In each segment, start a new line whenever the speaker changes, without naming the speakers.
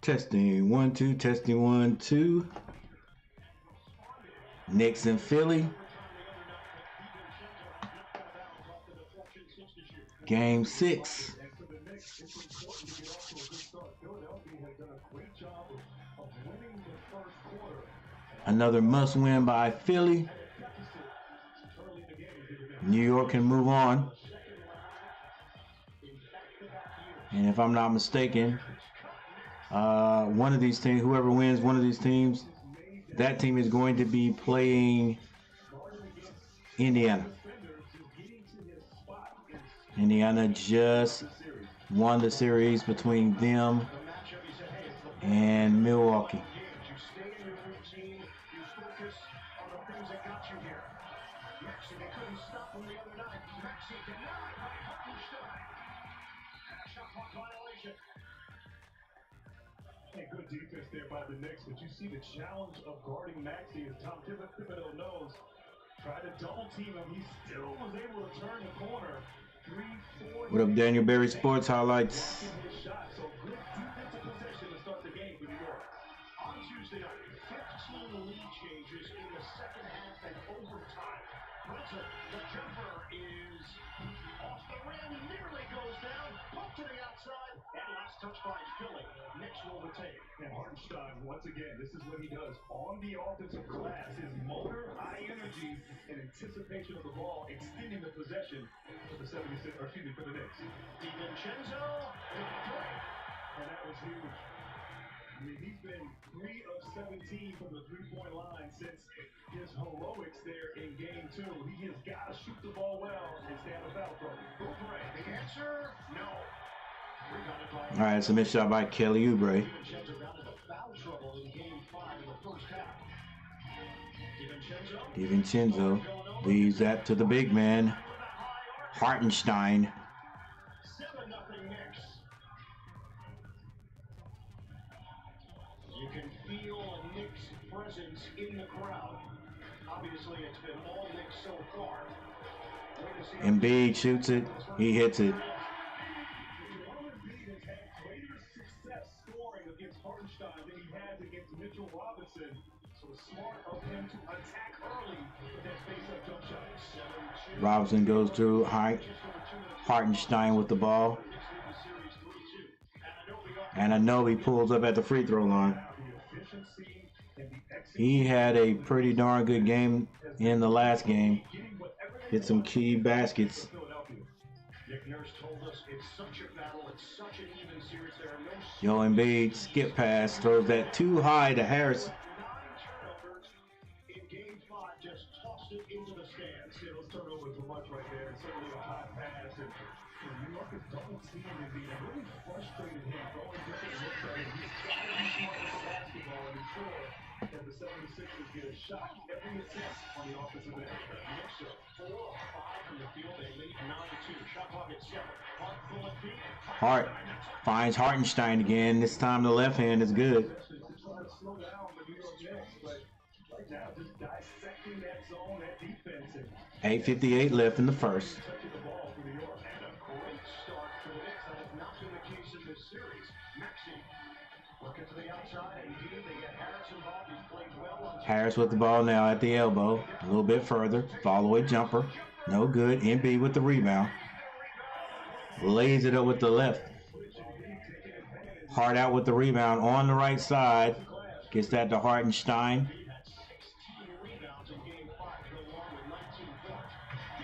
Testing 1 2, testing 1 2. Knicks and Philly. Game 6. Another must win by Philly. New York can move on. And if I'm not mistaken, one of these teams, whoever wins one of these teams, that team is going to be playing Indiana. Indiana just won the series between them and Milwaukee.
Good defense there by the Knicks, but you see the challenge of guarding Maxey as Tom Thibodeau knows. Tried to double team him, he still was able to turn the corner. 3-4.
What up, Daniel Berry Sports Highlights?
So good defensive possession to start the game for New York. On Tuesday night, 15 lead changes in the second half and overtime. Brunson, the jumper is off the rim, nearly goes down, poked to the outside, and last touch by Philly. Knicks will retain. And Hartenstein, once again, this is what he does on the offensive glass. His motor, high energy, and anticipation of the ball, extending the possession for the 76, or excuse me, for the Knicks. DiVincenzo, and that was huge. I mean, he's been 3 of 17 from the three-point line since his heroics there in Game 2. He has got to shoot the ball well and stand about from it. The answer, no.
All right, it's a missed shot by Kelly Oubre. DiVincenzo leaves that to the big man, Hartenstein.
You can feel a Knicks presence in the crowd. Obviously, it's been all Knicks so far.
Embiid shoots it. He hits it.
Hartenstein than he has against Mitchell Robinson. So smart of him to attack early with that face-up jump shot.
Robinson goes through Hartenstein with the ball. And Anunoby pulls up at the free throw line. He had a pretty darn good game in the last game. Hit some key baskets. Yo, Embiid, skip pass, throws that too high to Harris.
In Game 5, just tossed it into the stands. Those turnovers were much right there, and certainly a high pass. And New York is double teaming Embiid. It really frustrated him, throwing different looks at him. He's trying to be smart with the basketball and ensure that the 76ers get a shot every attempt on the offensive end. Knicks are 4 of 5 from the field. They lead 9-2. Shot clock at 7.
Hart finds Hartenstein again. This time the left hand is good. 8:58 left in the first. Harris with the ball now at the elbow. A little bit further. Follow-away jumper. No good. Embiid with the rebound. Lays it up with the left. Hart out with the rebound on the right side. Gets that to Hartenstein.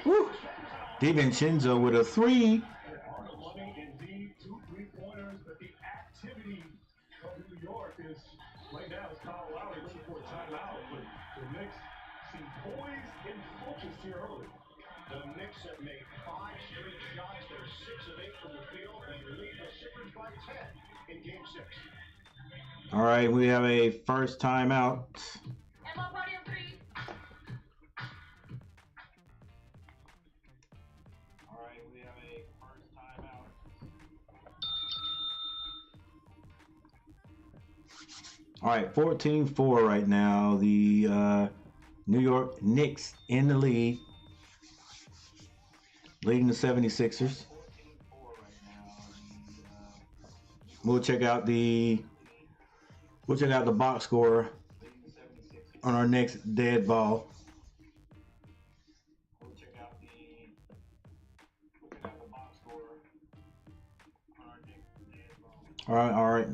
Woo! DiVincenzo with a 3.
Right now, it's Kyle Lowry looking for a timeout, but the Knicks seem poised and focused here early. The Knicks have made 5 straight shots. They're 6 of 8 from the field, and they lead the Sixers by 10 in Game 6.
All right, we have a first timeout.
Emma, podium 3.
All right, we have a first timeout. All right, 14-4 right now. The New York Knicks in the lead, leading the 76ers. We'll check out the We'll check out the box score on our next dead ball. All right,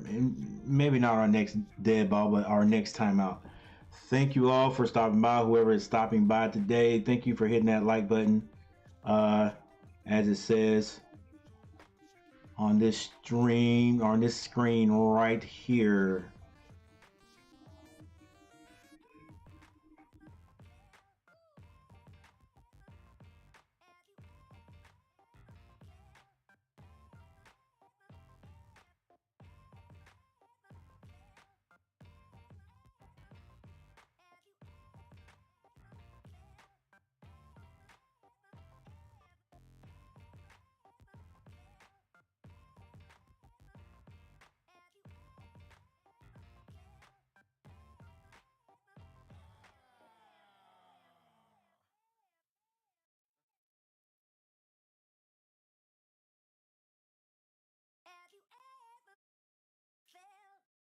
maybe not our next dead ball, but our next timeout. Thank you all for stopping by. Whoever is stopping by today, thank you for hitting that like button. As it says on this stream, on this screen right here.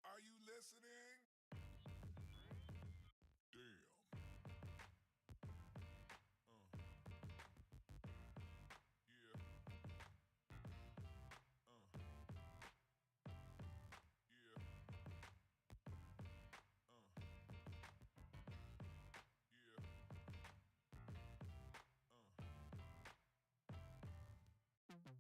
Are you listening? Damn. Yeah. Yeah. Yeah.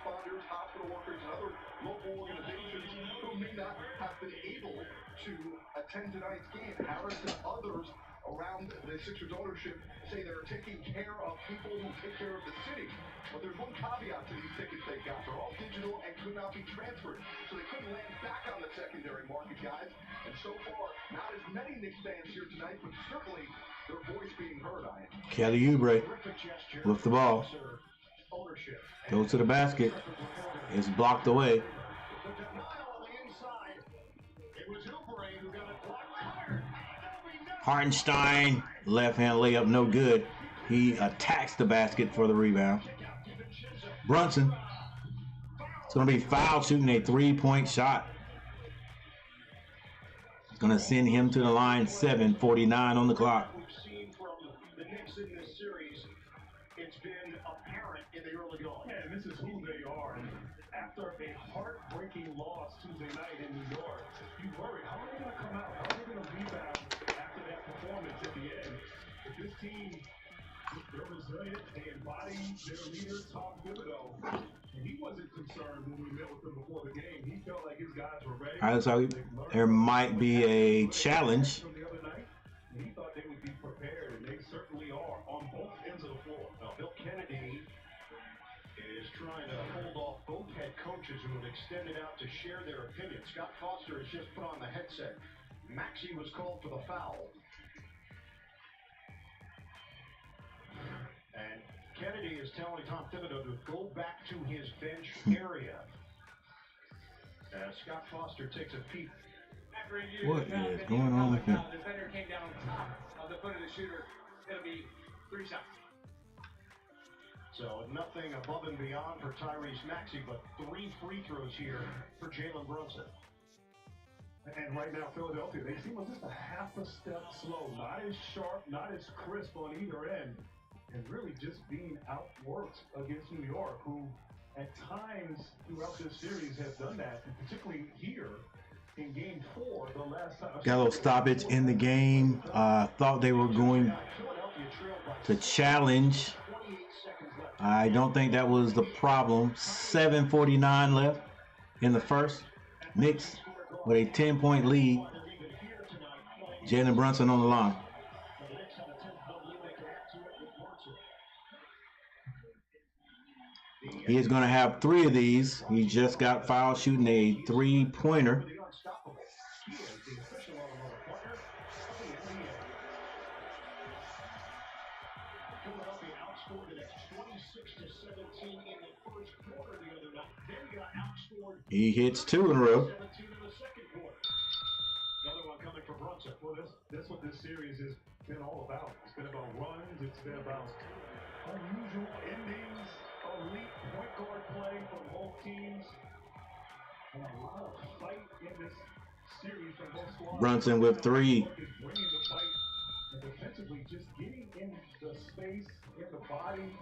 Responders, hospital workers, and other local organizations who may not have been able to attend tonight's game. Harris and others around the Sixers ownership say they're taking care of people who take care of the city. But there's one caveat to these tickets they've got. They're all digital and could not be transferred. So they couldn't land back on the secondary market, guys. And so far, not as many Knicks fans here tonight, but certainly their voice being heard, Ian.
Kelly Oubre with the ball. Goes to the basket. It's blocked away. Hartenstein, left hand layup, no good. He attacks the basket for the rebound. Brunson. It's going to be foul shooting a 3-point shot. It's going to send him to the line. 7:49 on the clock.
It's been apparent in the early going. Yeah, and this is who they are. After a heartbreaking loss Tuesday night in New York, you worry, how are they going to come out? How are they going to rebound after that performance at the end? If this team, they're resilient, they embody their leader, Tom Thibodeau, and he wasn't concerned when we met with him before the game. He felt like his guys were ready.
All right, so there might be a challenge.
From the other night, he thought they would be prepared, and they certainly are on both ends of the floor. Now, Bill Kennedy is trying to hold off both head coaches who have extended out to share their opinion. Scott Foster has just put on the headset. Maxey was called for the foul. And Kennedy is telling Tom Thibodeau to go back to his bench area. Scott Foster takes a peek.
What is going on with him?
The defender came down on top of the foot of the shooter. It'll be
3 seconds. So nothing above and beyond for Tyrese Maxey, but 3 free throws here for Jalen Brunson.
And right now, Philadelphia, they seem just a half a step slow, not as sharp, not as crisp on either end, and really just being outworked against New York, who at times throughout this series have done that, and particularly here in Game 4, the last time.
Got a little stoppage in the game. Thought they were going to challenge. I don't think that was the problem. 7:49 left in the first. Knicks with a 10-point lead. Jalen Brunson on the line. He is going to have 3 of these. He just got fouled shooting a 3-pointer. He hits 2 in a row.
Another one coming from Brunson.
Well, that's what this series has been all about. It's been about runs. It's been about unusual endings, elite point guard play from both teams, and a lot of fight in this series from both squads.
Brunson with 3.
Bringing the fight and defensively just getting in the space, in the body,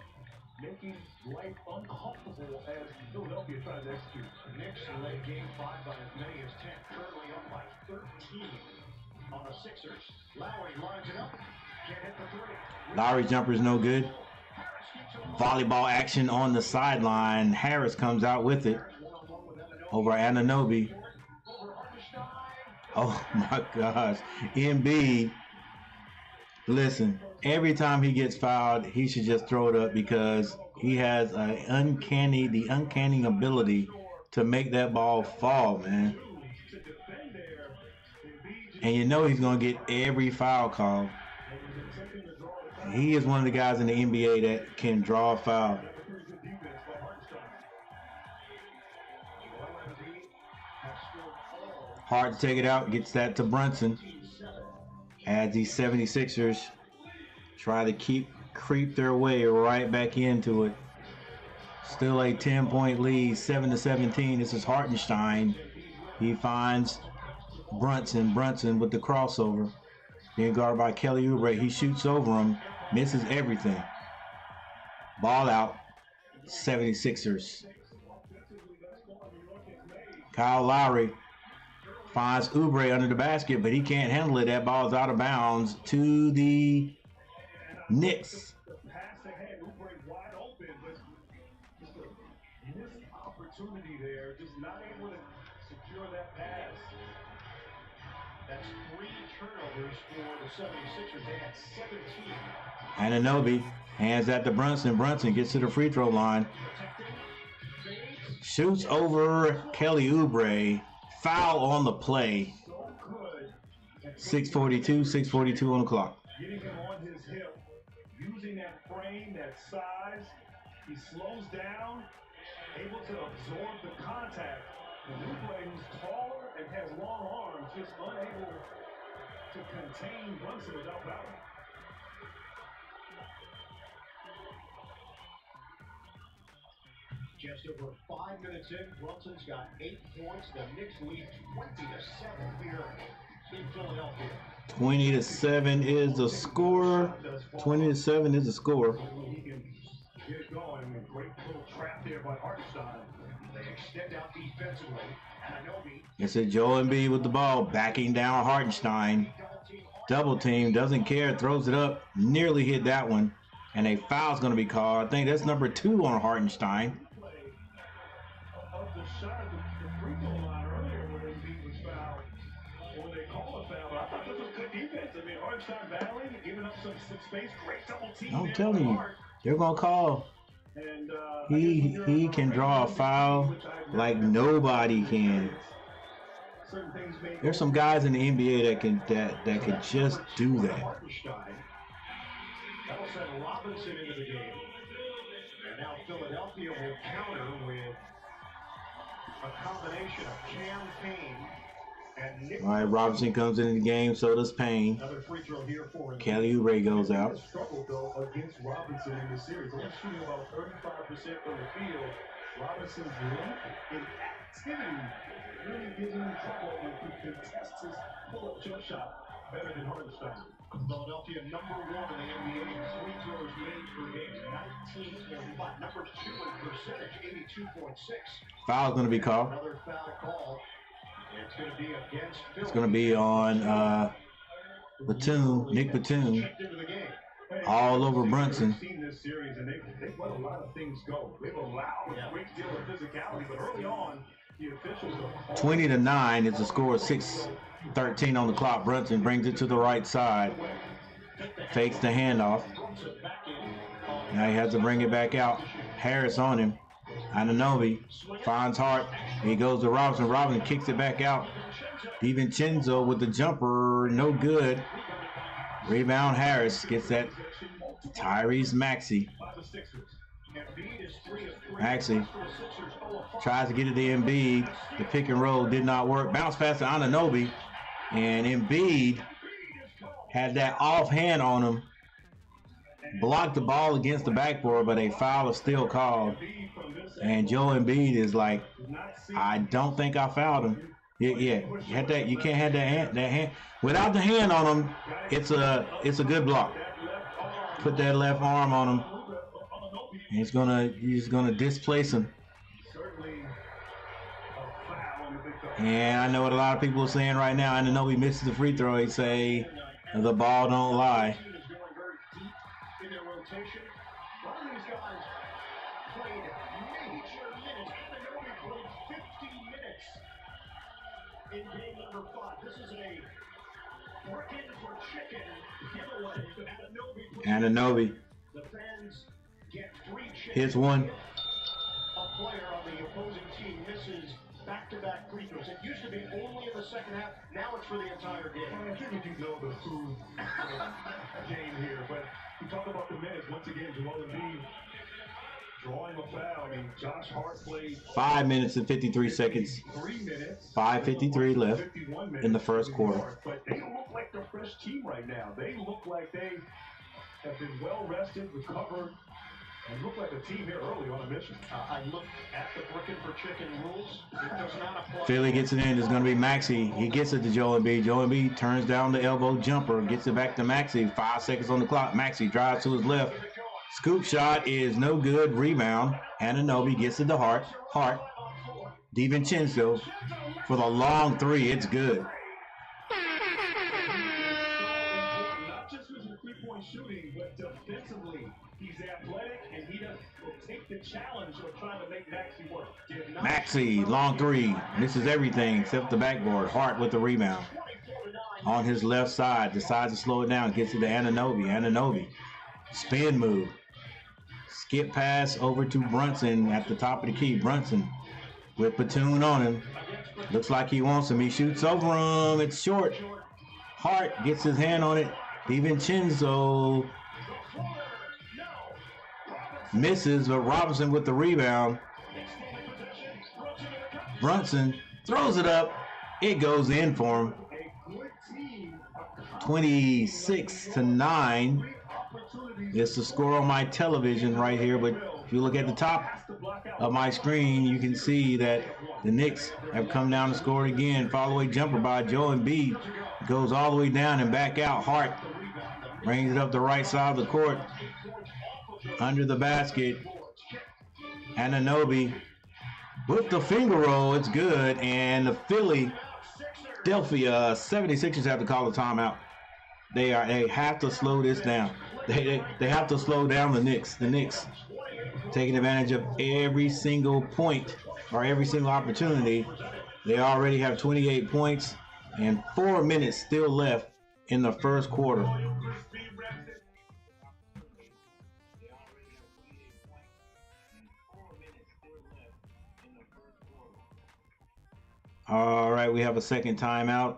making life uncomfortable as Philadelphia tries to execute.
The Knicks led Game 5 by as many as 10, currently up by 13 on the Sixers. Lowry lines it up, can't hit the 3.
Lowry jumper's no good. Volleyball action on the sideline. Harris comes out with it over Anunoby. Oh my gosh. Embiid. Listen, every time he gets fouled, he should just throw it up because he has the uncanny ability to make that ball fall, man. And you know he's going to get every foul call. He is one of the guys in the NBA that can draw a foul. Hard to take it out, gets that to Brunson. As these 76ers try to creep their way right back into it. Still a 10-point lead, 7-17. This is Hartenstein. He finds Brunson. Brunson with the crossover. Being guarded by Kelly Oubre. He shoots over him. Misses everything. Ball out. 76ers. Kyle Lowry finds Oubre under the basket, but he can't handle it. That ball's out of bounds to the Knicks.
The pass ahead, Oubre wide open, but just a missed opportunity there. Just not able to secure that pass.
That's 3 turnovers for the 76ers. They had 17.
Anunoby hands that to Brunson. Brunson gets to the free throw line. Shoots over Kelly Oubre. Foul on the play. 6:42 on the clock.
Getting him on his hip, using that frame, that size. He slows down, able to absorb the contact. And Oubre, who's taller and has long arms, just unable to contain Brunson without fouling.
Just over 5 minutes in, Brunson's got 8 points. The Knicks lead 20-7 here in Philadelphia.
20-7 is the score. 20-7 is the score.
He can get it going. Great little trap there by Hartenstein.
They extend out defensively. Anunoby.
It's a Joel Embiid with the ball, backing down Hartenstein. Double team, doesn't care, throws it up. Nearly hit that one. And a foul's going to be called. I think that's number 2 on Hartenstein.
Of the shot at the free throw line earlier where Embiid was fouled, or they call a foul, but I thought this was good defense. I mean, Hartenstein battling, giving up some space, great double team.
I'm telling you, they're going to call.
And,
He can draw a foul like nobody can. There's some guys in the NBA that can just do that.
That'll send Robinson into the game. And now Philadelphia will counter with a combination of Cam Payne
And Knicks
All right, Robinson comes into the game, so does Payne.
another free throw here for him.
Kelly Oubre goes
He
out.
has struggled though against Robinson in this series. Only shooting about 35% from the field. Robinson's lack in activity really gives him trouble when he contests his pull-up jump shot better than Hartenstein. Philadelphia number 1 in the NBA in free throws made per game, 19.5. Number 2 in percentage, 82.6.
Foul's going to be called.
Another foul call. It's going to be against Philly.
It's going to be on Batum, Nick Batum, all over Brunson.
We've seen this series, and they've let a lot of things go. They've allowed a great deal of physicality, but early on, the officials are
20-9 is the score. 6:13 on the clock. Brunson brings it to the right side, fakes the handoff. Now he has to bring it back out. Harris on him. Anunoby finds Hart. He goes to Robinson. Robinson kicks it back out. DiVincenzo with the jumper, no good. Rebound Harris gets that. Tyrese Maxey. Maxey tries to get it to Embiid. The pick and roll did not work. Bounce pass to Anunoby. And Embiid had that offhand on him. Blocked the ball against the backboard, but a foul is still called. And Joe Embiid is like, I don't think I fouled him. Yeah, you had that. You can't have that hand. Without the hand on him, it's a good block. Put that left arm on him. And he's gonna displace him. And I know what a lot of people are saying right now. I know he misses the free throw. They say the ball don't lie.
A lot of these guys played major minutes. Anunoby played 50 minutes in game number 5. This is a working for chicken giveaway.
Anunoby.
The fans get 3 chickens.
Here's one.
A player on the opposing team misses back-to-back free throws. It used to be only in the second half. Now it's for the entire game.
I think you know the food game here, but you talk about the minutes. Once again, Joel Embiid drawing a foul. I mean, Josh Hart played
5 minutes and 53 seconds.
3 minutes.
5:53 left in the first quarter.
But they look like the fresh team right now. They look like they have been well rested, recovered, and look like a team here early on a mission.
I look at the bricking for chicken rules. It does not apply.
Philly gets it in. It's going to be Maxey. He gets it to Joel Embiid. Joel Embiid turns down the elbow jumper, gets it back to Maxey. 5 seconds on the clock. Maxey drives to his left. Scoop shot is no good. Rebound. Anunoby gets it to Hart. Hart. DiVincenzo for the long 3. It's good.
Not just with his three-point shooting, but defensively, he's athletic and he will take the challenge of trying to make Maxey work.
Maxey, long 3. Misses everything except the backboard. Hart with the rebound. On his left side, decides to slow it down. Gets it to Anunoby. Anunoby. Spin move. Skip pass over to Brunson at the top of the key. Brunson with Batum on him. Looks like he wants him. He shoots over him. It's short. Hart gets his hand on it. DiVincenzo misses, but Robinson with the rebound. Brunson throws it up. It goes in for him. 26-9. It's the score on my television right here, but if you look at the top of my screen, you can see that the Knicks have come down to score again. Follow-away jumper by Joe Embiid. Goes all the way down and back out. Hart brings it up the right side of the court. Under the basket. Anunoby with the finger roll. It's good. And the Philadelphia 76ers have to call a timeout. They have to slow this down. They have to slow down the Knicks. The Knicks taking advantage of every single point or every single opportunity. They already have 28 points and 4 minutes still left in the first quarter. All right, we have a second timeout.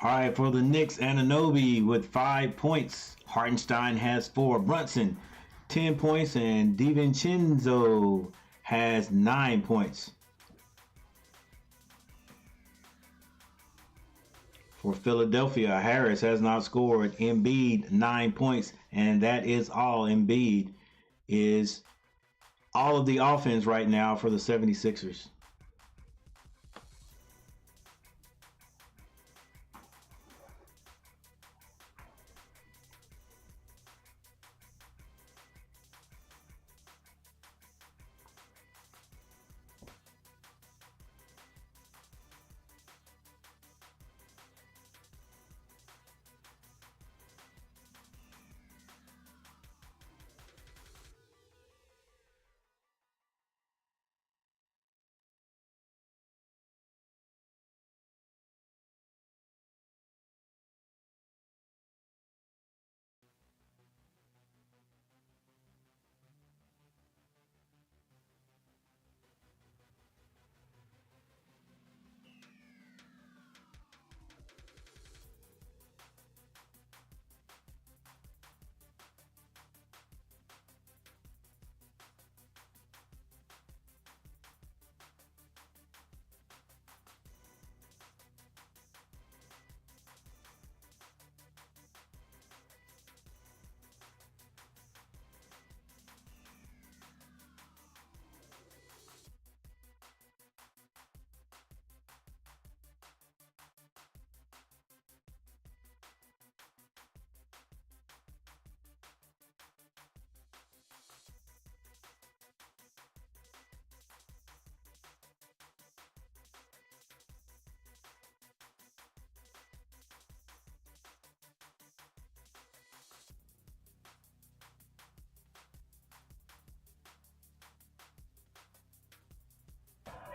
All right, for the Knicks, Anunoby with 5 points. Hartenstein has 4. Brunson, 10 points. And DiVincenzo has 9 points. For Philadelphia, Harris has not scored. Embiid, 9 points. And that is all. Embiid is all of the offense right now for the 76ers.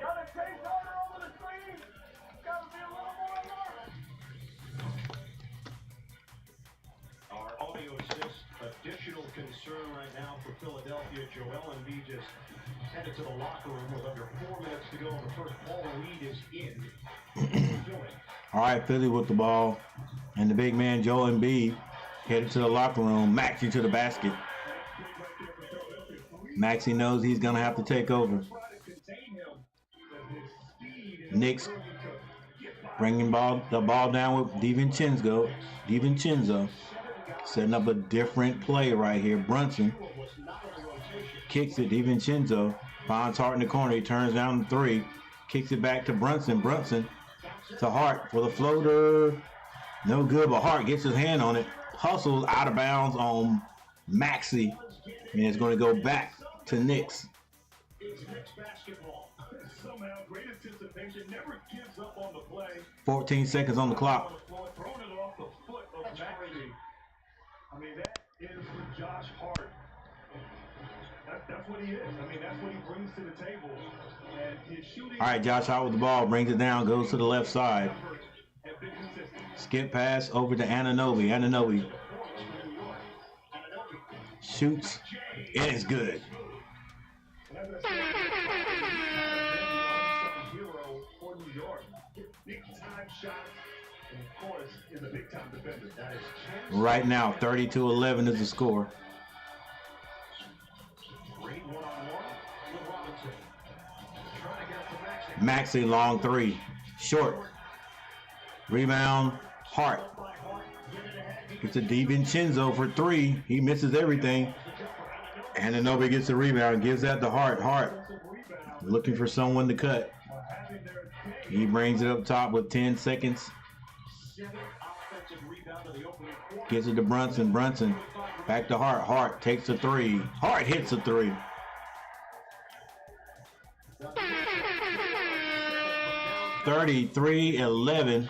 Gotta chase harder over the screen. Gotta be a little more alert. Our audio assist, additional concern right now for Philadelphia. Joel Embiid just headed to the locker room with under 4 minutes to go. The first ball lead is in.
All right, Philly with the ball. And the big man, Joel Embiid, headed to the locker room. Maxey to the basket. Maxey knows he's going to have to take over. Knicks bringing the ball down with DiVincenzo. Setting up a different play right here. Brunson kicks it. DiVincenzo finds Hart in the corner. He turns down the 3. Kicks it back to Brunson. Brunson to Hart for the floater. No good, but Hart gets his hand on it. Hustles out of bounds on Maxey. And it's going to go back to Knicks.
It's Knicks basketball. Somehow, great anticipation, never gives up on the play.
14 seconds on the clock.
Throwing it off the foot of Maxey. I mean, that is for Josh Hart. That's what he is. I mean, that's what he brings to the table. And his shooting. All
right, Josh Hart with the ball, brings it down, goes to the left side. Skip pass over to Anunoby. Anunoby shoots. It is good. Right now, 32-11 is the score. Maxey long 3. Short. Rebound. Hart. Gets a DiVincenzo for 3. He misses everything. Anunoby gets the rebound. Gives that to Hart. Hart looking for someone to cut. He brings it up top with 10 seconds. Gives it to Brunson. Brunson back to Hart. Hart takes a 3. Hart hits a 3. $33-11.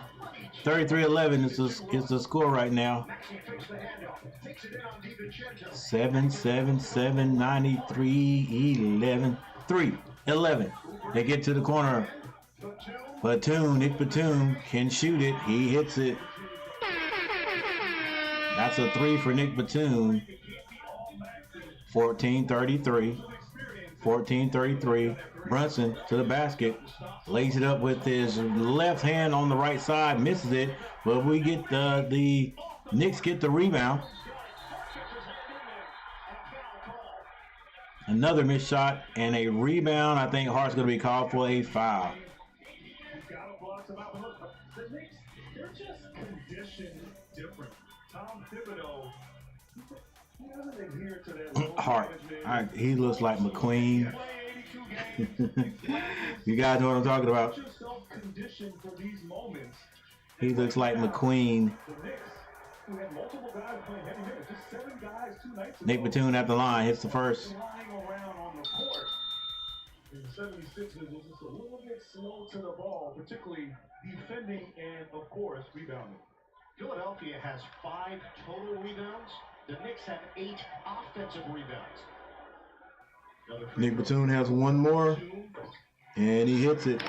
33-11 is the score right now. 7-7-7 93 11 3-11. They get to the corner. Nick Batum can shoot it. He hits it. That's a 3 for Nick Batum. 14-33. 14-33. Brunson to the basket. Lays it up with his left hand on the right side. Misses it. But we get the Knicks get the rebound. Another missed shot and a rebound. I think Hart's going to be called for a foul.
The Knicks, they're just conditioned different. Tom Thibodeau, he doesn't adhere to that
Hart. He looks like McQueen. You guys know what I'm talking about.
conditioned for these moments.
He looks like McQueen.
The Knicks, who had multiple guys playing heavy minutes, just 7 guys 2 nights ago.
Nick Batum at the line, hits the first.
Lying around on the court. And the 76ers was just a little bit slow to the ball, particularly defending and, of course, rebounding.
Philadelphia has 5 total rebounds. The Knicks have 8 offensive rebounds.
Nick Batum has one more, and he hits it.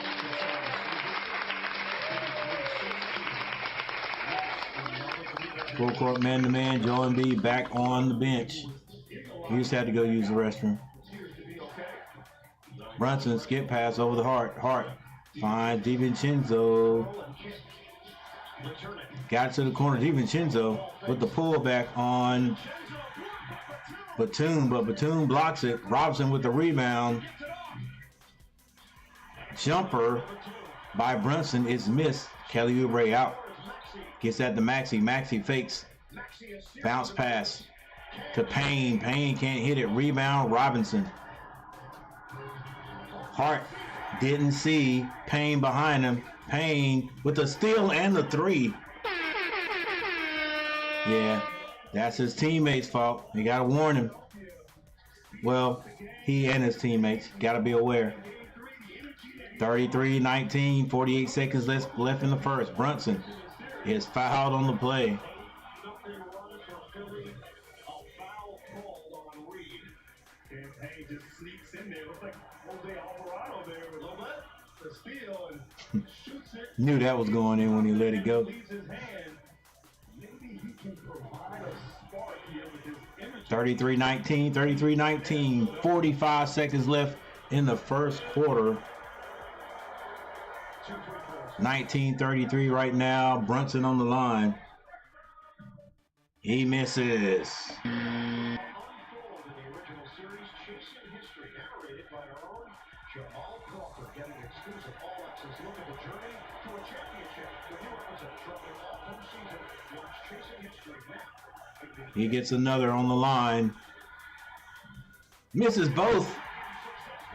Full court man-to-man, Joe Embiid back on the bench. He just had to go use the restroom. Brunson skip pass over the Hart. Hart finds DiVincenzo. Got it to the corner. DiVincenzo with the pullback on Batum, but Batum blocks it. Robinson with the rebound. Jumper by Brunson is missed. Kelly Oubre out. Gets at the Maxey. Maxey fakes. Bounce pass to Payne. Payne can't hit it. Rebound Robinson. Hart didn't see Payne behind him. Payne with the steal and the 3. Yeah, that's his teammates' fault. You got to warn him. Well, he and his teammates got to be aware. 33-19, 48 seconds left in the first. Brunson is fouled on the play.
Payne just sneaks in there. Looks like Jose Alvarado there with the steal and shoots it.
Knew that was going in when he let it go.
Leaves his hand. Maybe he can provide a spark here with his energy.
33-19, 33-19. 45 seconds left in the first quarter. 19-33 right now. Brunson on the line. He misses. He gets another on the line. Misses both.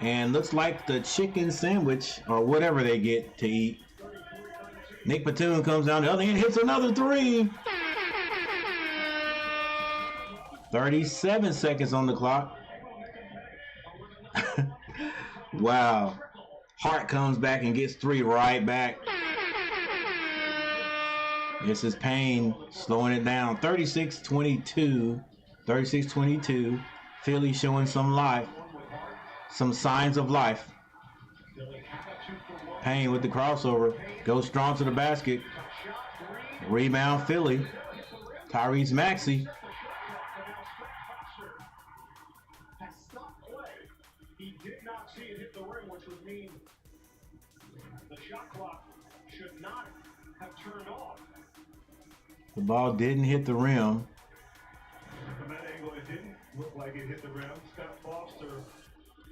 And looks like the chicken sandwich or whatever they get to eat. Nick Batum comes down the other end, hits another 3. 37 seconds on the clock. Wow. Hart comes back and gets 3 right back. This is Payne slowing it down. 36-22. 36-22. Philly showing some life. Some signs of life. Payne with the crossover. Goes strong to the basket. Rebound Philly. Tyrese Maxey.
He did not see it hit the rim, which would mean the shot clock should not have turned off.
The ball didn't hit the rim.
From that angle, it didn't look like it hit the rim. Scott Foster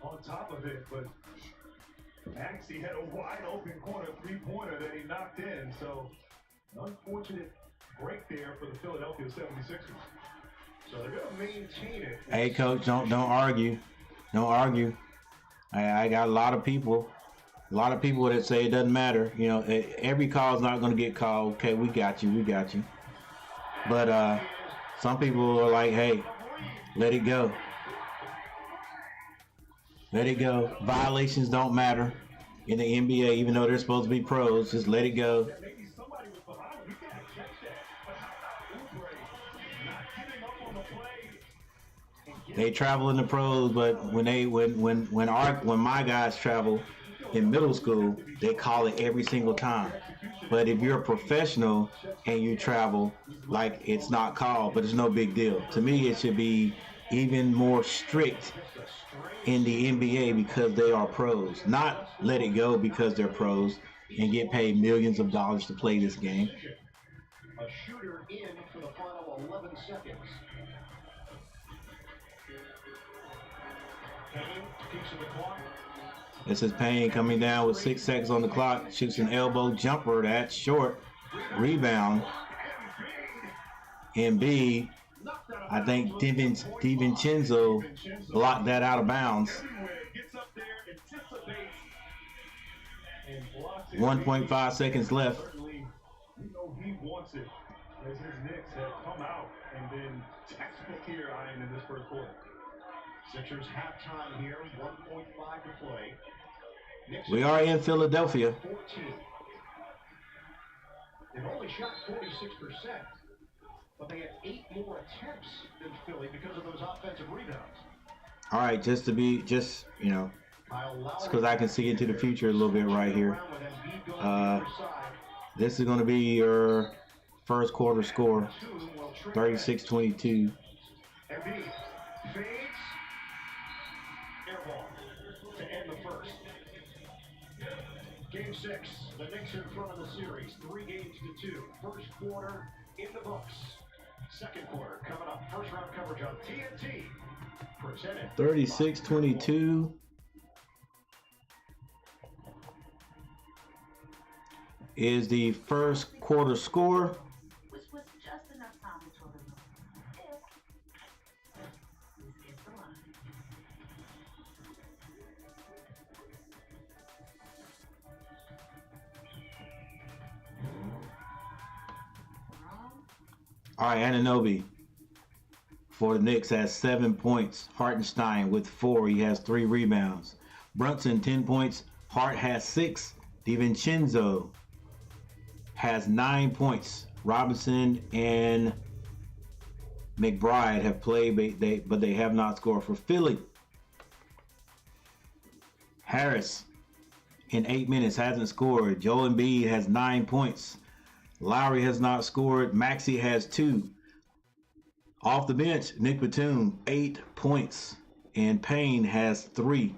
on top of it, but Maxey had a wide open corner 3-pointer that he knocked in. So, an unfortunate break there for the Philadelphia 76ers. So they're going to maintain it.
Hey, coach, don't argue. Don't argue. I got a lot of people that say it doesn't matter. You know, every call is not going to get called. Okay, we got you. But some people are like, hey, let it go. Let it go. Violations don't matter in the NBA, even though they're supposed to be pros. Just let it go.
Maybe somebody was behind him. He can't catch that. But how about Oubre not giving up on the play?
They travel in the pros, but when my guys travel in middle school, they call it every single time. But if you're a professional and you travel, like, it's not called, but it's no big deal. To me, it should be even more strict in the NBA because they are pros. Not let it go because they're pros and get paid millions of dollars to play this game.
A shooter in for the final 11 seconds. Payne keeps in the clock.
This is Payne coming down with 6 seconds on the clock. Shoots an elbow jumper. That's short. Rebound. Embiid. I think DiVincenzo blocked that out of bounds. 1.5 seconds left.
You know he wants it as his Knicks have come out and been textbook here in this first quarter.
Sixers halftime here, 1.5 to play. Knicks
We are in Philadelphia.
14. They've only shot 46%, but they had 8 more attempts than Philly because of those offensive rebounds.
All right, just it's because I can see into the future a little bit right here. This is going to be your first quarter score, 36-22.
Embiid fades. Air ball to end the first. Game 6. The Knicks are in front of the series. 3-2. First quarter in the books. Second quarter coming up. First round coverage on TNT. Presented
36-22. Is the first quarter score.
Which was just enough time to tell them. This is the line.
All right, Anunoby for the Knicks has 7 points. Hartenstein with 4. He has 3 rebounds. Brunson 10 points. Hart has 6. DiVincenzo has 9 points. Robinson and McBride have played, but they have not scored for Philly. Harris in 8 minutes hasn't scored. Joel Embiid has 9 points. Lowry has not scored. Maxey has 2. Off the bench, Nick Batum 8 points, and Payne has 3.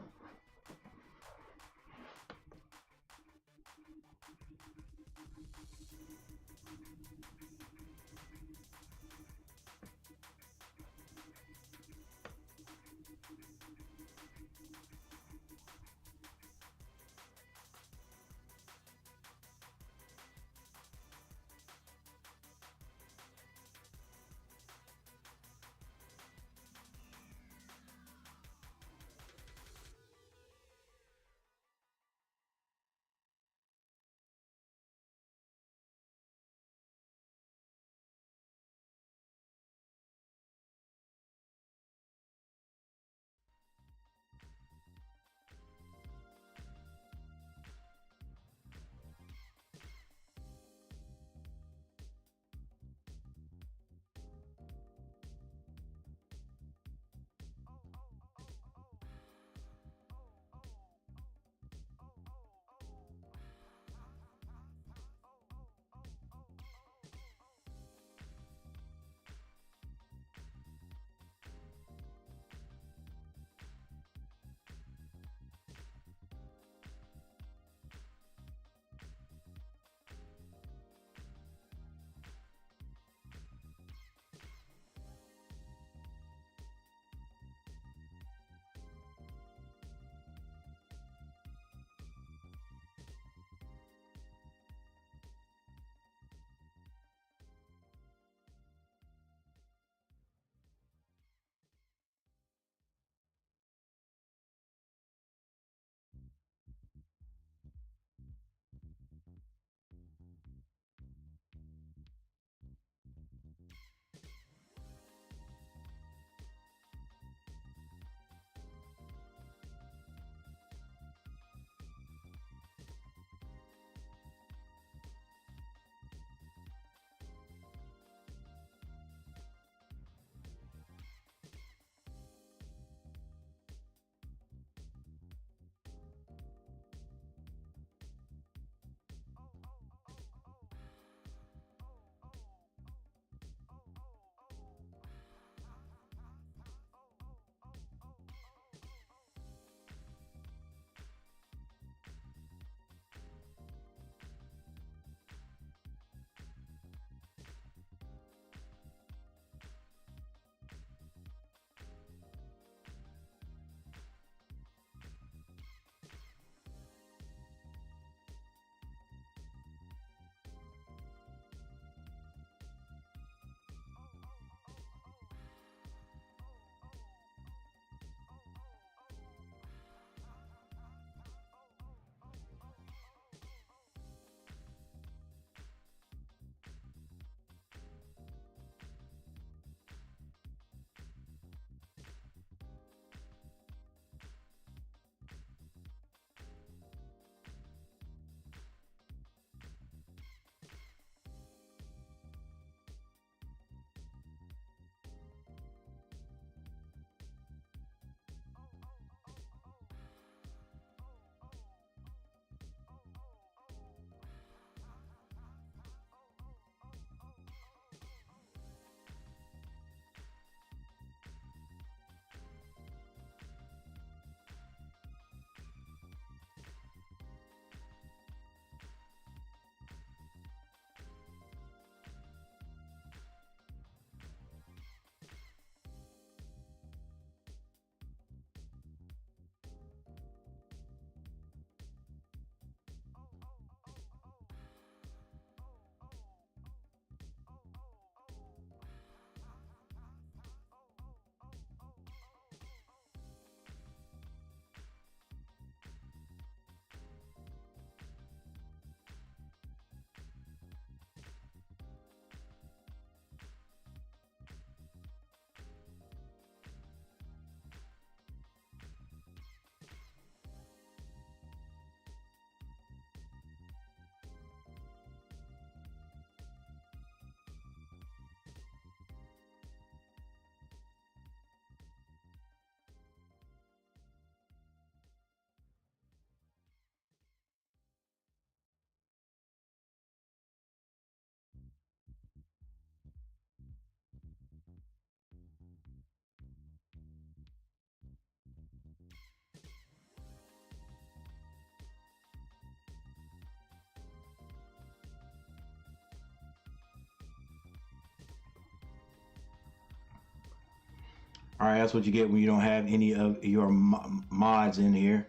All right, that's what you get when you don't have any of your mods in here.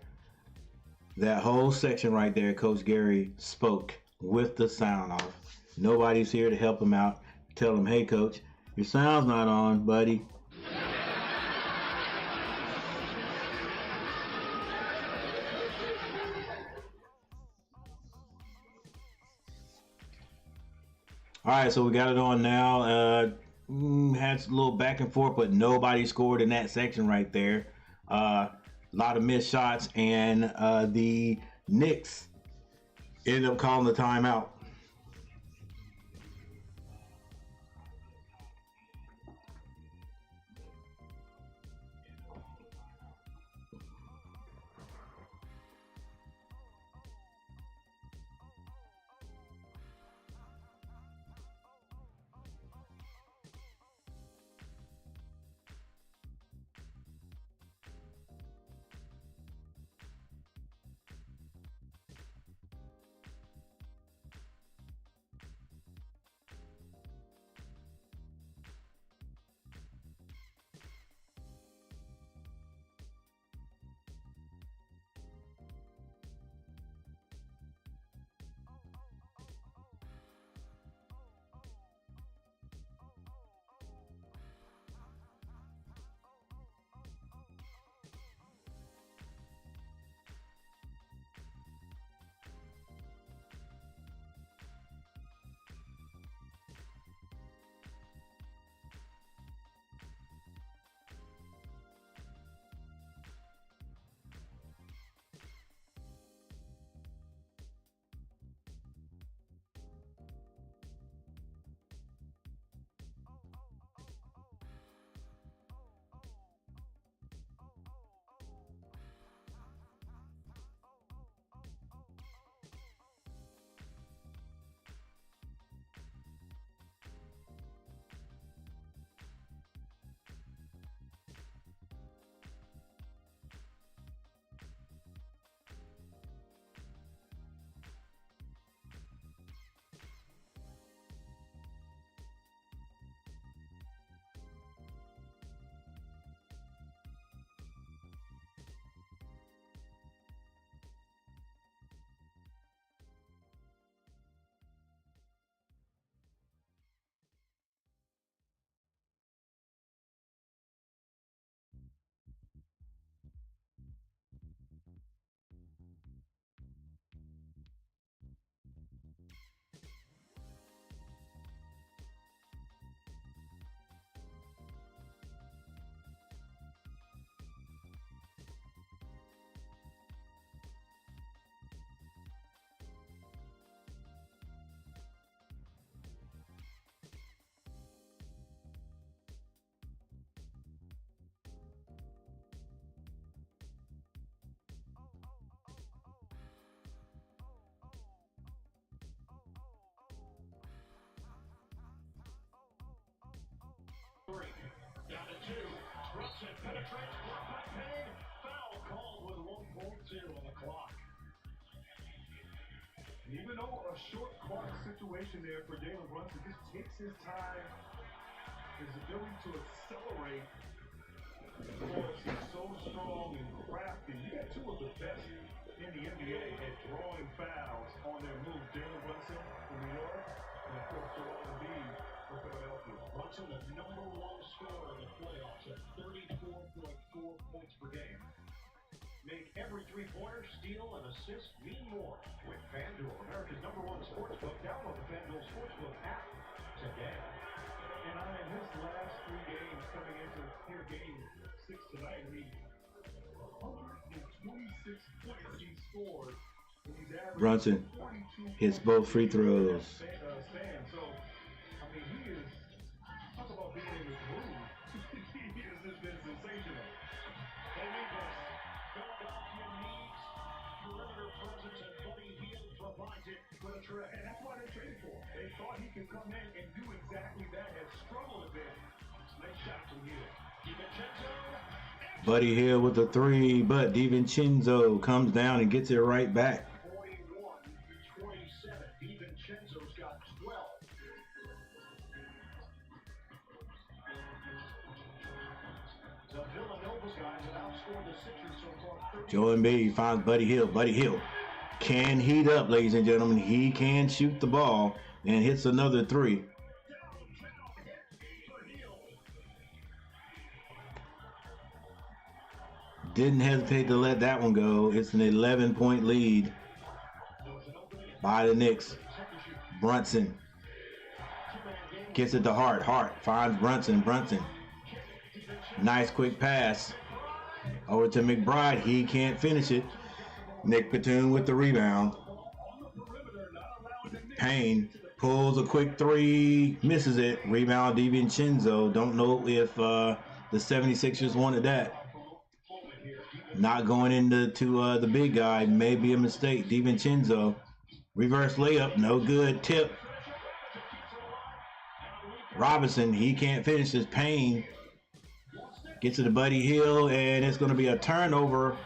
That whole section right there, Coach Gary spoke with the sound off. Nobody's here to help him out. Tell him, hey, Coach, your sound's not on, buddy. All right, so we got it on now. Had a little back and forth, but nobody scored in that section right there. A lot of missed shots, and the Knicks ended up calling the timeout.
Down to two. Brunson penetrates. Blocked by Payne. Foul called with 1:02 on the clock.
Even though a short clock situation there for Jalen Brunson, just takes his time, his ability to accelerate. Of course, he's so strong and crafty. You got two of the best in the NBA at drawing fouls on their move. Jalen Brunson from New York, and of course, Joel Embiid for Philadelphia.
Brunson, the #1 scorer in the playoffs at 34.4 points per game. Make every three-pointer, steal, and assist mean more with FanDuel, America's #1 sportsbook. Download the FanDuel Sportsbook app today.
And in his last 3 games coming into here game 6 tonight, 126 points he scored. And he's averaging
Brunson
42
hits both free throws.
So, I mean, he is, talk about being in his groove. He has just been sensational.
They need this. Philadelphia needs perimeter presence, and Buddy Hield provides it with a trade.
And that's why they traded for him. They thought he could come in and do exactly that. Has struggled a bit. Nice shot from Hield.
DiVincenzo.
Buddy Hield with the three, but DiVincenzo comes down and gets it right back.
41-27. DiVincenzo's got 12.
Joe Embiid finds Buddy Hill. Buddy Hill can heat up, ladies and gentlemen. He can shoot the ball and hits another three. Didn't hesitate to let that one go. It's an 11-point lead by the Knicks. Brunson gets it to Hart. Hart finds Brunson. Brunson. Nice quick pass. Over to McBride. He can't finish it. Nick Batum with the rebound. Payne pulls a quick three. Misses it. Rebound DiVincenzo. Don't know if the 76ers wanted that. Not going into the big guy may be a mistake. DiVincenzo. Reverse layup. No good. Tip. Robinson. He can't finish his. Payne gets it to Buddy Hill, and it's going to be a turnover.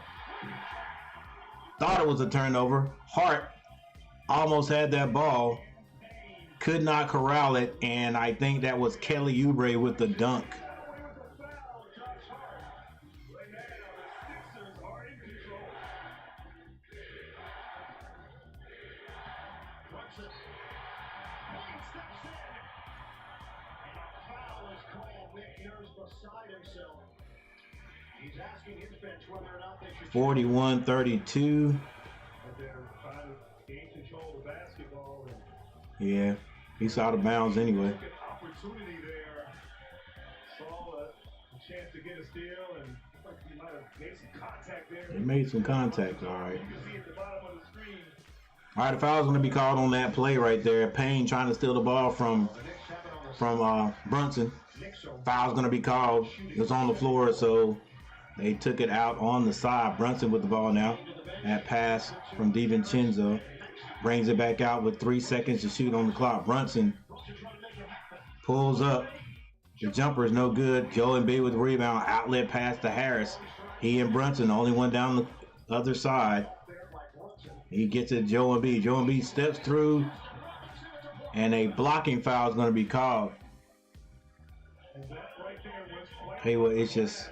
Thought it was a turnover. Hart almost had that ball. Could not corral it, and I think that was Kelly Oubre with the dunk.
He's asking his bench whether or not they should
41-32.
They're trying to gain control of the basketball.
Yeah, he's out of bounds anyway.
Opportunity there. Saw a chance to get a steal, and like he might have made some contact there.
They made some contact, all right.
You can see at the bottom of the screen.
All right, the foul's going to be called on that play right there. Payne trying to steal the ball from Brunson. Foul's going to be called. It was on the floor, so they took it out on the side. Brunson with the ball now. That pass from DiVincenzo. Brings it back out with 3 seconds to shoot on the clock. Brunson pulls up. The jumper is no good. Joe Embiid with the rebound. Outlet pass to Harris. He and Brunson, the only one down the other side. He gets it to Joe Embiid. Joe Embiid steps through, and a blocking foul is going to be called. Hey, well, it's just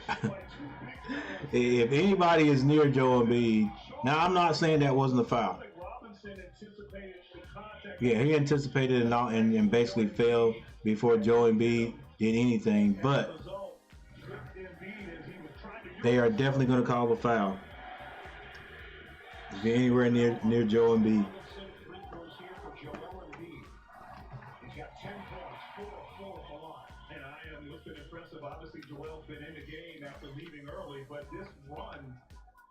if anybody is near Joe Embiid, now I'm not saying that wasn't a foul. Yeah, he anticipated it and basically fell before Joe Embiid did anything, but they are definitely going to call a foul. If you're anywhere near Joe Embiid.
Obviously, Joel's been in the game after leaving early, but this run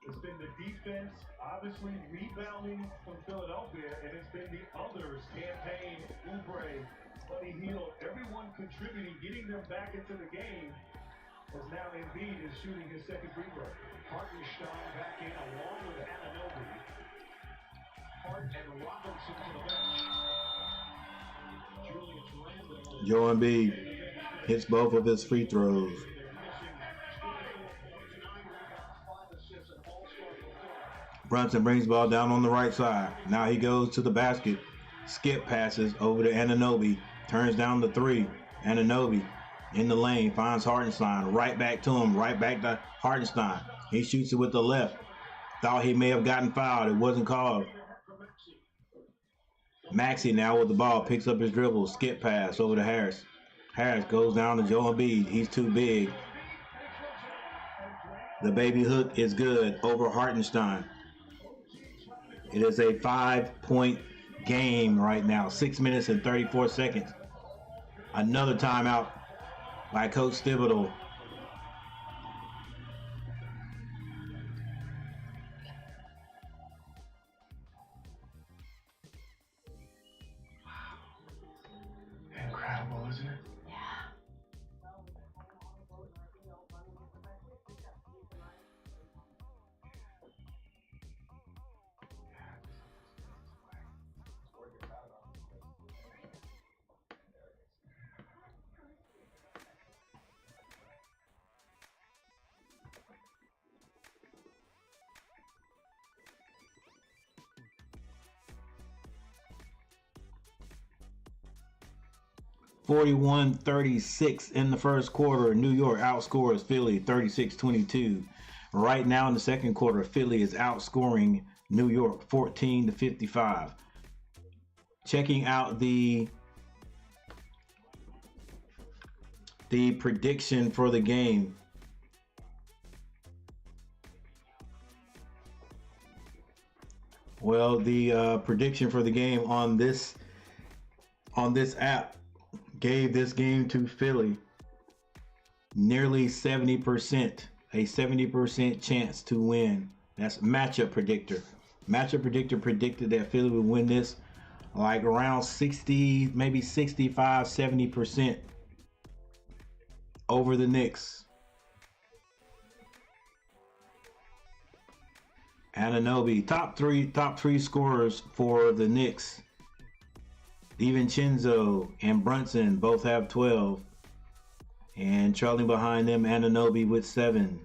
has been the defense, obviously rebounding from Philadelphia, and it's been the others, Campaign, Oubre, Buddy Hield, everyone contributing, getting them back into the game, as now Embiid is shooting his second free throw.
Hartenstein back in along with Anunoby. Hart and Robinson to the bench. Julius Randle.
Joe Embiid hits both of his free throws. Brunson brings the ball down on the right side. Now he goes to the basket. Skip passes over to Anunoby. Turns down the three. Anunoby in the lane. Finds Hartenstein. Right back to him. Right back to Hartenstein. He shoots it with the left. Thought he may have gotten fouled. It wasn't called. Maxey now with the ball. Picks up his dribble. Skip pass over to Harris. Harris goes down to Joel Embiid. He's too big. The baby hook is good over Hartenstein. It is a 5-point game right now. 6 minutes and 34 seconds. Another timeout by Coach Thibodeau.
Incredible, isn't it?
41-36 in the first quarter. New York outscores Philly 36-22. Right now in the second quarter, Philly is outscoring New York 14-55. Checking out the prediction for the game. Well, the prediction for the game on this app gave this game to Philly nearly 70%, a 70% chance to win. That's matchup predictor. Matchup predictor predicted that Philly would win this like around 60, maybe 65, 70% over the Knicks. Anunoby, top three scorers for the Knicks. DiVincenzo and Brunson both have 12. And trailing behind them, Anunoby with 7.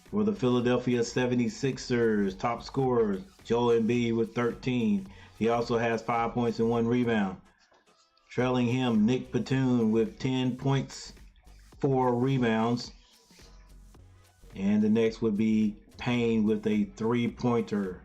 For the Philadelphia 76ers, top scorers, Joel Embiid with 13. He also has 5 points and 1 rebound. Trailing him, Nick Batum with 10 points, 4 rebounds. And the next would be Payne with a 3-pointer.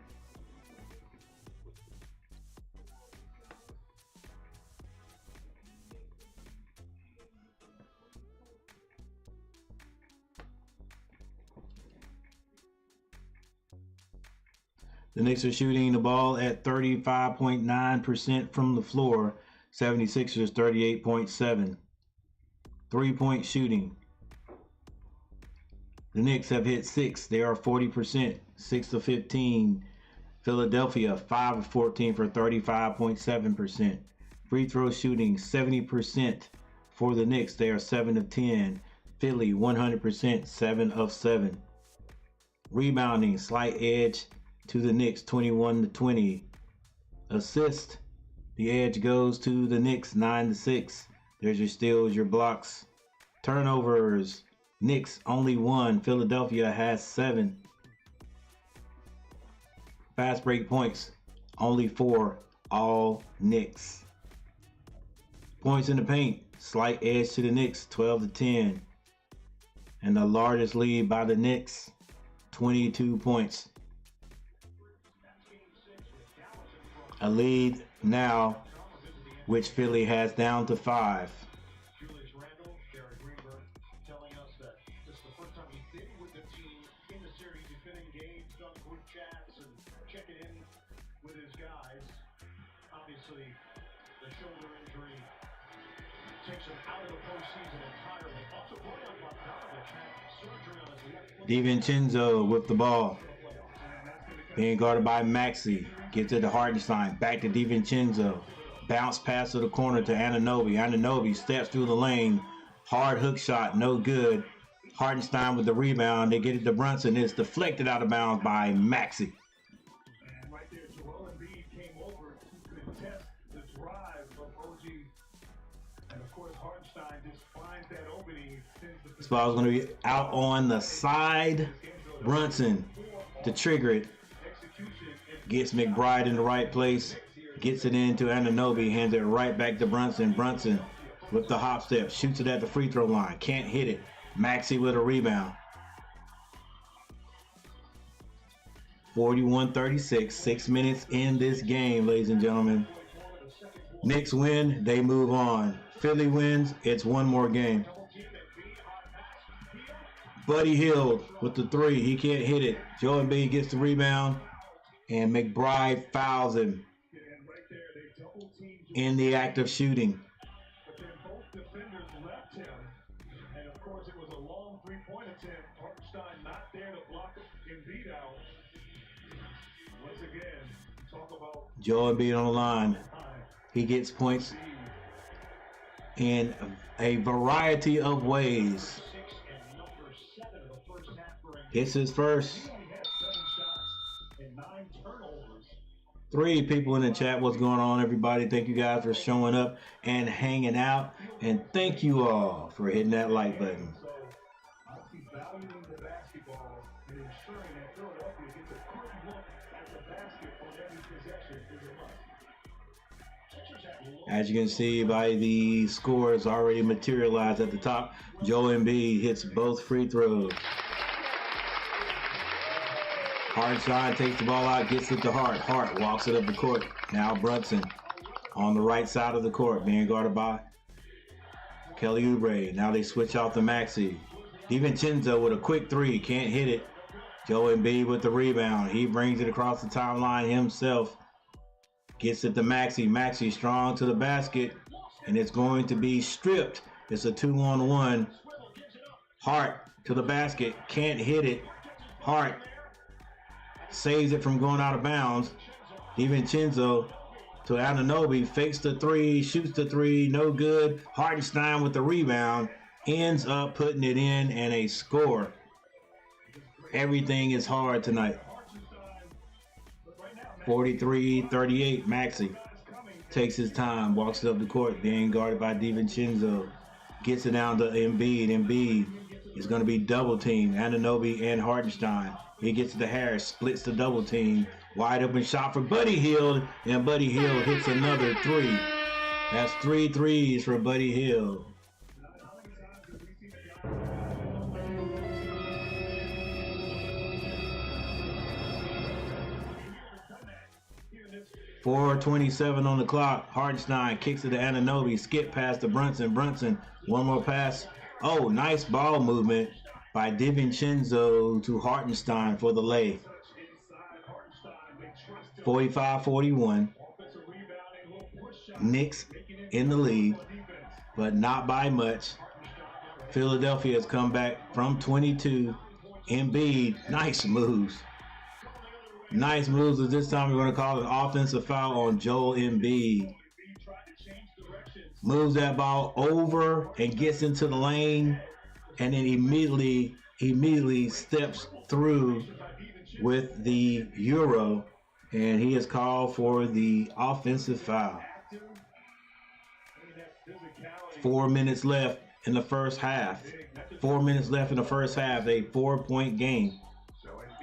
The Knicks are shooting the ball at 35.9% from the floor. 76ers 38.7%. 3-point shooting. The Knicks have hit 6. They are 40%. 6 of 15. Philadelphia 5 of 14 for 35.7%. Free throw shooting 70% for the Knicks. They are 7 of 10. Philly 100%. 7 of 7. Rebounding slight edge to the Knicks, 21-20. Assist, the edge goes to the Knicks, 9-6. There's your steals, your blocks. Turnovers, Knicks only 1. Philadelphia has 7. Fast break points, only 4. All Knicks. Points in the paint, slight edge to the Knicks, 12-10. And the largest lead by the Knicks, 22 points. A lead now, which Philly has down to 5.
Julius Randle, Gary Greenberg, telling us that this is the first time he's been with the team in the series. He's been engaged on group chats and checking in with his guys. Obviously, the shoulder injury takes him out of the postseason entirely. Also, Bojan Bogdanovic had surgery on his left foot.
DiVincenzo with the ball. Being guarded by Maxey. Gets it to Hartenstein. Back to DiVincenzo. Bounce pass to the corner to Anunoby. Anunoby steps through the lane. Hard hook shot. No good. Hartenstein with the rebound. They get it to Brunson. It's deflected out of bounds by Maxey.
And right there, Joel Embiid came over to contest the drive of OG. And of course, Hartenstein just finds that opening.
This ball is going to be out on the side. Brunson to trigger it. Gets McBride in the right place. Gets it into Anunoby. Hands it right back to Brunson. Brunson with the hop step. Shoots it at the free throw line. Can't hit it. Maxey with a rebound. 41-36. 6 minutes in this game, ladies and gentlemen. Knicks win. They move on. Philly wins. It's one more game. Buddy Hield with the 3. He can't hit it. Joel Embiid gets the rebound. And McBride fouls him in the act of shooting.
But then both defenders left him. And of course, it was a long 3-point attempt. Hartenstein not there to block Embiid out. Once again, talk about
Joel Embiid on the line. He gets points in a variety of ways. Hits his first. 3 people in the chat. What's going on, everybody? Thank you guys for showing up and hanging out. And thank you all for hitting that like button.
so obviously valuing the basketball and ensuring that Philadelphia gets a good look at the basket on every possession is a must.
As you can see by the scores already materialized at the top, Joel Embiid hits both free throws. Hartenstein takes the ball out, gets it to Hart. Hart walks it up the court. Now Brunson on the right side of the court, being guarded by Kelly Oubre. Now they switch off to Maxey. DiVincenzo with a quick three, can't hit it. Joel Embiid with the rebound. He brings it across the timeline himself. Gets it to Maxey. Maxey strong to the basket, and it's going to be stripped. It's a 2-on-1. Hart to the basket, can't hit it. Hart saves it from going out of bounds. DiVincenzo to Anunoby, fakes the three, shoots the three, no good. Hartenstein with the rebound, ends up putting it in, and a score. Everything is hard tonight. 43-38, Maxey takes his time, walks it up the court, being guarded by DiVincenzo. Gets it down to Embiid. Embiid is going to be double teamed. Anunoby and Hartenstein. He gets it to Harris, splits the double team. Wide open shot for Buddy Hield, and Buddy Hield hits another three. That's 3 threes for Buddy Hield. .427 on the clock. Hartenstein kicks it to Anunoby. Skip pass to Brunson. Brunson, one more pass. Oh, nice ball movement by DiVincenzo to Hartenstein for the lay. 45-41. Knicks in the lead, but not by much. Philadelphia has come back from 22. Embiid, nice moves. Nice moves, as this time we're going to call an offensive foul on Joel Embiid. Moves that ball over and gets into the lane, and then immediately steps through with the Euro, and he is called for the offensive foul. 4 minutes left in the first half. 4 minutes left in the first half, a 4-point game.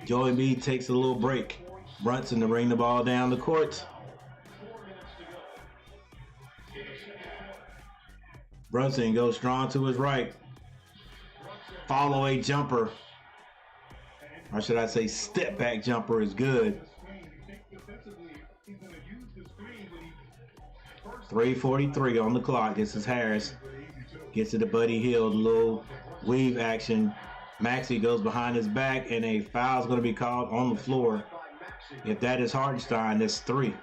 Joel Embiid takes a little break. Brunson to bring the ball down the court. Brunson goes strong to his right. Follow a jumper. Or should I say step back jumper is good. 3:43 on the clock. This is Harris. Gets it to Buddy Hield. A little weave action. Maxey goes behind his back, and a foul is going to be called on the floor. If that is Hartenstein, that's 3.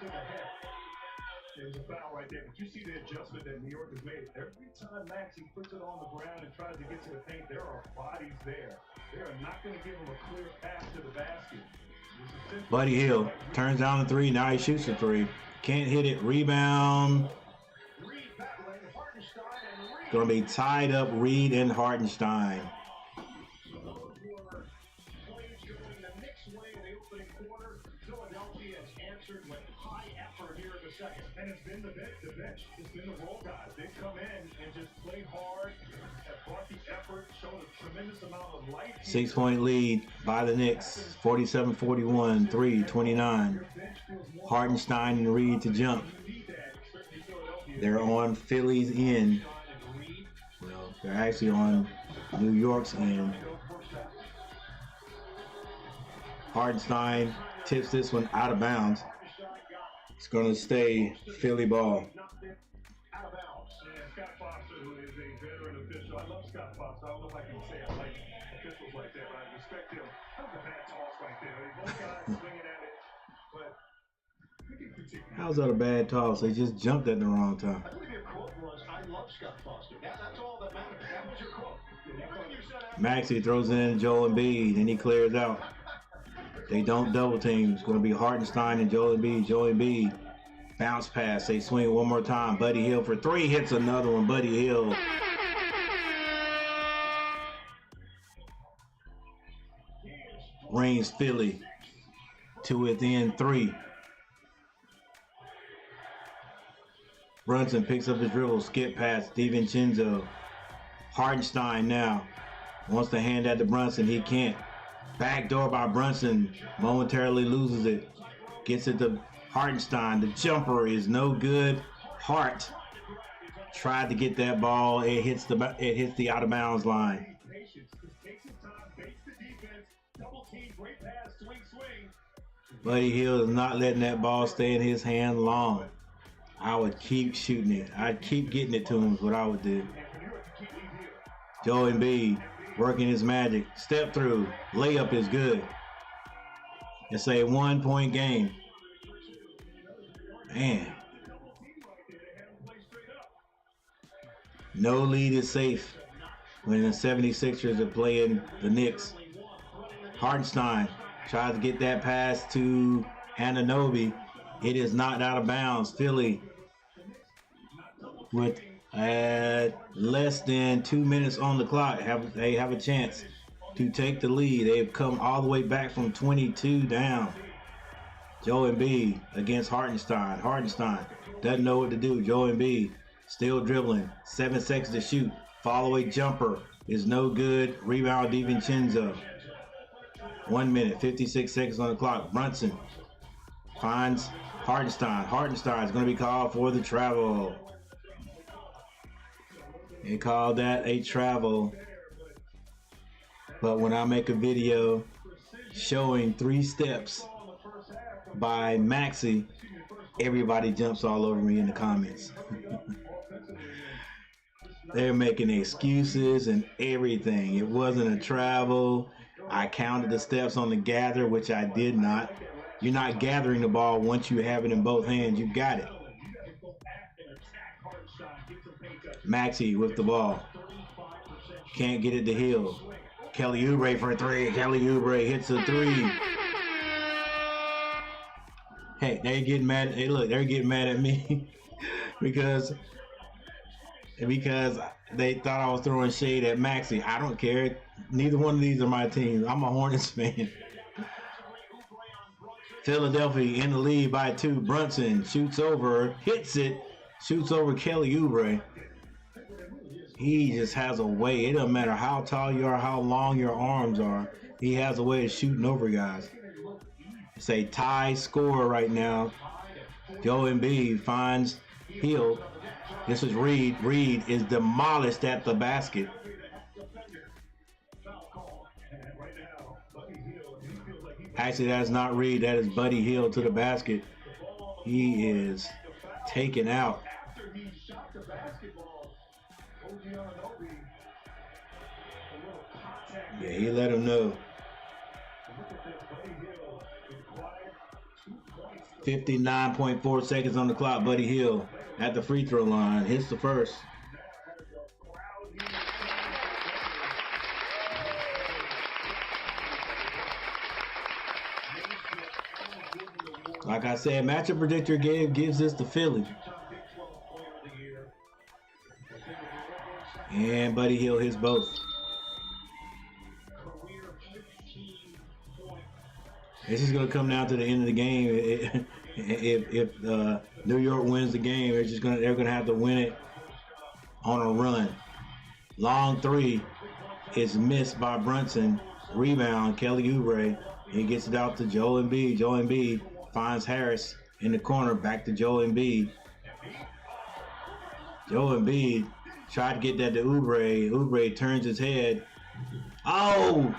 There's a foul right there, but you see the adjustment that New York has made. Every time Maxey puts it on the ground and tries to get to the paint, there are bodies there. They are not going to give him a clear path to the basket.
Buddy Hield turns down the 3. Now he shoots the 3. Can't hit it. Rebound. Going to be tied up, Reed and Hartenstein.
And it's been the bench. It's been the role guys. They come in and just play hard, have brought the effort, showed a tremendous amount of life.
6-point lead by the Knicks. 47-41, 3:29. Hartenstein and Reed to jump. They're on Philly's end. Well, they're actually on New York's end. Hartenstein tips this one out of bounds. It's going to stay Philly ball.
Out of bounds. And Scott Foster, who is a veteran official. I love Scott Foster. I don't know if I can say I like officials like that, but I respect him. That was a bad toss right there. Both guys swinging at it, but we can critique.
How's that a bad toss? They just jumped at the wrong time.
I believe your quote was, "I love Scott Foster." That's all that matters. That was your quote. Everything you said after.
Maxey throws it in Joel Embiid, and he clears out. They don't double team. It's going to be Hartenstein and Joel Embiid. Joel Embiid, bounce pass. They swing one more time. Buddy Hield for 3, hits another one. Buddy Hield. Brings Philly to within 3. Brunson picks up his dribble. Skip pass. DiVincenzo. Hartenstein now wants to hand that to Brunson. He can't. Backdoor by Brunson, momentarily loses it. Gets it to Hartenstein. The jumper is no good. Hart tried to get that ball. It hits the out of bounds line.
Patience. Just takes his time, baits the defense, double team, great pass, swing.
Buddy Hill is not letting that ball stay in his hand long. I would keep shooting it. I'd keep getting it to him is what I would do. Joe Embiid working his magic. Step through. Layup is good. It's a 1-point game. Man. No lead is safe when the 76ers are playing the Knicks. Hartenstein tries to get that pass to Anunoby. It is knocked out of bounds. Philly with less than 2 minutes on the clock. They have a chance to take the lead. They've come all the way back from 22 down. Joe Embiid against Hartenstein. Hartenstein doesn't know what to do. Joe Embiid still dribbling. 7 seconds to shoot. Follow-away jumper is no good. Rebound DiVincenzo. 1 minute, 56 seconds on the clock. Brunson finds Hartenstein. Hartenstein is going to be called for the travel. They called that a travel. But when I make a video showing 3 steps by Maxey, everybody jumps all over me in the comments. They're making excuses and everything. It wasn't a travel. I counted the steps on the gather, which I did not. You're not gathering the ball once you have it in both hands. You got it. Maxey with the ball. Can't get it to Hill. Kelly Oubre for a 3. Kelly Oubre hits a 3. Hey, they're getting mad. Hey, look, they're getting mad at me because they thought I was throwing shade at Maxey. I don't care. Neither one of these are my teams. I'm a Hornets fan. Philadelphia in the lead by 2. Brunson shoots over, hits it, shoots over Kelly Oubre. He just has a way. It doesn't matter how tall you are, how long your arms are. He has a way of shooting over guys. It's a tie score right now. Joe Embiid finds Hill. This is Reed. Reed is demolished at the basket. Actually, that's not Reed. That is Buddy Hield to the basket. He is taken out. Yeah, he let him know. 59.4 seconds on the clock. Buddy Hield at the free throw line. Hits the first. Like I said, matchup predictor gives this to Philly. And Buddy Hield hits both. This is going to come down to the end of the game. If New York wins the game, they're going to have to win it on a run. Long 3 is missed by Brunson. Rebound, Kelly Oubre. He gets it out to Joel Embiid. Joel Embiid finds Harris in the corner. Back to Joel Embiid. Joel Embiid tried to get that to Oubre. Oubre turns his head. Oh!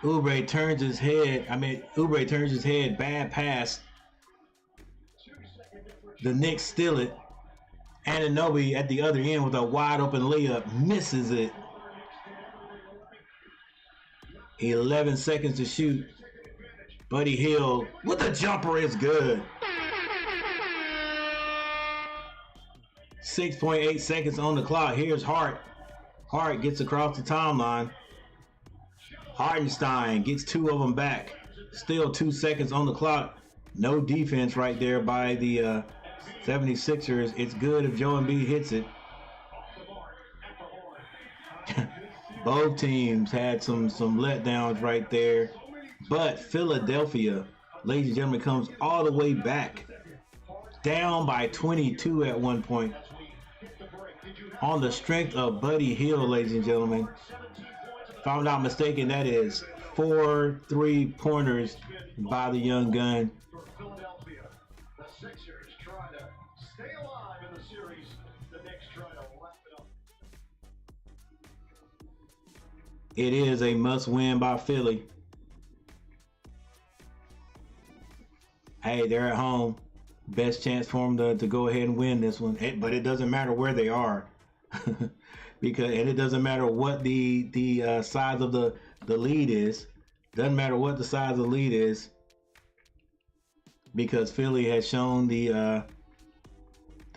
Oubre turns his head. Oubre turns his head. Bad pass. The Knicks steal it. Anunoby at the other end with a wide open layup. Misses it. 11 seconds to shoot. Buddy Hield with a jumper is good. 6.8 seconds on the clock. Here's Hart. Hart gets across the timeline. Hartenstein gets 2 of them back. Still 2 seconds on the clock. No defense right there by the 76ers. It's good if Joe Embiid hits it. Both teams had some letdowns right there. But Philadelphia, ladies and gentlemen, comes all the way back. Down by 22 at one point. On the strength of Buddy Hield, ladies and gentlemen. If I'm not mistaken, that is 4 3-pointers by the young gun.
The Sixers try to
It is a must win by Philly. Hey, they're at home. Best chance for them to go ahead and win this one. But it doesn't matter where they are. And it doesn't matter what the size of the lead is. Doesn't matter what the size of the lead is, because Philly has shown the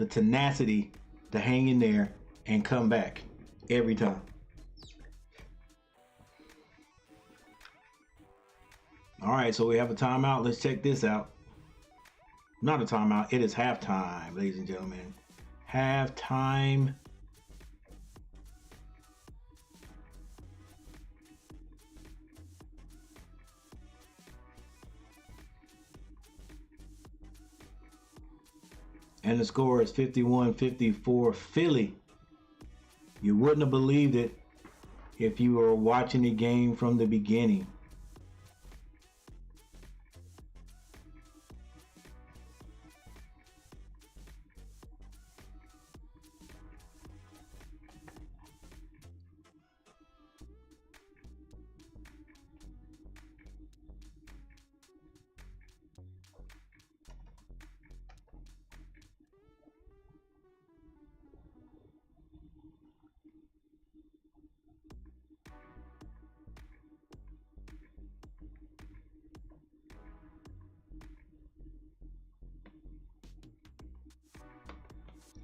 tenacity to hang in there and come back every time. All right, so we have a timeout. Let's check this out. Not a timeout. It is halftime, ladies and gentlemen. Halftime. And the score is 51-54 Philly. You wouldn't have believed it if you were watching the game from the beginning.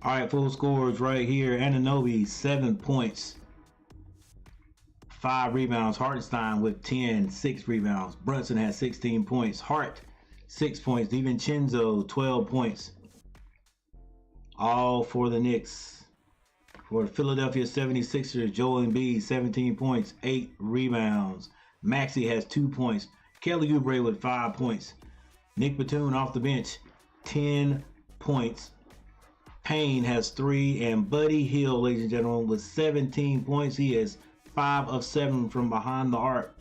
All right, full scores right here. Anunoby, 7 points, 5 rebounds. Hartenstein with 10, 6 rebounds. Brunson has 16 points. Hart, 6 points. DiVincenzo, 12 points. All for the Knicks. For the Philadelphia 76ers, Joel Embiid, 17 points, 8 rebounds. Maxey has 2 points. Kelly Oubre with 5 points. Nick Batum off the bench, 10 points. Payne has 3, and Buddy Hield, ladies and gentlemen, with 17 points. He is 5 of 7 from behind the arc.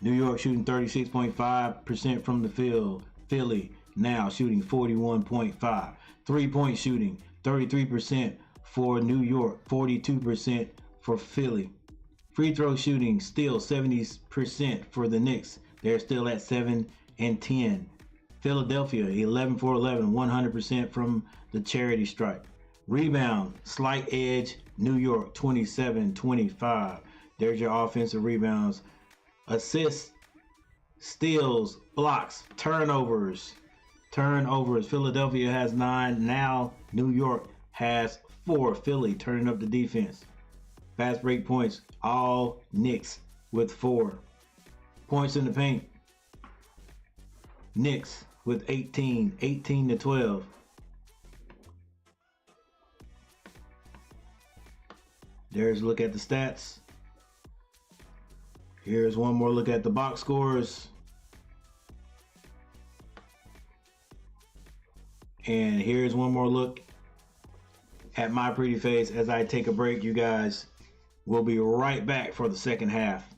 New York shooting 36.5% from the field. Philly now shooting 41.5%. 3-point shooting 33% for New York, 42% for Philly. Free throw shooting still 70% for the Knicks. They're still at 7 and 10. Philadelphia 11 for 11, 100% from the charity stripe. Rebound, slight edge, New York 27-25. There's your offensive rebounds. Assists, steals, blocks, turnovers. Philadelphia has 9. Now New York has 4. Philly turning up the defense. Fast break points, all Knicks with 4. Points in the paint, Knicks with 18, 18-12. There's a look at the stats. Here's one more look at the box scores. And here's one more look at my pretty face as I take a break. You guys, we'll be right back for the second half.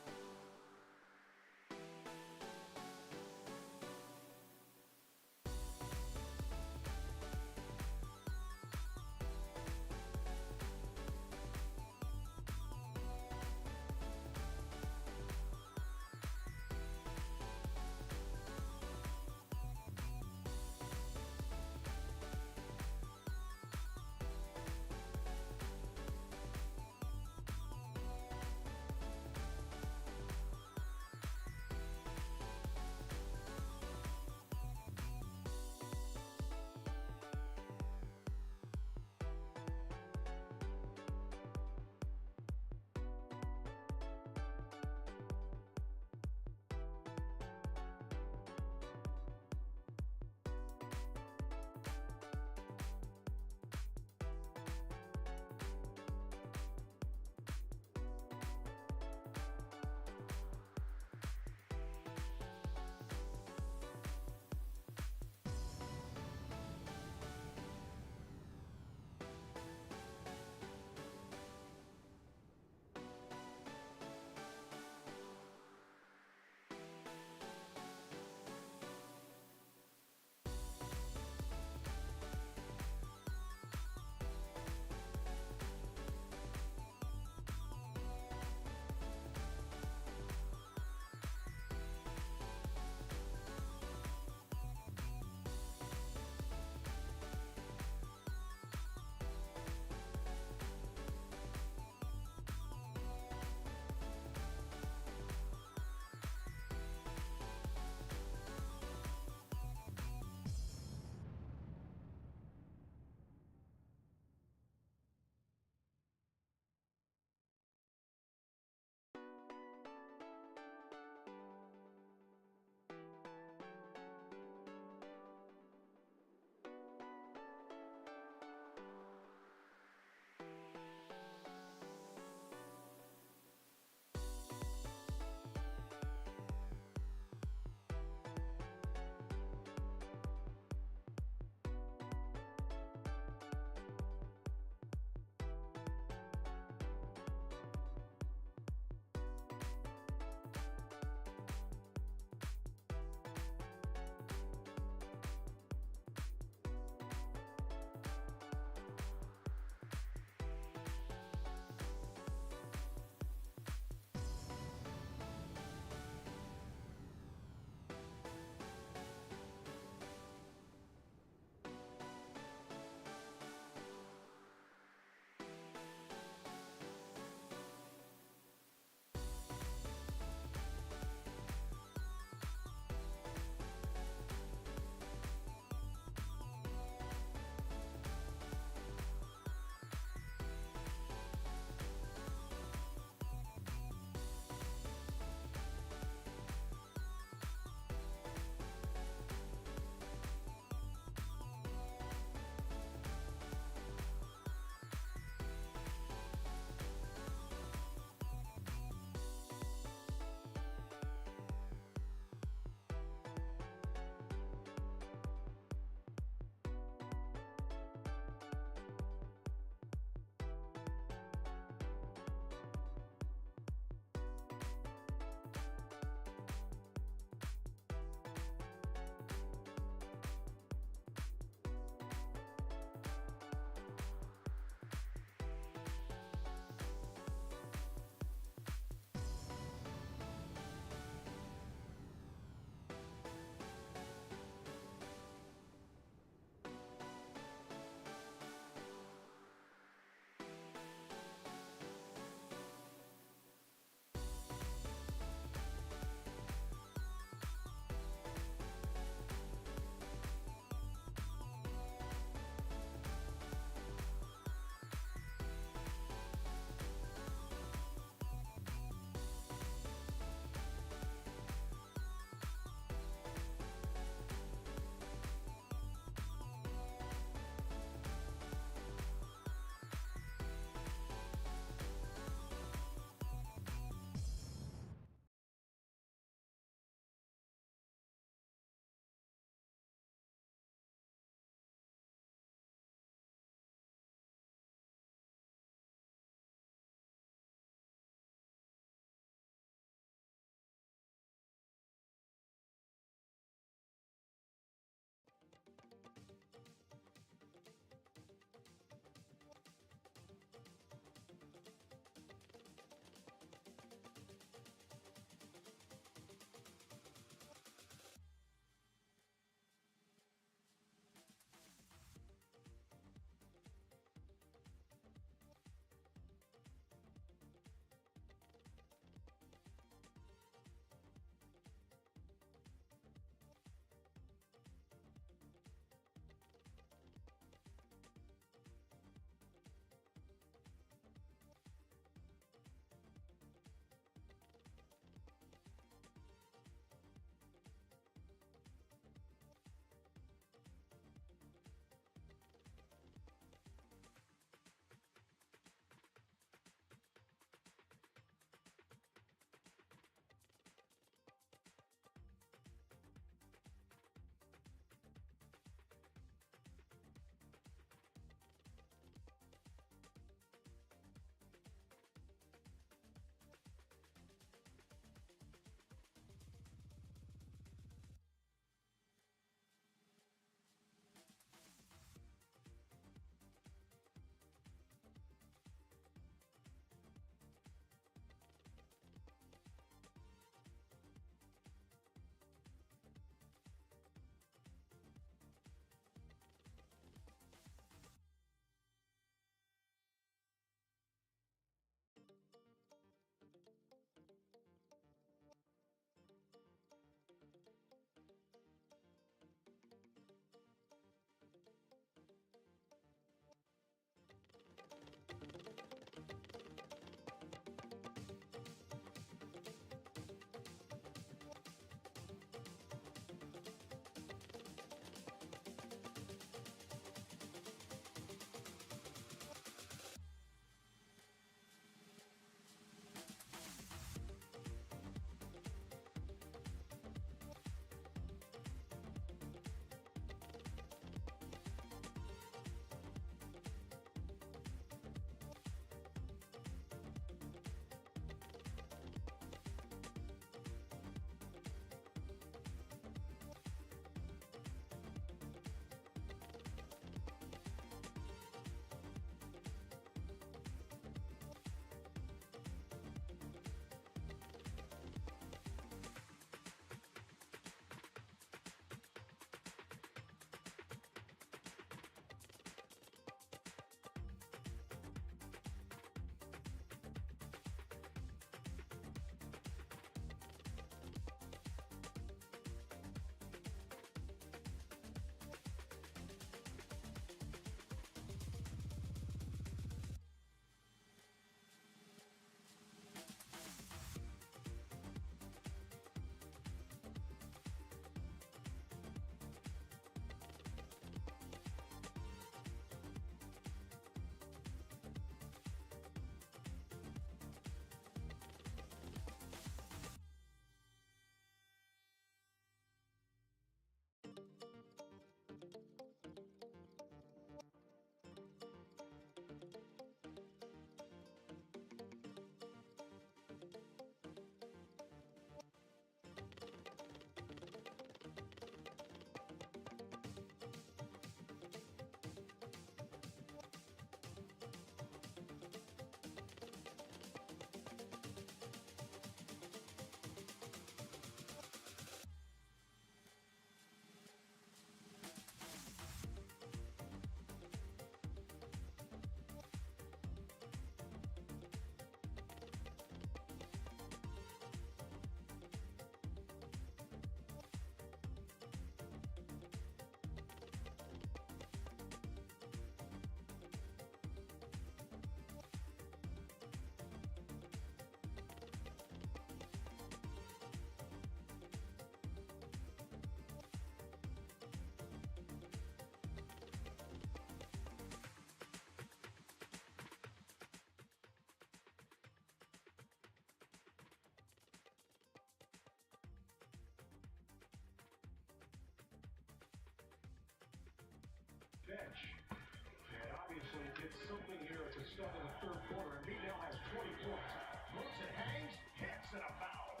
something here at the start of the third quarter, and he now has 20 points. Brunson hangs, hits, and a foul.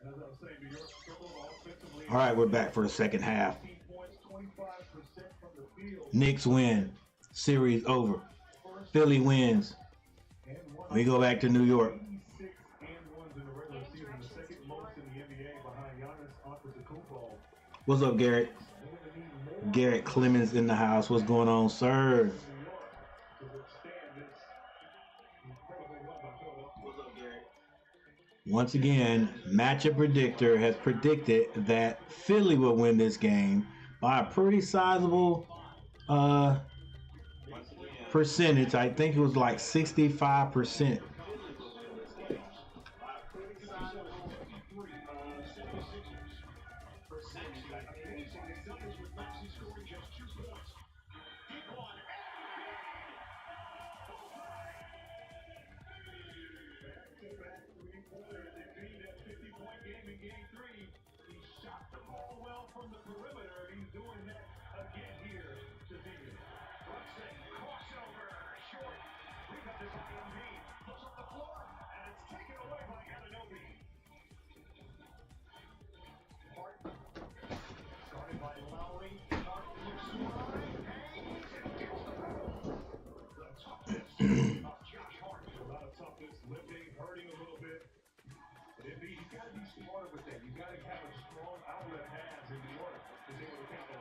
As I was saying, New York struggled offensively.
All right, we're back for the second half.
18 points, 25% from the field.
Knicks win. Series over. Philly wins.
And one
We go back to New York.
86 and ones in the regular season, the second most in the NBA behind Giannis Antetokounmpo.
What's up, Garrett?
They're gonna need more
Garrett Clemens in the house. What's going on, sir?
from New York to withstand this incredible run by Philadelphia.
Once again, Matchup Predictor has predicted that Philly will win this game by a pretty sizable percentage. I think it was like 65%.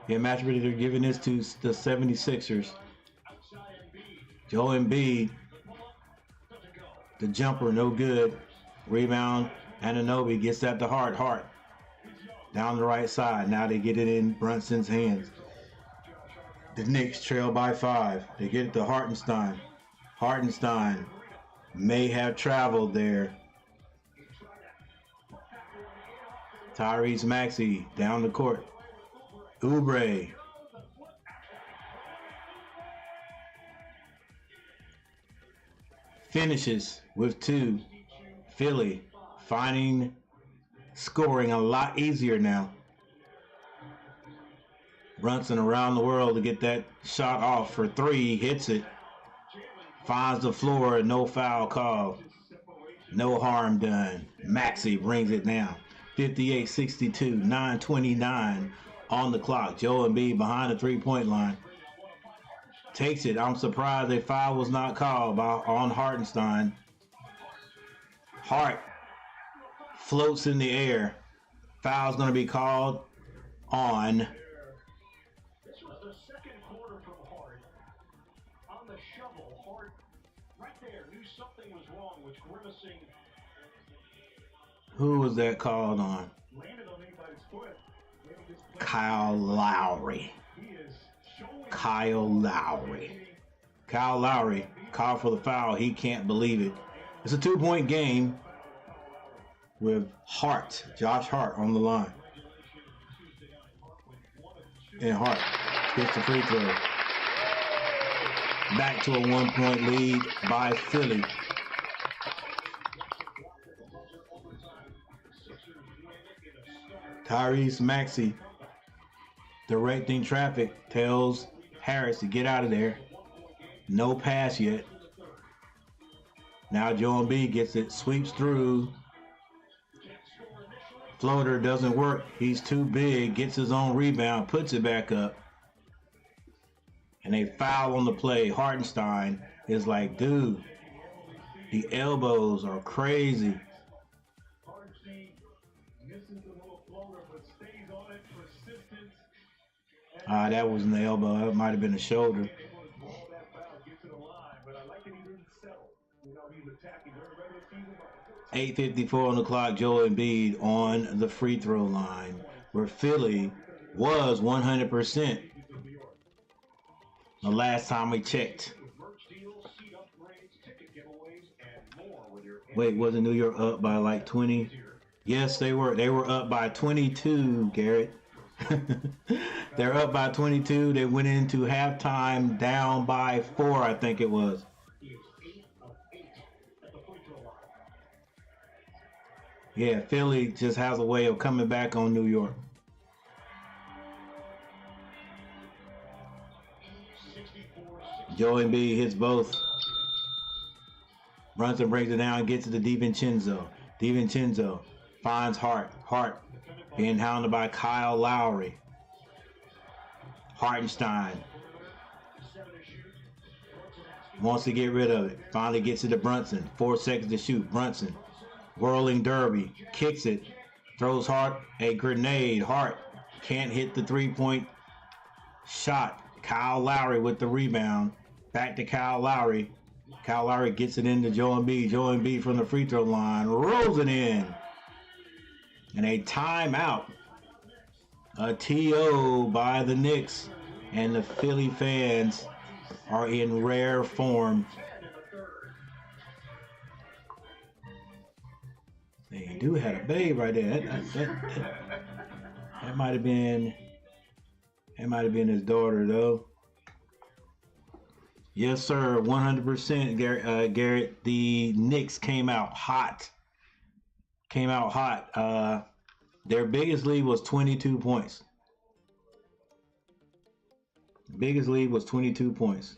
Yeah, Match Predictor giving this to the 76ers. Joe Embiid, the jumper, no good. Rebound, Anunoby gets that to Hart. Hart down the right side. Now they get it in Brunson's hands. The Knicks trail by 5. They get it to Hartenstein. Hartenstein may have traveled there. Tyrese Maxey down the court. Oubre. Finishes with 2. Philly finding scoring a lot easier now. Brunson around the world to get that shot off for 3. Hits it. Finds the floor. No foul call. No harm done. Maxey brings it down. 58-62. 9:29 on the clock. Joe Embiid behind the 3-point line. Takes it. I'm surprised a foul was not called on Hartenstein. Hart floats in the air. Foul's going to be called on.
This was the second quarter from Hart. On the shovel, Hart right there knew something was wrong, which grimacing.
Who was that called on?
Landed on anybody's foot.
Kyle Lowry.
He is showing
Kyle Lowry. Kyle Lowry called for the foul. He can't believe it. It's a 2-point game with Hart, Josh Hart on the line. And Hart gets the free throw. Back to a 1-point lead by Philly. Tyrese Maxey directing traffic, tells Harris to get out of there. No pass yet. Now Joe Embiid gets it, sweeps through. Floater doesn't work. He's too big, gets his own rebound, puts it back up. And they foul on the play. Hartenstein is like, dude, the elbows are crazy. That wasn't the elbow. That might have been the shoulder. 8:54 on the clock. Joel Embiid on the free throw line, where Philly was 100% the last time we checked. Wait, wasn't New York up by like 20? Yes, they were. They were up by 22, Garrett. They're up by 22. They went into halftime down by 4, I think it was. Yeah, Philly just has a way of coming back on New York. Joe Embiid hits both. Brunson brings it down, gets it to DiVincenzo. DiVincenzo finds Hart. Hart being hounded by Kyle Lowry. Hartenstein wants to get rid of it. Finally gets it to Brunson. 4 seconds to shoot. Brunson, whirling derby, kicks it. Throws Hart a grenade. Hart can't hit the three-point shot. Kyle Lowry with the rebound. Back to Kyle Lowry. Kyle Lowry gets it into Joel Embiid. Joel Embiid from the free throw line. Rolls it in. And a timeout. A TO by the Knicks. And the Philly fans are in rare form. They do have a babe right there. That might have been his daughter though. Yes, sir. 100%, Garrett. The Knicks came out hot. Their biggest lead was 22 points. Biggest lead was 22 points.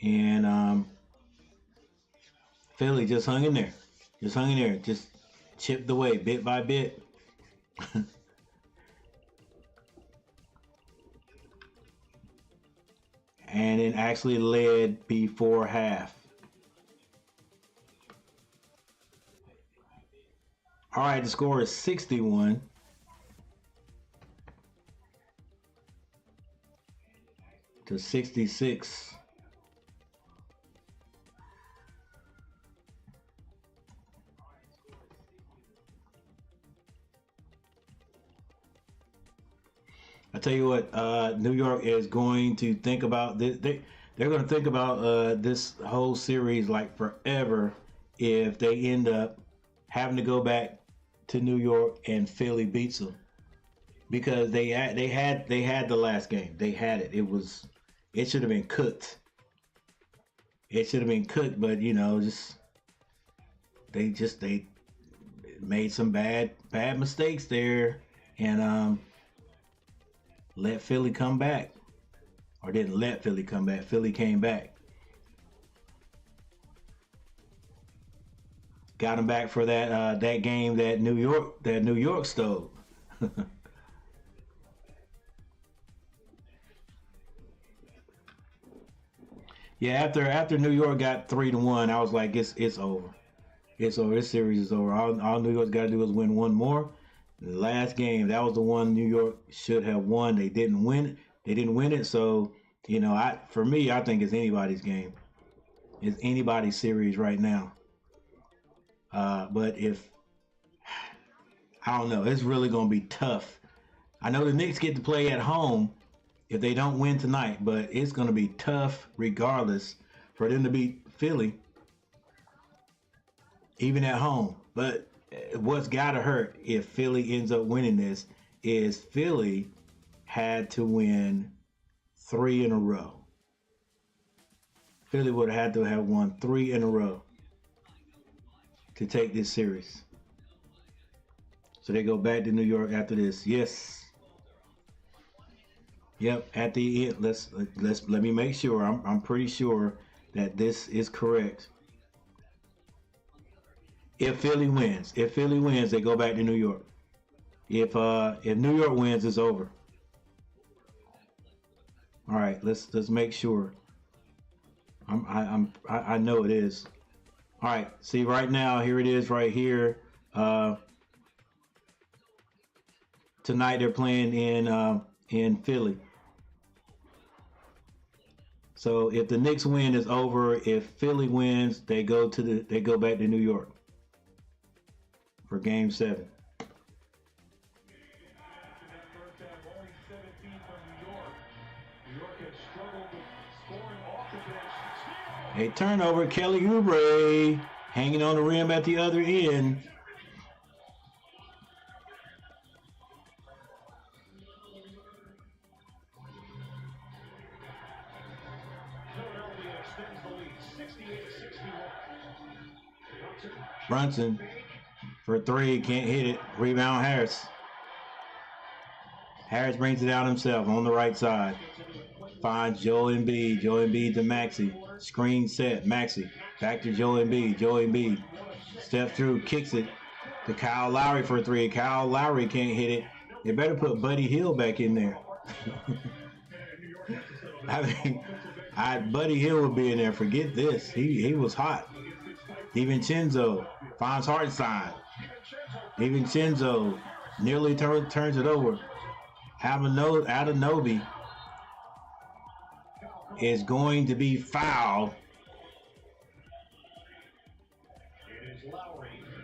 And Philly just hung in there. Just chipped away bit by bit. And it actually led before half. All right, the score is 61. To 66. I tell you what, New York is going to think about this. They're going to think about this whole series like forever if they end up having to go back to New York and Philly beats them, because they had the last game. They had it. It should have been cooked. But they made some bad mistakes there, and let Philly come back. Or didn't let Philly come back. Philly came back. Got them back for that game that New York stole. Yeah, after New York got 3-1, I was like, it's over. It's over. This series is over. All New York's got to do is win one more. The last game, that was the one New York should have won. They didn't win it. So, for me, I think it's anybody's game. It's anybody's series right now. But I don't know, it's really going to be tough. I know the Knicks get to play at home if they don't win tonight, but it's going to be tough regardless for them to beat Philly, even at home. But what's got to hurt if Philly ends up winning this is Philly had to win 3 in a row. Philly would have had to have won 3 in a row to take this series. So they go back to New York after this. Yes. Yep, at the end, let me make sure. I'm pretty sure that this is correct. If Philly wins, they go back to New York. If New York wins, it's over. All right, let's make sure. I know it is. All right, see right now, here it is right here. Tonight they're playing in Philly. So if the Knicks win, it's over. If Philly wins, they go back to New York for Game 7. A turnover, Kelly Oubre hanging on the rim at the other end. Brunson for 3, can't hit it. Rebound Harris. Harris brings it down himself on the right side. Finds Joel Embiid. Joel Embiid to Maxey. Screen set. Maxey. Back to Joel Embiid. Joel Embiid. Steps through. Kicks it to Kyle Lowry for a three. Kyle Lowry can't hit it. They better put Buddy Hield back in there. I mean, Buddy Hield would be in there. Forget this. He was hot. DiVincenzo finds Hartenstein. DiVincenzo nearly turns it over. Anunoby is going to be fouled.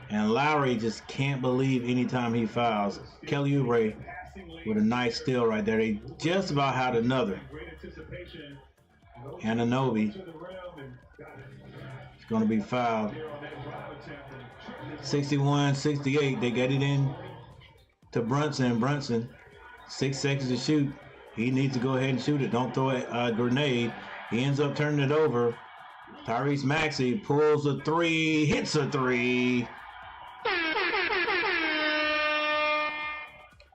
And Lowry just can't believe anytime he fouls. Kelly Oubre with a nice steal right there. They just about had another. Anunoby is going to be fouled. 61-68. They get it in to Brunson. Brunson, 6 seconds to shoot. He needs to go ahead and shoot it. Don't throw a grenade. He ends up turning it over. Tyrese Maxey pulls a three, hits a three.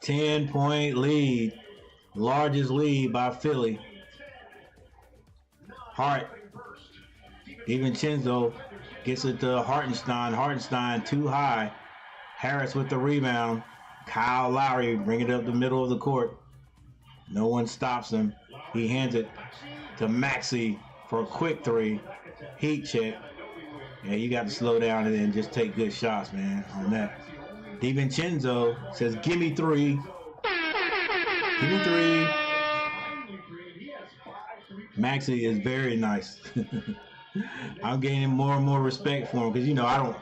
10-point lead. Largest lead by Philly. Hart. DiVincenzo gets it to Hartenstein. Hartenstein too high. Harris with the rebound. Kyle Lowry bring it up the middle of the court. No one stops him. He hands it to Maxey for a quick three. Heat check. Yeah, you got to slow down and then just take good shots, man, on that. DiVincenzo says, give me three. Give me three. Maxey is very nice. I'm gaining more and more respect for him because, you know,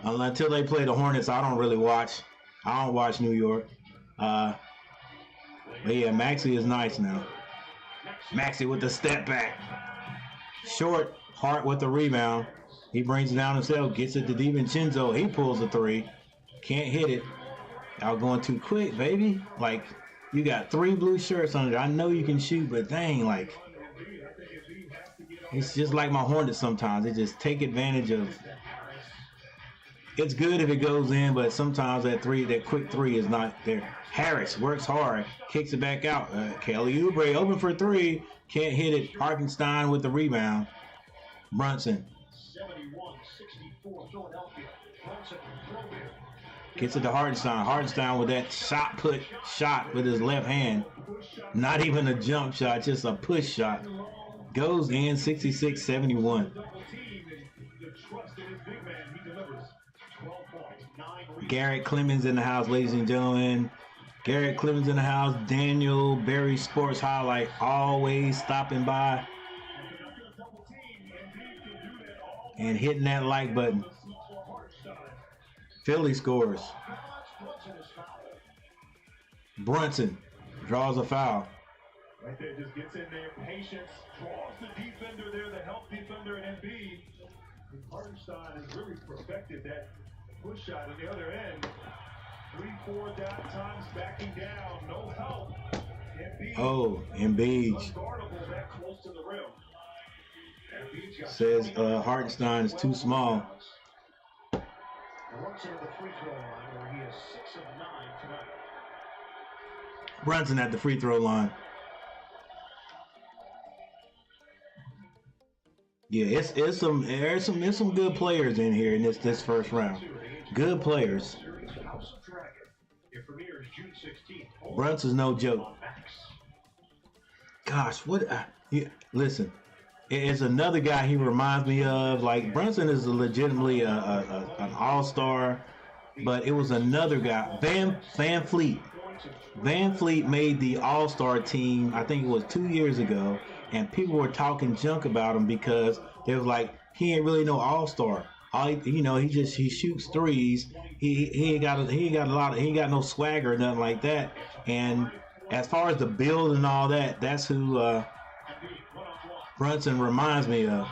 until they play the Hornets, I don't really watch. I don't watch New York. But yeah, Maxey is nice now. Maxey with the step back. Short, Hart with the rebound. He brings it down himself, gets it to DiVincenzo. He pulls a three. Can't hit it. Y'all going too quick, baby. Like, you got 3 blue shirts on it. I know you can shoot, but dang, like, it's just like my Hornets sometimes. They just take advantage of. It's good if it goes in, but sometimes that quick three is not there. Harris works hard, kicks it back out. Kelly Oubre open for three, can't hit it. Hartenstein with the rebound. Brunson.
71-64 Philadelphia. Brunson
gets it to Hartenstein. Hartenstein with that shot with his left hand. Not even a jump shot, just a push shot. Goes in 66-71. Garrett Clemens in the house, ladies and gentlemen. Garrett Clemens in the house. Daniel Berry Sports Highlight always stopping by and hitting that like button. Philly scores. Brunson draws a foul.
Right there, just gets in there, patience, draws the defender there, the help defender in Embiid. Hartenstein has really perfected that push shot on the other end. 3-4 down times, backing down, no help. Embiid.
Oh, Embiid.
Unguardable that close to the rim.
Says Hartenstein is too small.
Brunson at the free throw line where he is 6 of 9 tonight.
Brunson at the free throw line. Yeah, there's some good players in here in this first round. Good players. Brunson's no joke. Gosh, what? Listen, it's another guy he reminds me of. Like, Brunson is legitimately an all-star, but it was another guy, Van Fleet. Van Fleet made the all-star team, I think it was 2 years ago, and people were talking junk about him because they was like, he ain't really no all-star. He shoots threes. He ain't got no swagger or nothing like that. And as far as the build and all that, that's who Brunson reminds me of.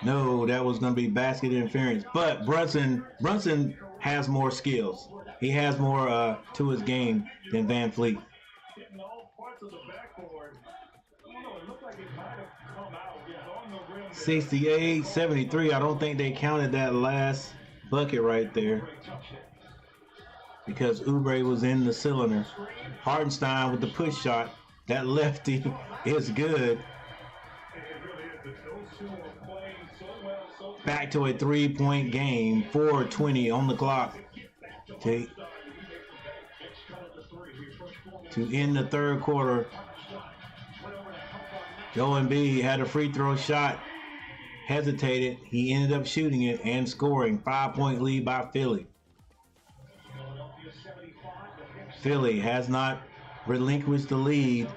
No, that was going to be basket interference. But Brunson has more skills. He has more to his game than Van Fleet. 68-73. I don't think they counted that last bucket right there. because Oubre was in the cylinder. Hartenstein with the push shot. That lefty is good. Back to a 3-point game. 4:20 on the clock to end the third quarter. Joel Embiid had a free throw shot. Hesitated. He ended up shooting it and scoring. 5-point lead by Philly. Philly has not relinquished the lead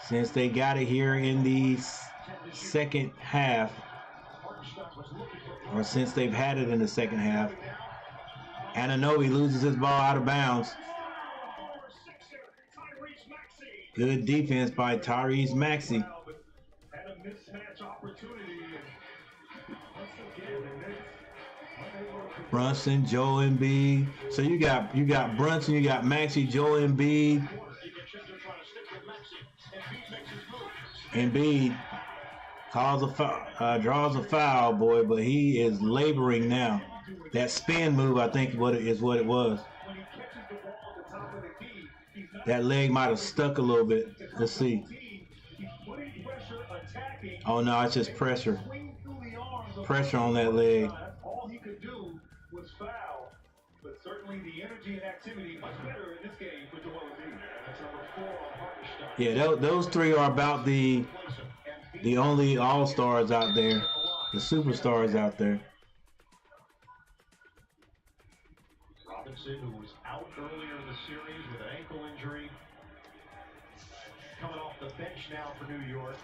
since they got it here in the second half, or since they've had it in the second half. Anunoby loses his ball out of bounds. Good defense by Tyrese Maxey. Brunson, Joel Embiid. So you got Brunson, you got Maxey, Joel Embiid. Embiid draws a foul, boy, but he is laboring now. That spin move, I think, is what it was. That leg might have stuck a little bit. Let's see. Oh no, it's just pressure. Pressure on that leg.
All he could do was foul, but certainly the energy and activity much better in this game for Joel Embiid. That's number 4 on Hartenstein.
Yeah, those three are about the only all-stars out there, the superstars out there.
Robinson, who was out earlier in the series with an ankle injury, coming off the bench now for New York.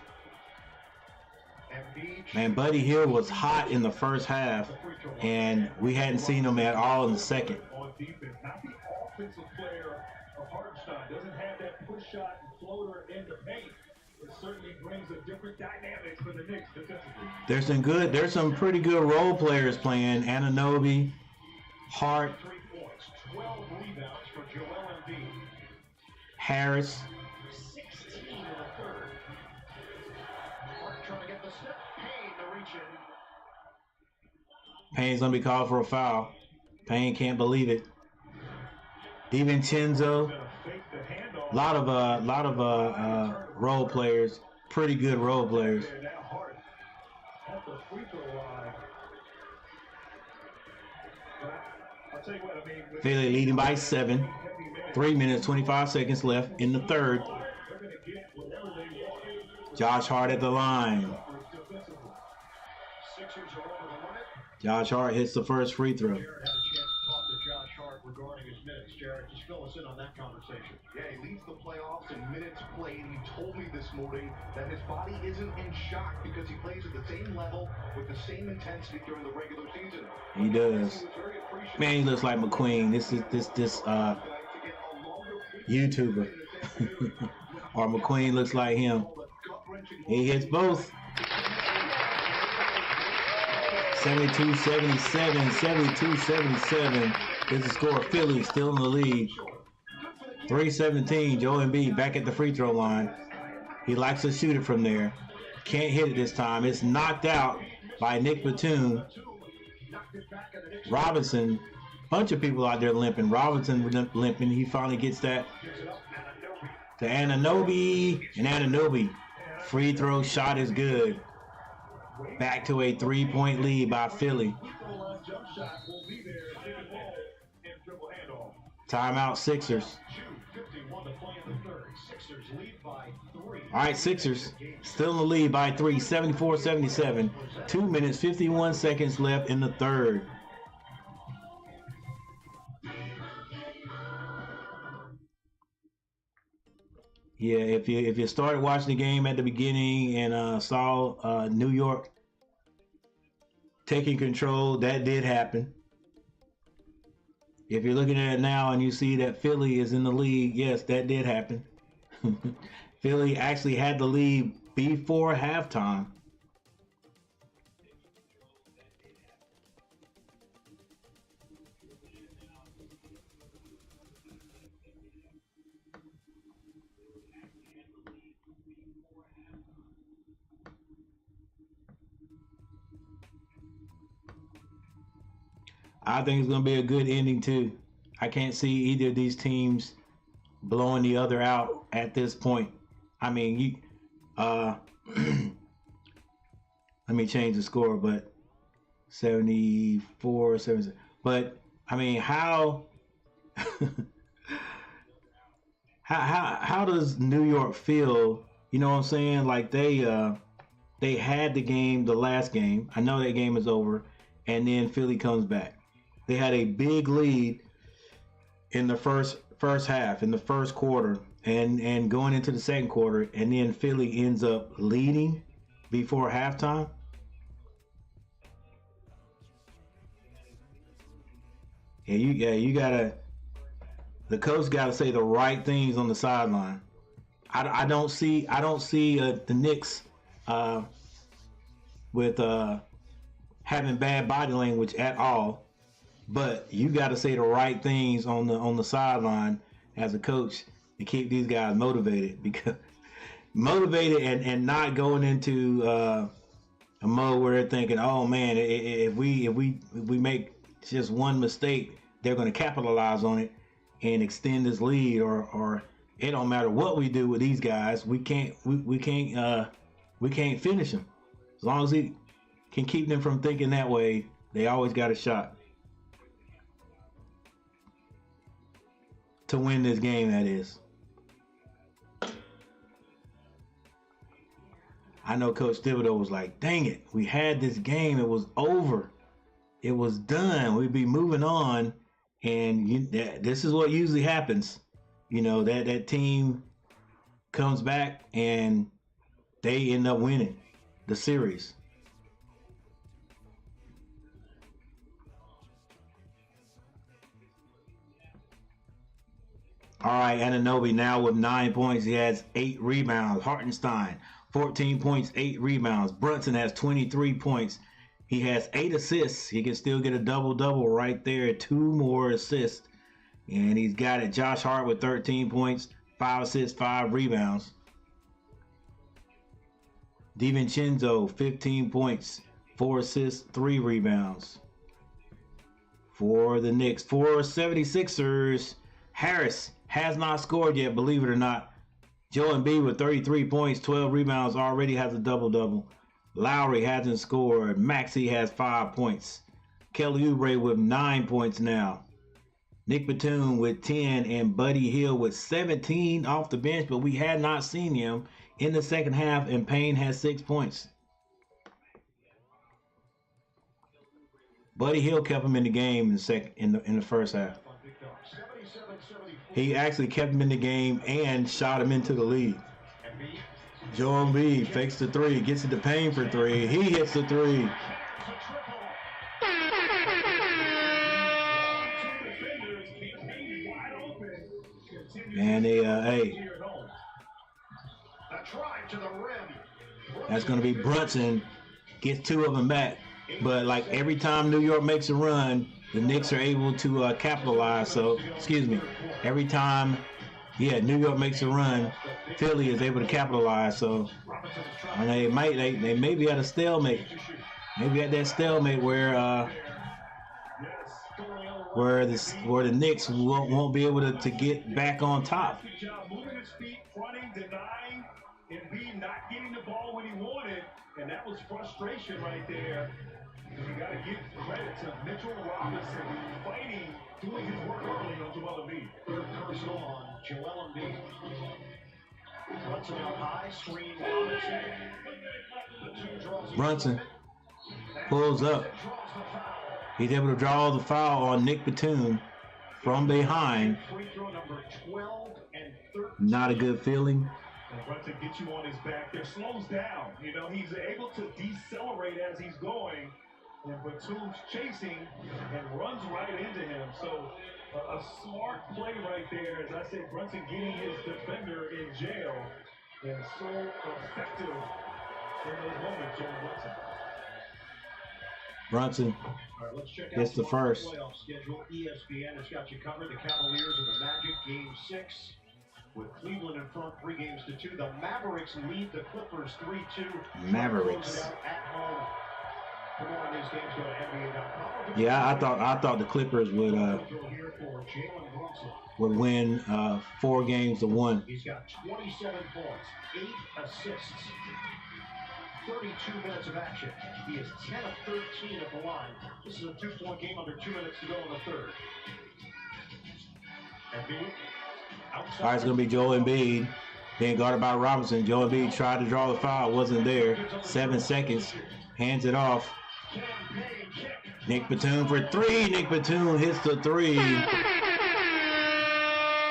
Man, Buddy Hield was hot in the first half, and we hadn't seen him at all in the second.
On defense, not the offensive player of Hartenstein. Doesn't have that push shot and floater in the paint. It certainly brings a different dynamic for the Knicks defensively.
There's some pretty good role players playing. Anunoby, Hart,
3 points, 12 rebounds for Joel Embiid.
Harris.
16 in the third. Hart trying to get the step. Payne to reach in.
Payne's gonna be called for a foul. Payne can't believe it. DiVincenzo. A lot of role players, pretty good role players. Philly leading by 7. 3 minutes, 25 seconds left in the third. Josh Hart at the line. Josh Hart hits the first free throw.
Regarding his minutes, Jared, just fill us in on that conversation.
Yeah, he leads the playoffs in minutes played. He told me this morning that his body isn't in shock because he plays at the same level with the same intensity during the regular season.
He does. Man, he looks like McQueen. This YouTuber. Or McQueen looks like him. He hits both. 72-77, 72-77 is the score. Philly still in the lead. 3:17, Joel Embiid back at the free throw line. He likes to shoot it from there. Can't hit it this time. It's knocked out by Nick Batum. Robinson, bunch of people out there limping. Robinson limping. He finally gets that to Anunoby, and Anunoby. Free throw shot is good. Back to a 3-point lead by Philly. Timeout Sixers. All right, Sixers still in the lead by 3, 74-77. 2 minutes, 51 seconds left in the third. Yeah, if you started watching the game at the beginning and saw New York taking control, that did happen. If you're looking at it now and you see that Philly is in the lead, yes, that did happen. Philly actually had the lead before halftime. I think it's going to be a good ending too. I can't see either of these teams blowing the other out at this point. I mean, you let me change the score, but 74, 70. But I mean, how how does New York feel? You know what I'm saying? Like they had the game, the last game. I know that game is over, and then Philly comes back. They had a big lead in the first half, in the first quarter, and going into the second quarter, and then Philly ends up leading before halftime. You gotta, the coach gotta say the right things on the sideline. I don't see the Knicks uh, with having bad body language at all, but you got to say the right things on the sideline as a coach to keep these guys motivated, because motivated and not going into a mode where they're thinking, oh man, if we make just one mistake, they're going to capitalize on it and extend this lead, or it don't matter what we do with these guys, we can't finish them. As long as he can keep them from thinking that way, they always got a shot to win this game, that is. I know Coach Thibodeau was like, dang it, we had this game, it was over, it was done, we'd be moving on, and this is what usually happens. You know, that team comes back and they end up winning the series. All right, Anunoby now with 9 points. He has 8 rebounds. Hartenstein, 14 points, 8 rebounds. Brunson has 23 points. He has 8 assists. He can still get a double-double right there. 2 more assists. And he's got it. Josh Hart with 13 points, 5 assists, 5 rebounds. DiVincenzo, 15 points, 4 assists, 3 rebounds. For the Knicks, for 76ers, Harris has not scored yet, believe it or not. Joel Embiid with 33 points, 12 rebounds, already has a double-double. Lowry hasn't scored. Maxey has 5 points. Kelly Oubre with 9 points now. Nick Batum with 10 and Buddy Hield with 17 off the bench, but we had not seen him in the second half, and Payne has 6 points. Buddy Hield kept him in the game in the first half. He actually kept him in the game and shot him into the lead. Joel Embiid fakes the 3, gets it to Payne for 3. He hits the 3. And that's going to be Brunson. Gets 2 of them back. But like every time New York makes a run, the Knicks are able to capitalize. So, excuse me, every time, New York makes a run, Philly is able to capitalize. So, and they may be at a stalemate. Maybe at that stalemate where the Knicks won't be able to get back on top.
Moving his feet, running, denying, Embiid not getting the ball when he wanted, and that was frustration right there. You got to give credit to Mitchell Robinson fighting, doing his work early on Joel Embiid. Third personal on Joel Embiid. Brunson out high, screen
Brunson pulls up. He's able to draw the foul on Nick Batum from behind. Not a good feeling.
And Brunson gets you on his back there, slows down. You know, he's able to decelerate as he's going. And Batum's chasing and runs right into him. So a smart play right there. As I said, Brunson getting his defender in jail. And so effective in those moments, Jalen
Brunson
Brunson. All right, let's check out
gets the first.
Playoff schedule. ESPN has got you covered. The Cavaliers and the Magic, Game 6. With Cleveland in front, 3 games to 2. The Mavericks lead the Clippers 3-2.
Mavericks.
At home.
For more on these games, go to NBA.com.
Yeah, I thought the Clippers would
Here for Jalen Brunson.
win 4 games to 1.
He's got 27 points, 8 assists, 32 minutes of action. He is 10 of 13 at the line. This is a 2-point game under 2 minutes to go in the third. Embiid, outside.
All right, it's going to be Joel Embiid being guarded by Robinson. Joel Embiid tried to draw the foul, wasn't there. 7 seconds, hands it off.
Campaign kick.
Nick Batum for 3. Nick Batum hits the 3.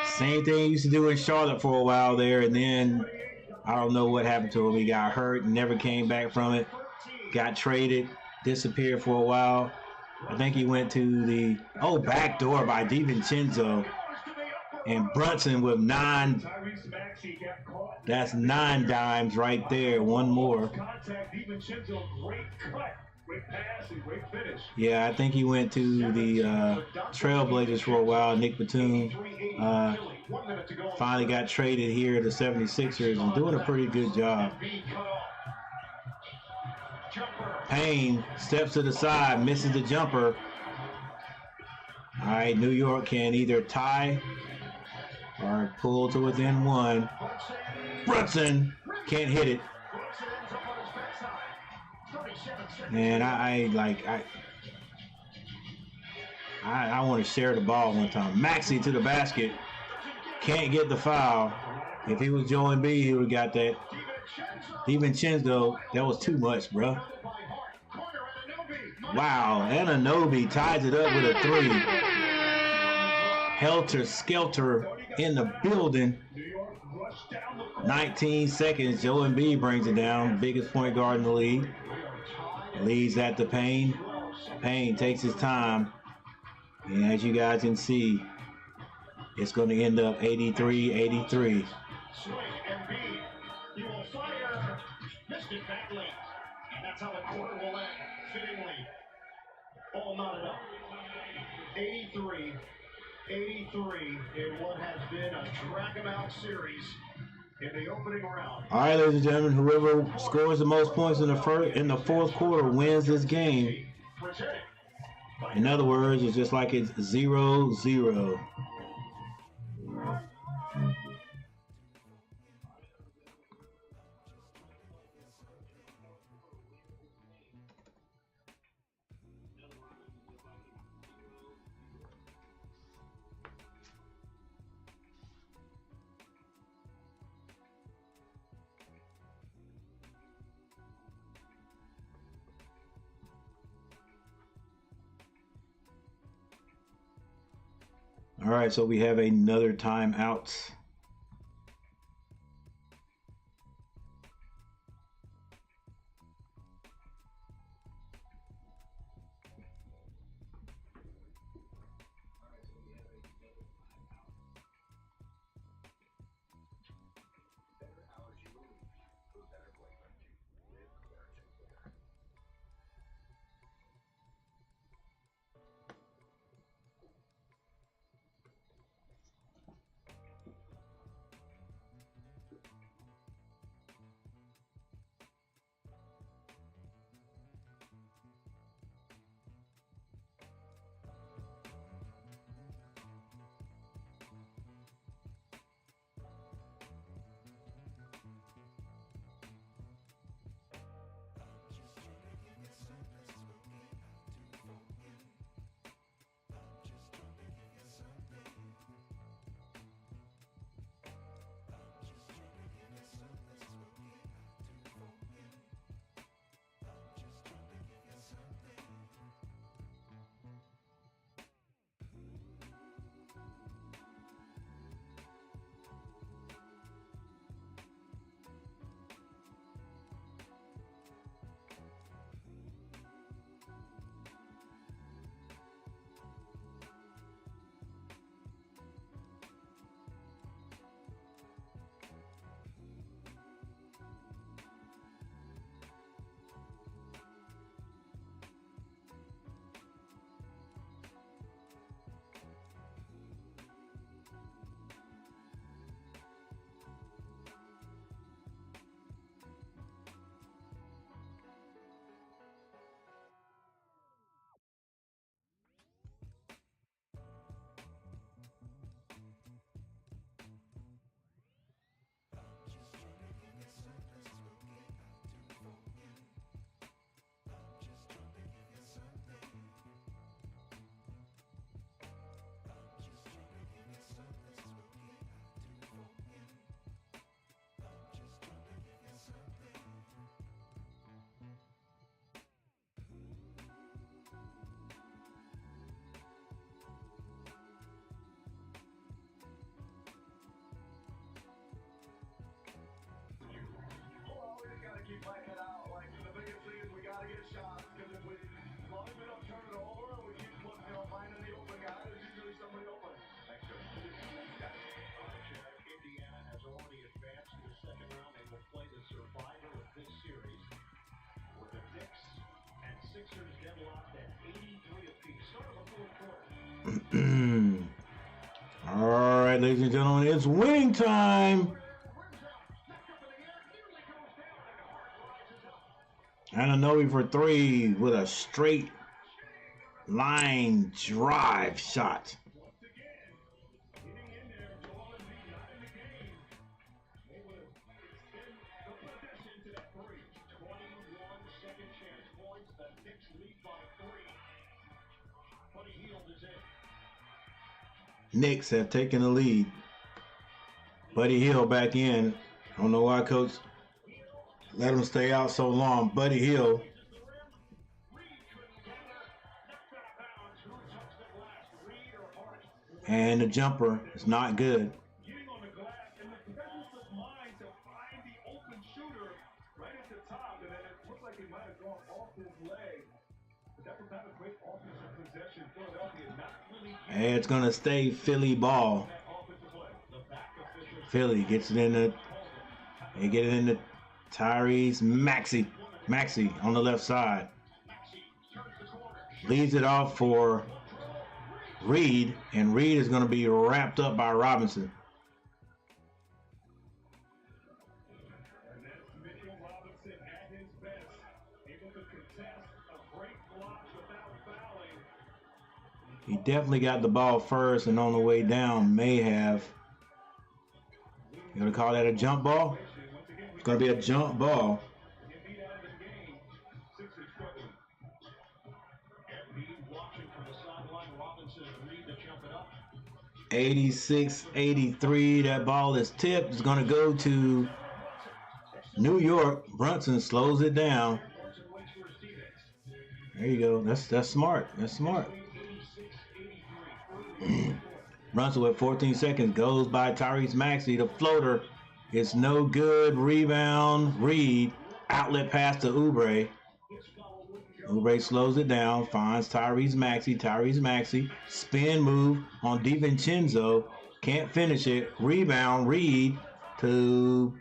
Same thing he used to do in Charlotte for a while there, and then I don't know what happened to him. He got hurt and never came back from it. Got traded, disappeared for a while. I think he went to the backdoor by DiVincenzo. And Brunson with 9.
Tyrese Maxey got caught.
That's 9 dimes right there. One more.
Contact, DiVincenzo, great cut, great pass, and great finish.
Yeah, I think he went to the Trailblazers for a while. Nick Batum finally got traded here to 76ers and doing a pretty good job. Payne steps to the side, misses the jumper. All right, New York can either tie or pull to within 1. Brunson can't hit it. Man, I want to share the ball one time. Maxey to the basket. Can't get the foul. If he was Joel Embiid, he would have got that. DiVincenzo, that was too much, bro. Wow, Anunoby ties it up with a 3. Helter Skelter in the building. 19 seconds. Joel Embiid brings it down. Biggest point guard in the league. Leads that to Payne. Payne takes his time. And as you guys can see, it's going to end up 83-83.
Swing, Embiid. He will fire. Missed it badly. And that's how the quarter will end. Fittingly. All knotted up. 83 in what has been a drag-em-out series in the opening round.
All right, ladies and gentlemen, whoever scores the most points in the fourth quarter wins this game. In other words, it's just like it's 0-0. All right, so we have another timeout. All right, ladies and gentlemen, it's winning time. Ananobi for three with a straight line drive shot. Knicks have taken the lead. Buddy Hield back in. I don't know why coach let him stay out so long. Buddy Hield. And the jumper is not good.
Getting on the glass and the presence of mind to find the open shooter right at the top, and then it looked like he might have gone off his leg. But that was not a great offensive possession. Philadelphia not really.
And it's gonna stay Philly ball. Philly gets it in the. They get it in the Tyrese Maxey. Maxey on the left side. Leaves it off for Reed, and Reed is going to be wrapped up by Robinson.
And that's Mitchell Robinson at his best, able to contest a great block without fouling.
He definitely got the ball first, and on the way down may have. You going to call that a jump ball? It's going to be a jump ball. 86-83. That ball is tipped. It's going to go to New York. Brunson slows it down. There you go. That's smart. That's smart. Brunson with 14 seconds goes by Tyrese Maxey. The floater is no good. Rebound. Reed. Outlet pass to Oubre. Oubre slows it down. Finds Tyrese Maxey. Tyrese Maxey. Spin move on DiVincenzo. Can't finish it. Rebound. Reed to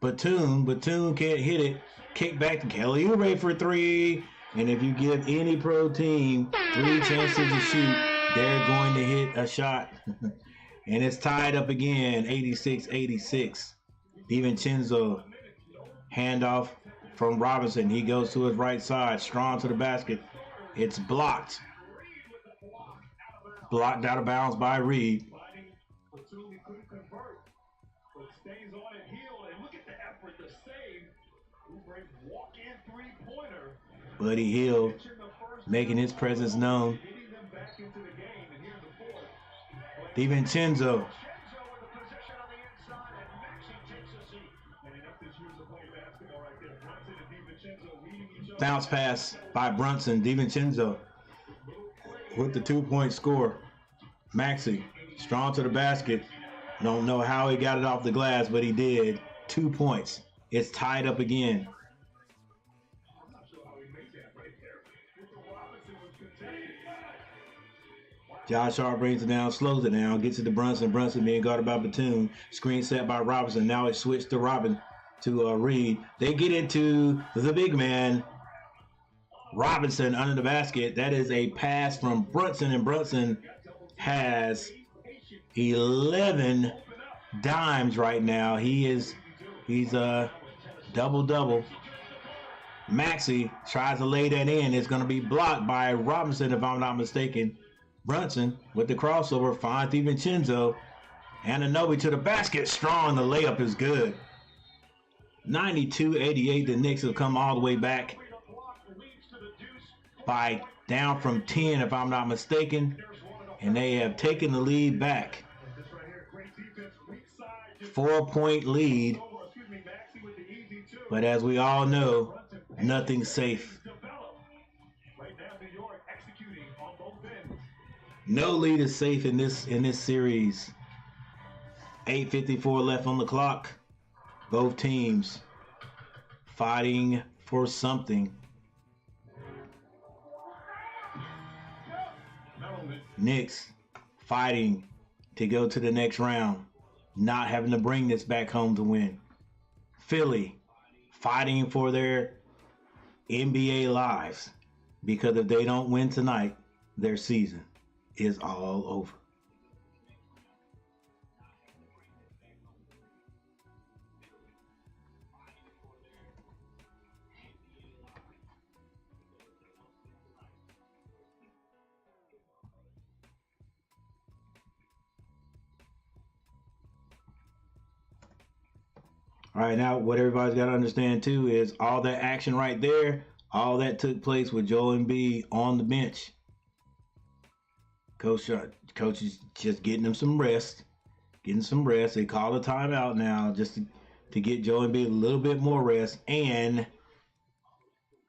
Batum. Batum can't hit it. Kick back to Kelly Oubre for three. And if you give any pro team 3 chances to shoot, they're going to hit a shot. And it's tied up again, 86-86. DiVincenzo, handoff from Robinson. He goes to his right side, strong to the basket. It's blocked. Blocked out of bounds by Reed. Buddy Hield making his presence known. DiVincenzo. Bounce pass by Brunson. DiVincenzo with the 2-point score. Maxey strong to the basket. Don't know how he got it off the glass, but he did. 2 points. It's tied up again. Josh Hart brings it down, slows it down, gets it to Brunson. Brunson being guarded by Batum. Screen set by Robinson. Now it's switched to Reed. They get into the big man, Robinson, under the basket. That is a pass from Brunson, and Brunson has 11 dimes right now. He's a double-double. Maxey tries to lay that in. It's going to be blocked by Robinson, if I'm not mistaken. Brunson with the crossover finds DiVincenzo. Ananobi to the basket. Strong. The layup is good. 92-88. The Knicks have come all the way back by down from 10, if I'm not mistaken. And they have taken the lead back. 4-point lead. But as we all know, nothing's safe. No lead is safe in this series. 8:54 left on the clock. Both teams fighting for something. Knicks fighting to go to the next round, not having to bring this back home to win. Philly fighting for their NBA lives, because if they don't win tonight, their season is all over. All right, now what everybody's got to understand too is all that action right there, all that took place with Joel Embiid on the bench. Coach is just getting him some rest, They call a timeout now just to get Joel Embiid a little bit more rest, and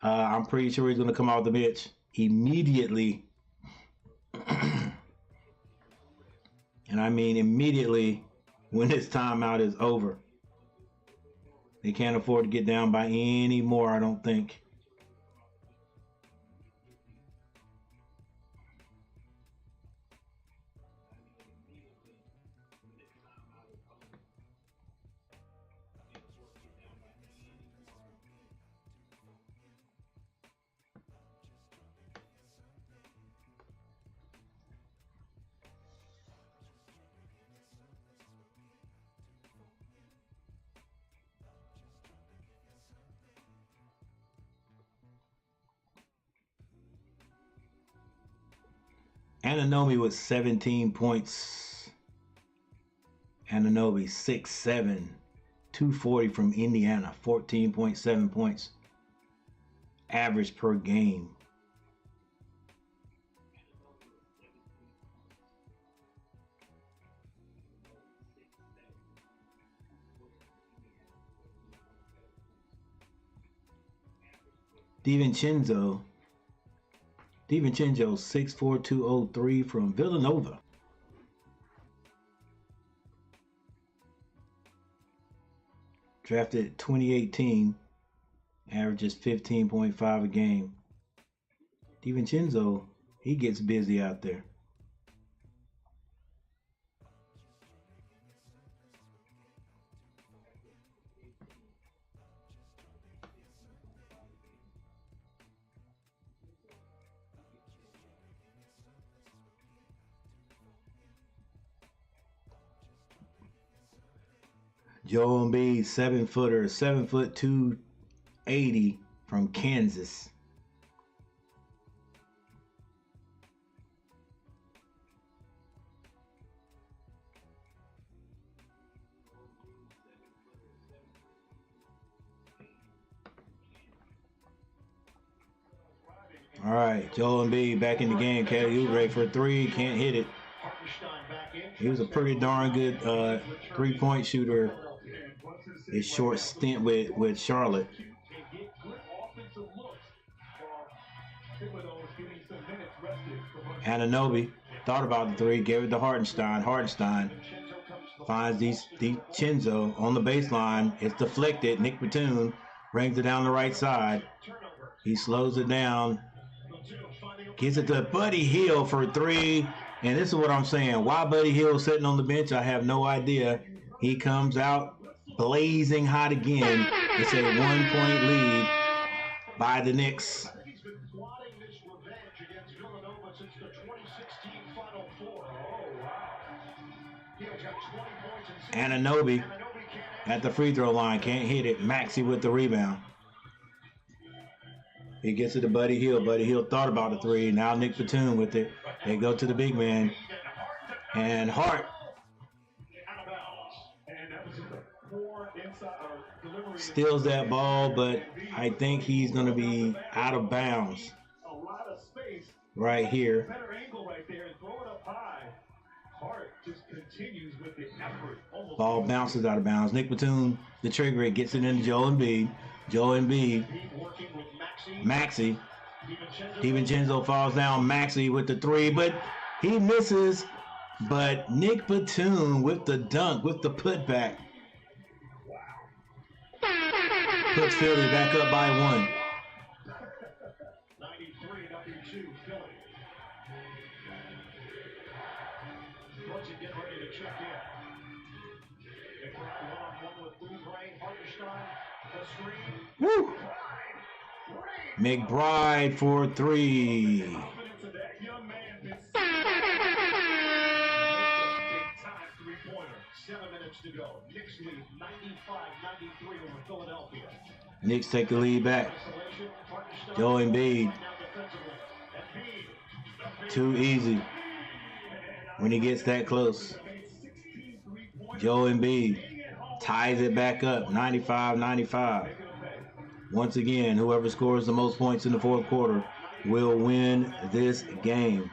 I'm pretty sure he's going to come off the bench immediately, and I mean immediately when this timeout is over. They can't afford to get down by any more, I don't think. Anunoby with 17 points. Anunoby 6'7", 240 from Indiana, 14.7 points average per game. DiVincenzo 6'4", 203 from Villanova. Drafted 2018, averages 15.5 a game. DiVincenzo, he gets busy out there. Joel Embiid, 7-footer, 7', 280 from Kansas. All right, Joel Embiid back in the game. Kelly Oubre for three, can't hit it. He was a pretty darn good three-point shooter his short stint with Charlotte. Anunoby thought about the three, gave it to Hartenstein. Hartenstein finds DiVincenzo on the baseline. It's deflected. Nick Batum brings it down the right side. He slows it down. Gives it to Buddy Hield for three. And this is what I'm saying. Why Buddy Hield sitting on the bench, I have no idea. He comes out blazing hot again. It's a 1-point lead by the Knicks. Anunoby at the free throw line, can't hit it. Maxey with the rebound. He gets it to Buddy Hield. Buddy Hield thought about the three. Now Nick Batum with it. They go to the big man. And Hart steals that ball, but I think he's going to be out of bounds right here. Ball bounces out of bounds. Nick Batum, the trigger, gets it into Joel Embiid. Joel Embiid. Maxey. DiVincenzo falls down. Maxey with the three, but he misses. But Nick Batum with the dunk, with the putback. Puts Philly back up by one.
93-92 Philly. Brooks is getting ready to check in. McBride one-on-one with Oubre. Hartenstein, the screen.
Woo! McBride for three.
minutes to go. Knicks lead 95-93 over Philadelphia.
Knicks take the lead back. Joe Embiid. Too easy when he gets that close. Joe Embiid ties it back up, 95-95. Once again, whoever scores the most points in the fourth quarter will win this game.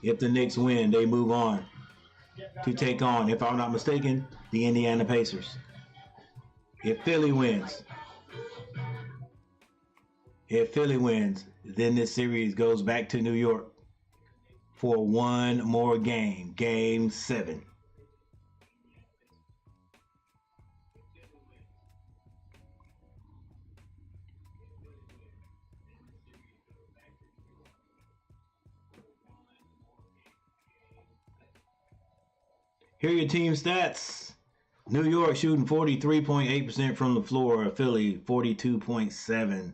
If the Knicks win, they move on to take on, if I'm not mistaken, the Indiana Pacers. If Philly wins, then this series goes back to New York for one more game, Game 7. Here are your team stats. New York shooting 43.8% from the floor. Philly 42.7%.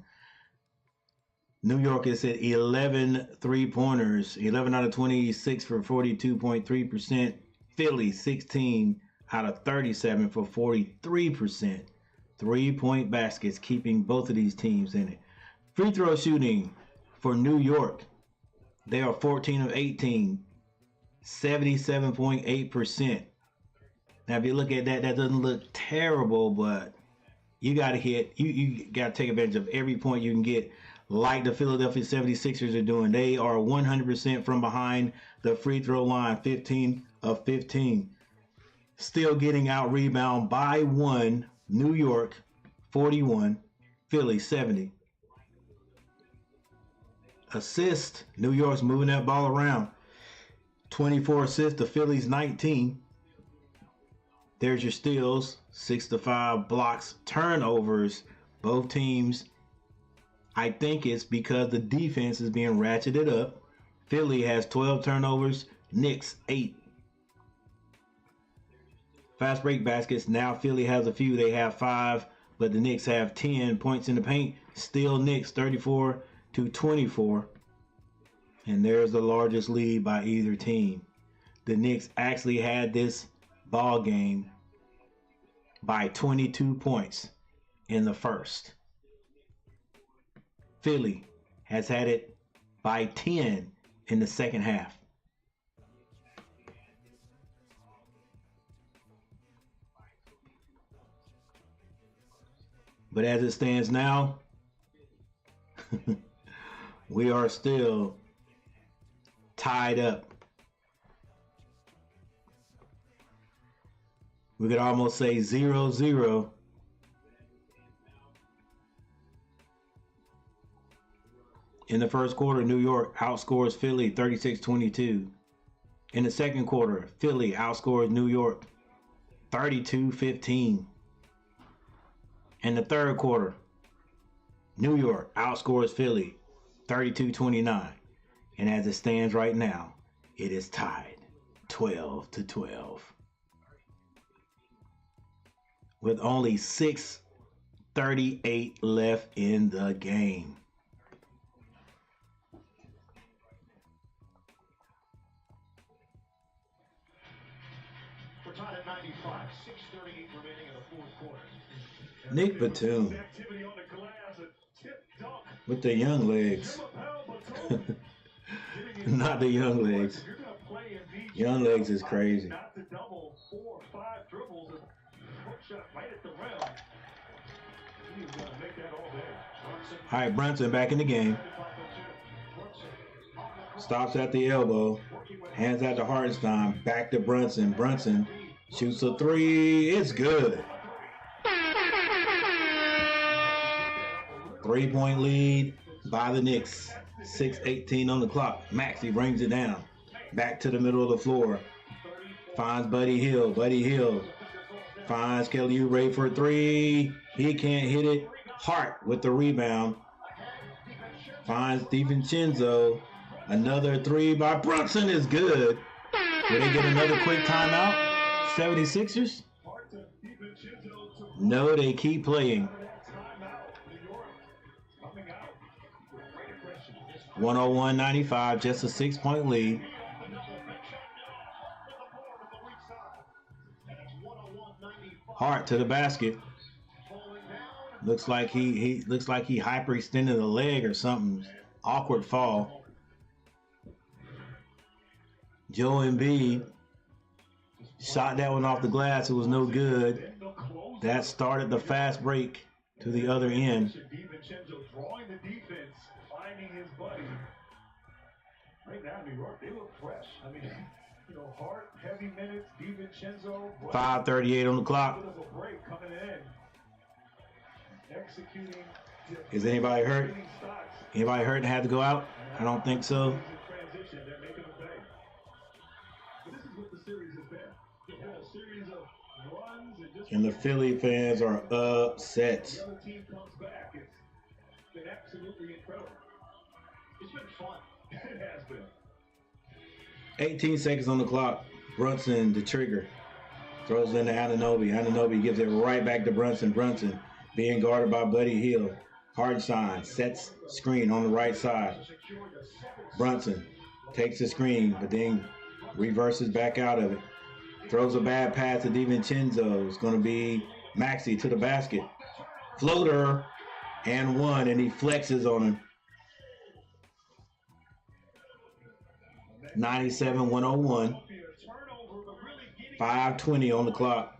New York is at 11 three-pointers. 11 out of 26 for 42.3%. Philly 16 out of 37 for 43%. 3-point baskets keeping both of these teams in it. Free throw shooting for New York. They are 14 of 18. 77.8%. Now, if you look at that, that doesn't look terrible, but you got to hit. You got to take advantage of every point you can get, like the Philadelphia 76ers are doing. They are 100% from behind the free throw line, 15 of 15. Still getting out rebound by one. New York, 41. Philly, 70. Assist. New York's moving that ball around. 24 assists to Philly's 19. There's your steals, 6 to 5 blocks, turnovers. Both teams, I think it's because the defense is being ratcheted up. Philly has 12 turnovers, Knicks 8. Fast break baskets, now Philly has a few. They have 5, but the Knicks have 10 points in the paint. Still Knicks 34-24. And there's the largest lead by either team. The Knicks actually had this ball game by 22 points in the first. Philly has had it by 10 in the second half. But as it stands now, we are still tied up. We could almost say 0-0. In the first quarter, New York outscores Philly 36-22. In the second quarter, Philly outscores New York 32-15. In the third quarter, New York outscores Philly 32-29. And as it stands right now, it is tied 12-12. With only 6:38 left in the game.
We're tied at 95, 6:38 remaining in the fourth quarter.
Nick Batum with the young legs. Not the young legs. Young legs is crazy. All right, Brunson back in the game. Stops at the elbow. Hands out to Hartenstein. Back to Brunson. Brunson shoots a three. It's good. 3-point lead by the Knicks. 6:18 on the clock. Maxey brings it down. Back to the middle of the floor. Finds Buddy Hill. Buddy Hill finds Kelly Oubre for a three. He can't hit it. Hart with the rebound. Finds DiVincenzo. Another three by Brunson is good. Will they get another quick timeout? 76ers? No, they keep playing. 101-95, just a 6-point lead. Hart to the basket. Looks like he hyperextended a leg or something. Awkward fall. Joe Embiid shot that one off the glass. It was no good. That started the fast break to the other end.
DiVincenzo drawing the defense, finding his buddy. Right now, New York, they look fresh. I mean, you know, Hart, heavy minutes, DiVincenzo.
5:38 on the clock.
Bit of a break coming in. Executing.
Is anybody hurt? Anybody hurt and had to go out? I don't think so.
Transition, they're making a play. But this is what the series has been. It's been a series of runs and just.
And the Philly fans are upset.
The other team comes back. It's been absolutely incredible. It's been fun. It has been.
18 seconds on the clock. Brunson, the trigger. Throws it into Anunoby. Anunoby gives it right back to Brunson. Brunson being guarded by Buddy Hield. Hartenstein sets screen on the right side. Brunson takes the screen, but then reverses back out of it. Throws a bad pass to DiVincenzo. It's going to be Maxey to the basket. Floater and one, and he flexes on him. 97-101. 5:20 on the clock.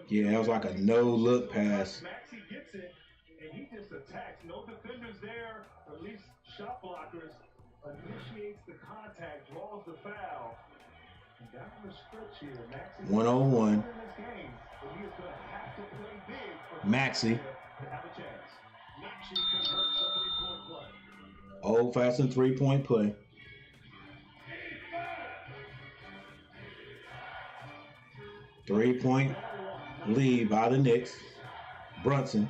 Yeah, that was like a no-look pass.
Maxey gets it, and he just attacks. No defenders there, or at least shot blockers. Initiates the contact, draws the foul. And down the stretch here, Maxey
101.
in this game, but he is going to have to play big for
Maxey.
to have a chance. Maxey converts a three-point play.
Old-fashioned three-point play. Three-point lead by the Knicks. Brunson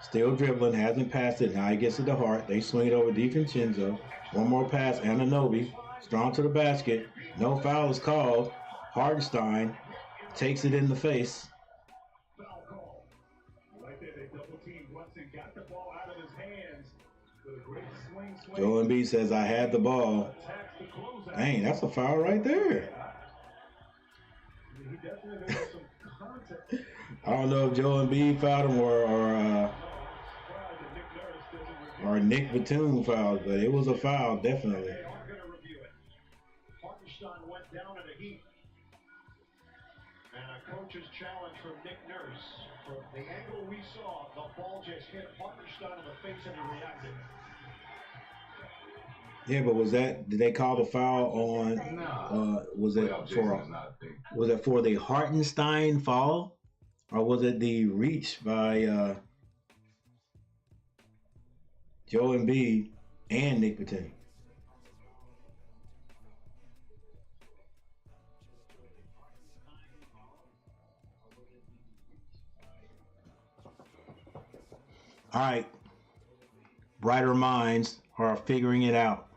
still dribbling, hasn't passed it. Now he gets it to Hart. They swing it over DiVincenzo. One more pass. Anunoby strong to the basket. No foul is called. Hartenstein takes it in the face.
Foul call. Right there, they double team Brunson, got the ball out of his hands. With a great swing.
Joe Embiid says, I had the ball.
Attacks the closeout.
Dang, that's a foul right there.
He definitely has some contact.
I don't know if Joe Embiid fouled him or Nick Batum fouled, but it was a foul, definitely.
They are going to review it. Hartenstein went down in a heap. And a coach's challenge from Nick Nurse. From the angle we saw, the ball just hit Hartenstein in the face and he reacted.
Yeah, but did they call the foul on, was it for the Hartenstein fall? Or was it the reach by Joe Embiid and Nick Batum? All right. Brighter minds are figuring it out.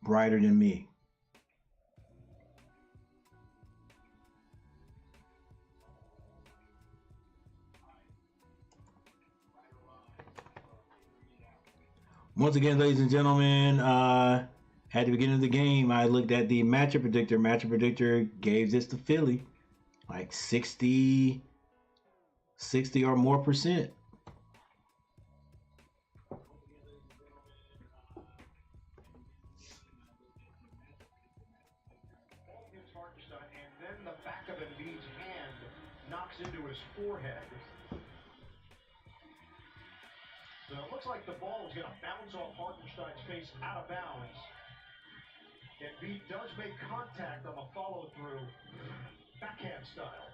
Brighter than me. Once again, ladies and gentlemen, at the beginning of the game, I looked at the matchup predictor. Matchup predictor gave this to Philly, like 60 or more percent.
And then the back of Embiid's hand knocks into his forehead. So it looks like the ball is going to bounce off Hartenstein's face out of bounds. Embiid does make contact on the follow-through, backhand style.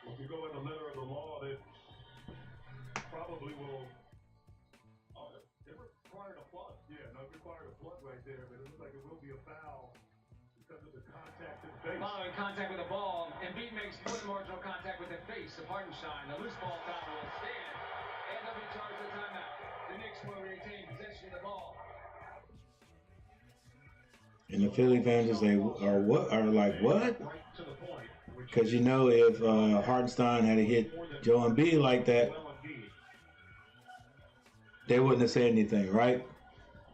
If you go in the letter of the law, that probably will. It required a plug. Yeah, no, it required a plug right there, but it looks like it will be a foul because of the contact in the face.
Following contact with the ball, Embiid makes more than marginal contact with the face of Hartenstein. The loose ball foul will stand, and they'll be charged with timeout. The Knicks will retain possession of the ball.
And the Philly fans just say, are like, what? Because you know, if Hartenstein had hit Joe Embiid like that, they wouldn't have said anything, right?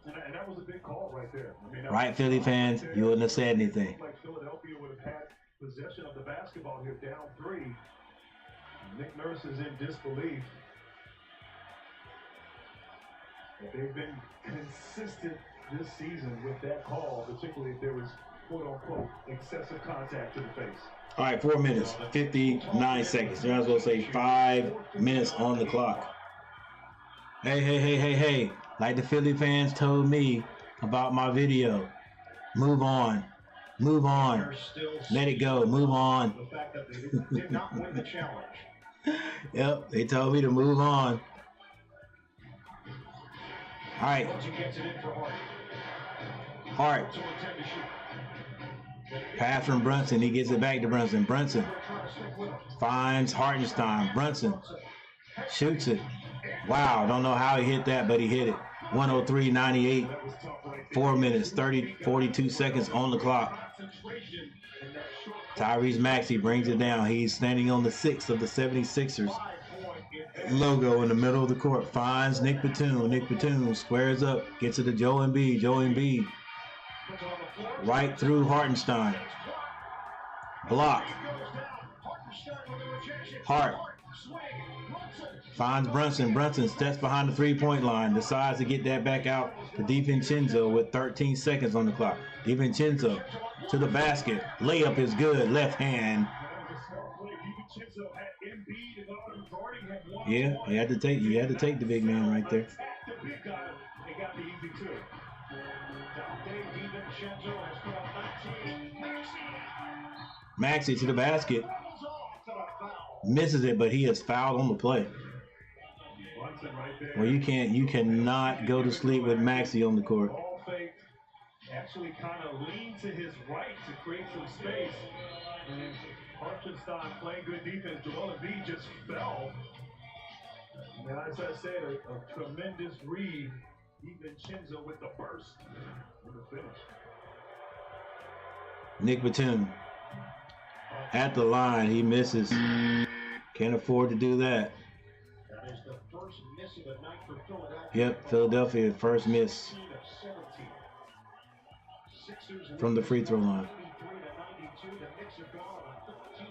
And that was a big call right right there. I mean, that
Right,
was
Philly fans,
there.
you wouldn't have said
It
anything.
looked like Philadelphia would have had possession of the basketball here, down 3. Nick Nurse is in disbelief. But they've been consistent this season with that call, particularly if there was quote-unquote excessive contact to the face.
All right, 4 minutes, 59 seconds. You might as well say 5 minutes on the clock. Hey. Like the Philly fans told me about my video. Move on. Move on. Let it go. Move on.
The fact that they did not win the challenge.
Yep, they told me to move on. All right.
Brunson gets it in for Hart.
Hart.
To intend to shoot.
Pass from Brunson. He gets it back to Brunson. Brunson finds Hartenstein. Brunson shoots it. Wow, don't know how he hit that, but he hit it. 103-98. 4 minutes, 42 seconds on the clock. Tyrese Maxey brings it down. He's standing on the 6 of the 76ers logo in the middle of the court. Finds Nick Batum. Nick Batum squares up, gets it to Joel Embiid. Joel Embiid right through Hartenstein. Block. Hart finds Brunson. Brunson steps behind the three-point line. Decides to get that back out to DiVincenzo with 13 seconds on the clock. DiVincenzo to the basket. Layup is good. Left hand. Yeah, you had to take the big man right there. Maxey to the basket. Misses it, but he is fouled on the play. Well, you cannot go to sleep with Maxey on the court.
Actually kind of leaned to his right to create some space. And Hartenstein playing good defense. Joel Embiid just fell. And as I said, a tremendous read. DiVincenzo with the burst and the finish.
Nick Batum at the line. He misses. Can't afford to do that.
That is the first miss of the night for Philadelphia.
Yep, Philadelphia first miss from the free throw line.
The Knicks have gone on a 13-5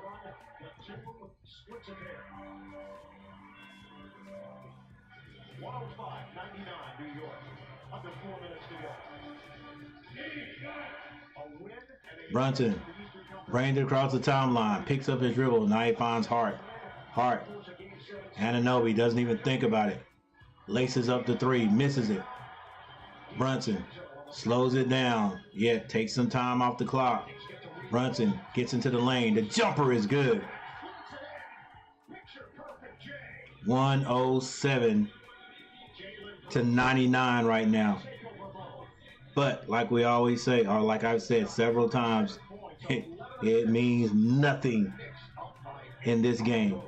run. The Timberwolves splits it there. 105-99 New York. Under 4 minutes to go. A win and a
Brunson brings it across the timeline, picks up his dribble. Now he finds Hart. Hart. Anunoby doesn't even think about it. Laces up the 3, misses it. Brunson slows it down, yet takes some time off the clock. Brunson gets into the lane. The jumper is good. 107-99 right now. But like we always say, or like I've said several times, it means nothing in this game.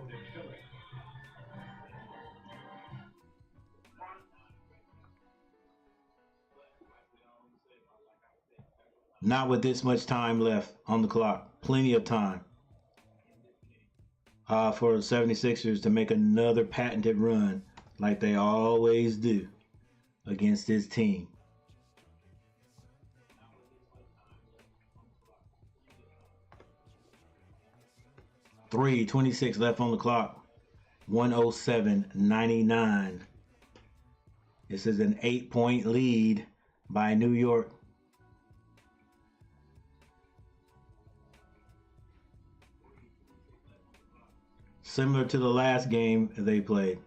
Not with this much time left on the clock. Plenty of time for the 76ers to make another patented run like they always do against this team. 3:26 left on the clock. 107-99. This is an 8-point lead by New York. Similar to the last game they played.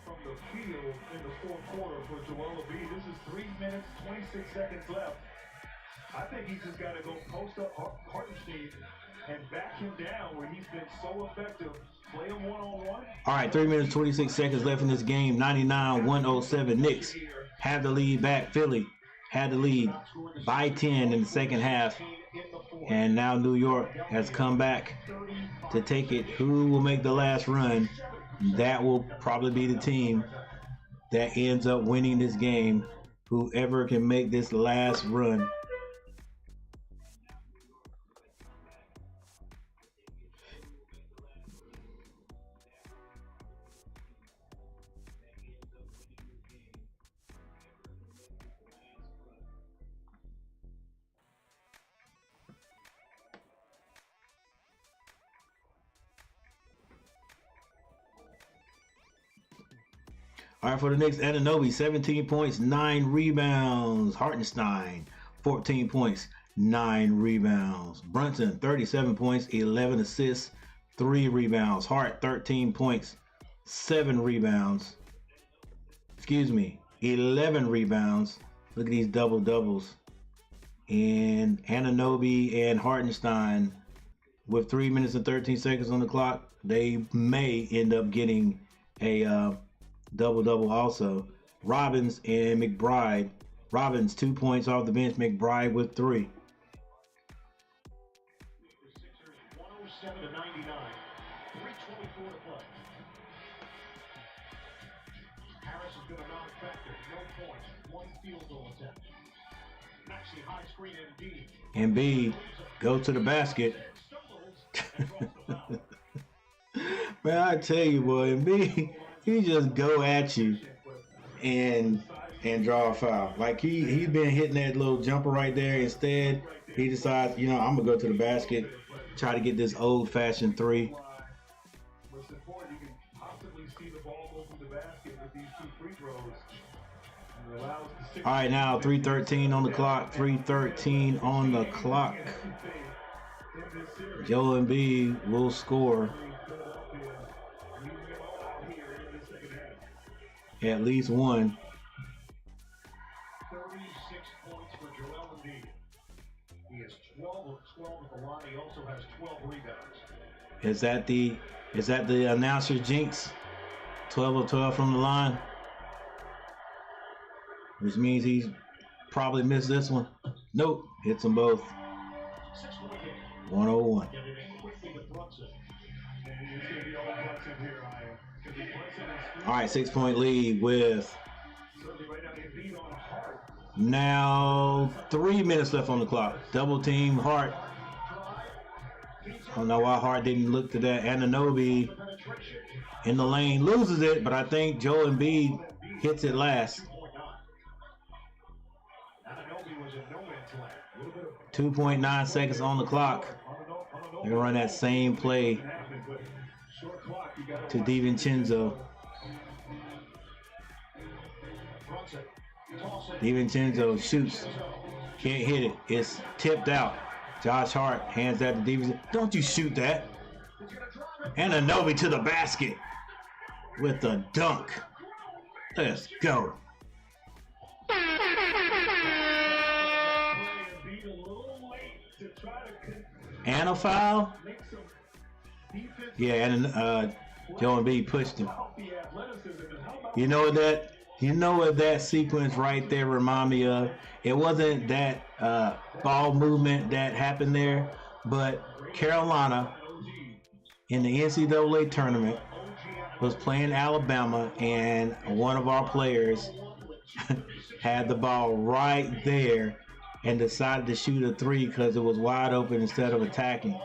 From the field in the fourth quarter for Joel Embiid. This is 3 minutes, 26 seconds left. I think he's just got to go post up Hartenstein and back him down where he's been so effective Play them one-on-one.
All right, 3 minutes, 26 seconds left in this game. 99-107. Knicks have the lead back. Philly had the lead by 10 in the second half. And now New York has come back to take it. Who will make the last run? That will probably be the team that ends up winning this game. Whoever can make this last run. All right, for the Knicks, Anunoby, 17 points, 9 rebounds. Hartenstein, 14 points, 9 rebounds. Brunson, 37 points, 11 assists, 3 rebounds. Hart, 13 points, 7 rebounds. 11 rebounds. Look at these double-doubles. And Anunoby and Hartenstein, with 3 minutes and 13 seconds on the clock, they may end up getting a double-double also. Robbins and McBride. Robbins, 2 points off the bench. McBride with 3.
107 to 99. 3:24 to play. Harris is going to non-factor. No points. 1 field goal attempt. Maxey high screen and
Embiid goes to the basket. Man, I tell you, boy, Embiid, he just go at you and draw a foul. Like he's been hitting that little jumper right there. Instead, he decides, you know, I'm gonna go to the basket, try to get this old-fashioned 3.
What's important, you can possibly see the ball go through the basket with these 2 free throws. And it allows the
All right, now 3:13 on the clock. 3:13 on the clock. Joel Embiid will score at least 1.
36 points for Joel Embiid. He has 12 of 12 at the line. He also has 12 rebounds.
Is that the announcer jinx? 12 of 12 from the line, which means he's probably missed this one. Nope, hits them both. 101.
Get it in quickly to Brunson.
And it's going to be all Brunson here, Ryan. Because the Brunson is
All right, 6-point lead with
certainly right now Embiid on Hart.
now 3 minutes left on the clock. Double team Hart. I don't know why Hart didn't look to that. Anunoby in the lane loses it, but I think Joel Embiid hits it last. 2.9 seconds on the clock. They're gonna run that same play to DiVincenzo. DiVincenzo shoots, can't hit it. It's tipped out. Josh Hart hands that to DiVincenzo. Don't you shoot that. Anunoby to the basket with a dunk. Let's go. And a foul? Yeah, and Joel Embiid pushed him. You know what that sequence right there remind me of? It wasn't that ball movement that happened there, but Carolina in the NCAA tournament was playing Alabama, and one of our players had the ball right there and decided to shoot a 3 because it was wide open instead of attacking.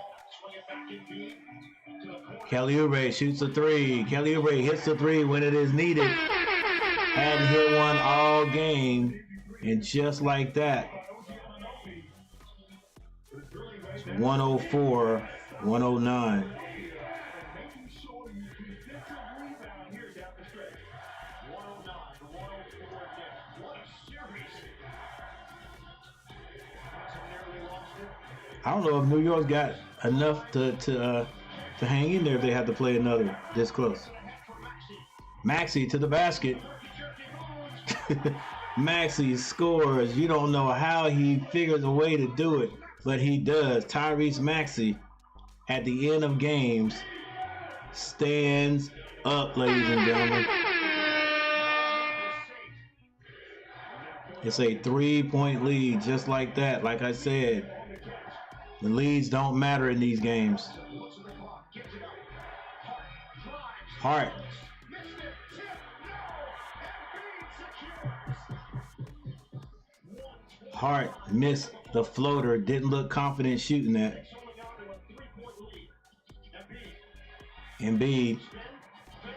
Kelly Oubre shoots a 3. Kelly Oubre hits the 3 when it is needed. Hadn't hit one all game, and just like that, 104, 109. I don't know if New York's got enough to hang in there if they have to play another this close. Maxey to the basket. Maxey scores. You don't know how he figures a way to do it, but he does. Tyrese Maxey at the end of games stands up, ladies and gentlemen. It's a 3-point lead, just like that. Like I said, the leads don't matter in these games. Hart. Hart missed the floater. Didn't look confident shooting that. Embiid.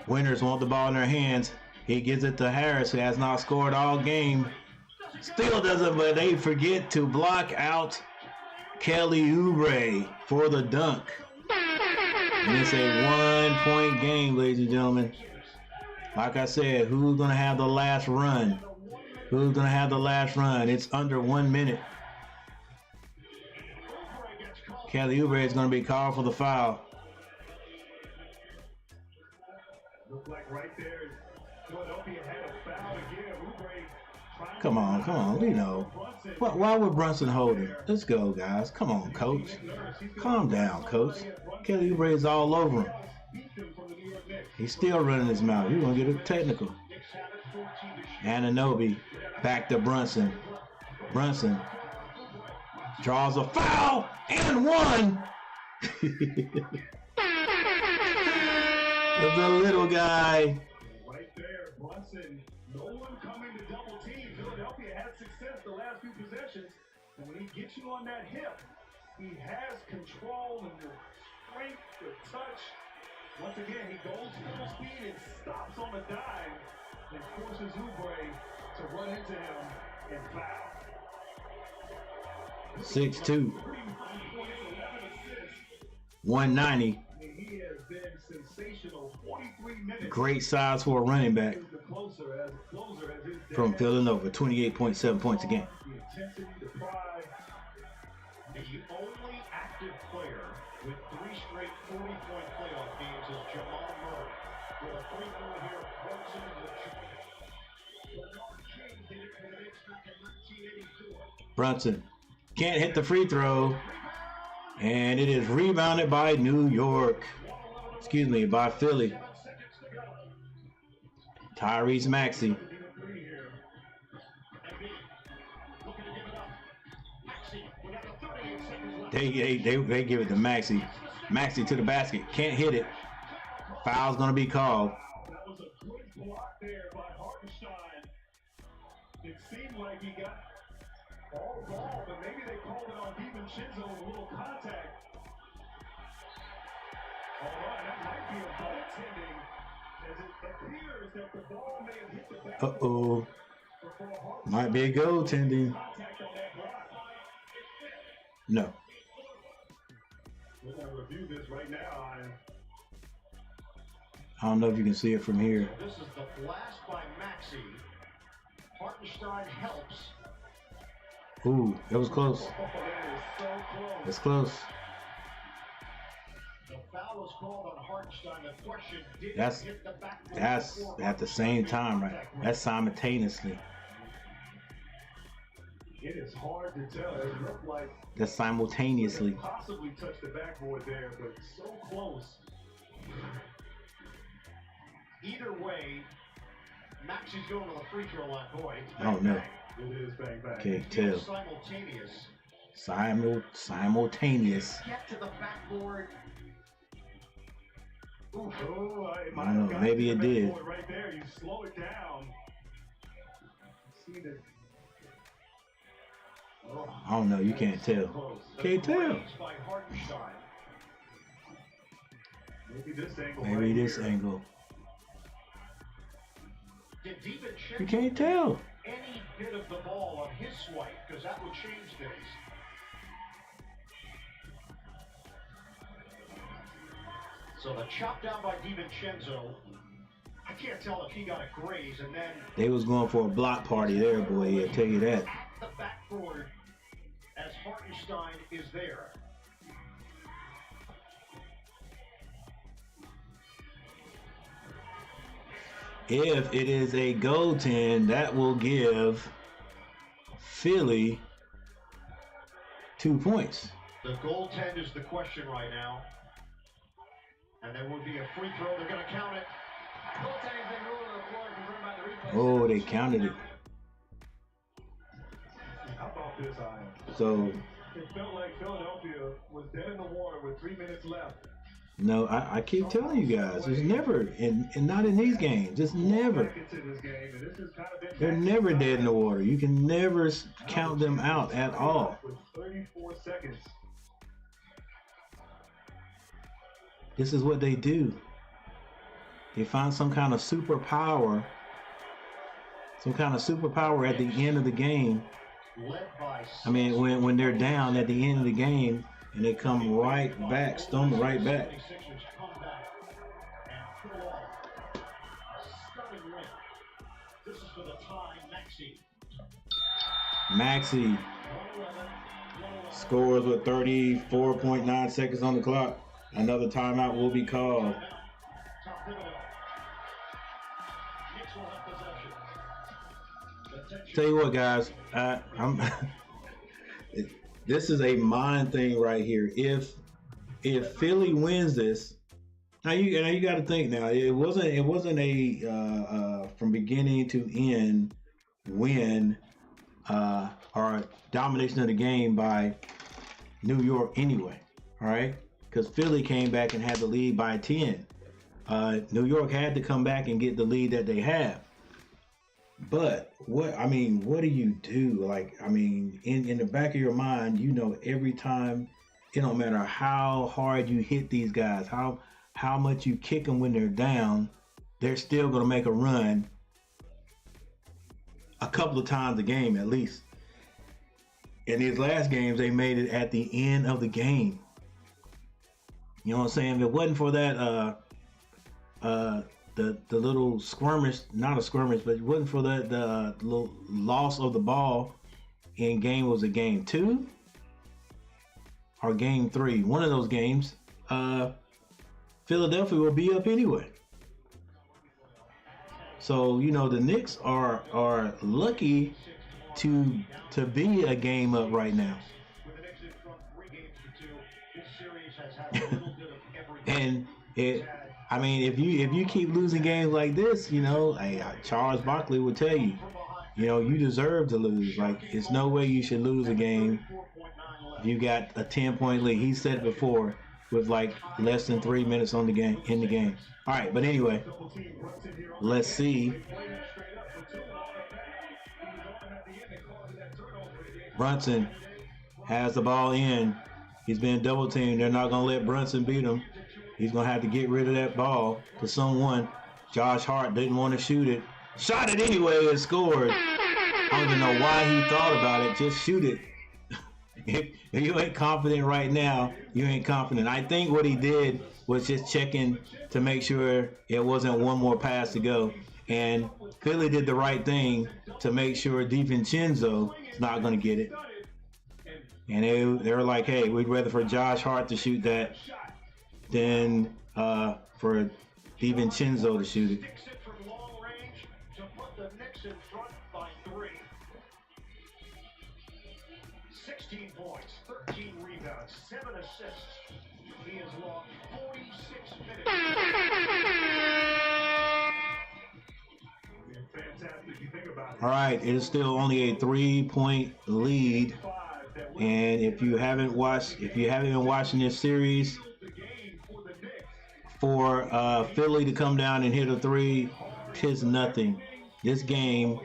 Winners want the ball in their hands. He gives it to Harris, who has not scored all game. Still doesn't, but they forget to block out Kelly Oubre for the dunk. And it's a 1-point game, ladies and gentlemen. Like I said, who's going to have the last run? Who's going to have the last run? It's under 1 minute. Kelly Oubre is going to be called for the foul.
Looked like right there, Philadelphia had a foul again. Oubre trying
Come on, you know. Why would Brunson hold him? Let's go, guys. Come on, coach. Calm down, coach. Kelly Oubre is all over him. He's still running his mouth. You're going to get a technical. Anunoby back to Brunson. Brunson draws a foul and one. The little guy.
Right there, Brunson. No one coming to double team. Philadelphia had success the last few possessions. And when he gets you on that hip, he has control and the strength, the touch. Once again, he goes full speed and stops on the dime and forces Oubre to run into him and foul.
6'2". 190.
He has been sensational. 43 minutes.
Great size for a running back from Villanova. 28.7 points a game.
The intensity, the pride.
The only active player with 3 straight 40-point playoff games is Jamal Murray. With a free throw here, Brunson will join it. Bernard King did it for the Knicks back in 1984.
Brunson can't hit the free throw. And it is rebounded by New York. Excuse me, by Philly. Tyrese Maxey. They give it to Maxey. Maxey to the basket. Can't hit it. Foul's going to be called.
That was a good block there by Hartenstein. It seemed like he got all ball, but maybe they called it on DiVincenzo with a little contact. All right, that might be a goaltending, as it appears that the ball may have hit the back.
Uh-oh. Might be a goaltending.
Contact on that block.
No.
We're going to review this right now.
I don't know if you can see it from here.
This is the blast by Maxey. Hartenstein helps.
Ooh, that was close.
Oh, that is so close.
That's close.
The foul was called on Hartenstein. The question did
That's
hit the backboard.
at the same time, right? That's simultaneously.
It is hard to tell. It looked like
That's simultaneously.
possibly touched the backboard there, but so close.
Either way, Maxey's going to the free throw line. Boy, it's
Oh no.
It is bang bang.
Can't tell.
simultaneous.
Simultaneous.
Get to the backboard. Ooh.
Oh, it might
I don't know,
have gotten
maybe
to
it
the
did.
backboard right there. You slow it down. See the. Oh,
I don't know. You can't tell.
close.
Can't tell.
Raised by Hartenstein.
Maybe this angle.
Maybe
right
this
here.
angle.
Did DiVincenzo
You can't tell.
any bit of the ball on his swipe? Because that would change things. So the chop down by DiVincenzo. I can't tell if he got a graze, and then
They was going for a block party there, boy. I tell you that.
at the backboard as Hartenstein is there.
If it is a goaltend, that will give Philly 2 points.
The goaltend is the question right now. And there will be a free throw. They're going to count it.
Goaltending's been ruled to the floor, confirmed by the replay.
Oh, they counted it.
How about this, Ian?
So,
It felt like Philadelphia was dead in the water with 3 minutes left.
no, I keep telling you guys, there's never, and not in these games, just never.
Back into this game, and this has kind of been
They're never dead in the water. You can never count them out at all.
With 34 seconds.
This is what they do. They find some kind of superpower at the end of the game.
Led by
I mean, when they're down at the end of the game, and they come right back, storm right back.
76ers come back and pull off a stunning win. This is for the tie, Maxey.
Maxey scores with 34.9 seconds on the clock. Another timeout will be called.
Top Thibodeau. Knicks will have possession.
Tell you what, guys, I'm. This is a mind thing right here. If Philly wins this, now you got to think. Now it wasn't a from beginning to end win or domination of the game by New York anyway. All right, because Philly came back and had the lead by 10. New York had to come back and get the lead that they have. But what do you do? Like, I mean, in the back of your mind, you know, every time, it don't matter how hard you hit these guys, how much you kick them when they're down, they're still going to make a run a couple of times a game at least. In these last games, they made it at the end of the game. You know what I'm saying? If it wasn't for that, the little skirmish, not a skirmish, but it wasn't for the little loss of the ball in game game 2 or game 3, one of those games, Philadelphia will be up anyway. So, you know, the Knicks are lucky to be a game up right now.
With the Knicks in front 3 games to 2, this series has had a little bit of everything.
And I mean, if you keep losing games like this, you know, Charles Barkley would tell you, you know, you deserve to lose. Like, it's no way you should lose a game if you got a 10-point lead. He said it before with like less than 3 minutes in the game. All right, but anyway, let's see. Brunson has the ball in. He's been double teamed. They're not going to let Brunson beat him. He's going to have to get rid of that ball to someone. Josh Hart didn't want to shoot it. Shot it anyway and scored. I don't even know why he thought about it. Just shoot it. If you ain't confident right now, you ain't confident. I think what he did was just checking to make sure it wasn't one more pass to go. And Philly did the right thing to make sure DiVincenzo is not going to get it. And they were like, hey, we'd rather for Josh Hart to shoot that than for DiVincenzo to shoot it.
Takes it from long range to put the Knicks in front by 3. 16 points, 13 rebounds, 7 assists. He has logged 46 minutes.
Fantastic. You think about it.
All right, it is still only a 3-point lead. And if you haven't been watching this series, for Philly to come down and hit a 3, tis nothing. This game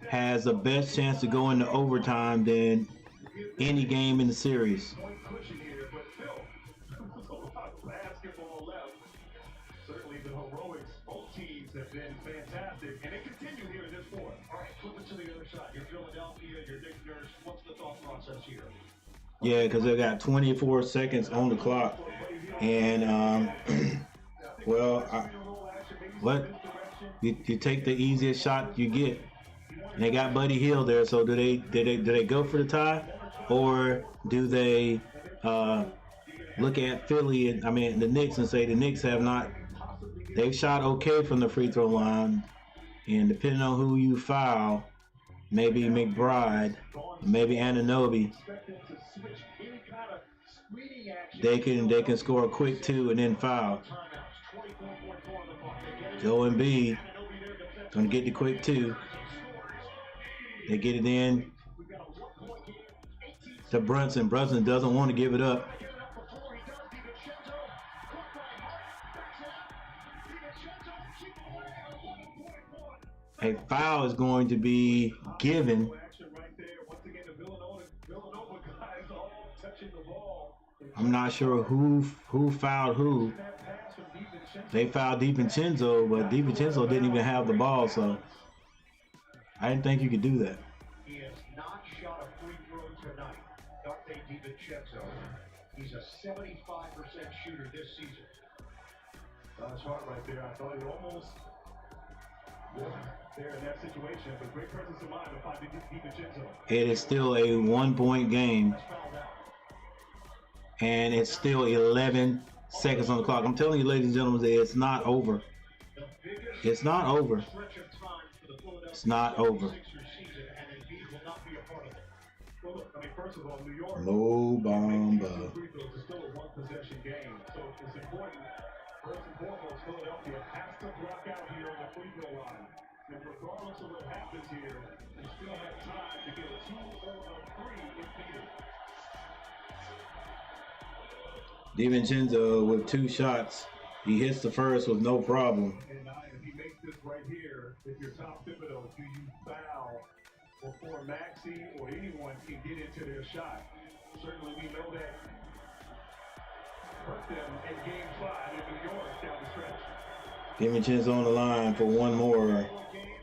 has the best chance to go into overtime than any game in the series.
Basketball left. Certainly the heroics, both teams have been fantastic, and they continue here in this fourth.
All right, flip it to the other side. You're Philadelphia, you're Knicks. What's the thought process here?
Yeah, because they got 24 seconds on the clock. And, you take the easiest shot you get. And they got Buddy Hield there, so do they go for the tie, or do they look at Philly and the Knicks and say the Knicks they've shot okay from the free throw line, and depending on who you foul, maybe McBride, maybe Anunoby. they can score a quick 2 and then foul. Joel Embiid gonna get the quick 2. They get it in to Brunson. Brunson doesn't want to give it up. A foul is going to be given. I'm not sure who fouled who. They fouled DiVincenzo, but DiVincenzo didn't even have the ball, so I didn't think you could do that.
He has not shot a free throw tonight. Dante DiVincenzo. He's a 75% shooter this season.
That's hard right there. I thought he almost there in that situation, but great presence of mind to find DiVincenzo.
It is still a 1-point game, and it's still 11 seconds on the clock. I'm telling you, ladies and gentlemen, that it's not over. It's not over. It's not over.
Well, look, I mean, first of all, New York.
No bomba.
It's still a one-possession game, so it's important. First and foremost, Philadelphia has to block out here on the free throw line. And regardless of what happens here, they still have time to get a 2 or a 3 if needed.
DiVincenzo with 2 shots. He hits the first with no problem.
And if he makes this right here, if you're Tom Thibodeau, do you foul before Maxey or anyone can get into their shot? Certainly we know that hurt them in Game 5 in New York down the stretch.
DiVincenzo on the line for one more.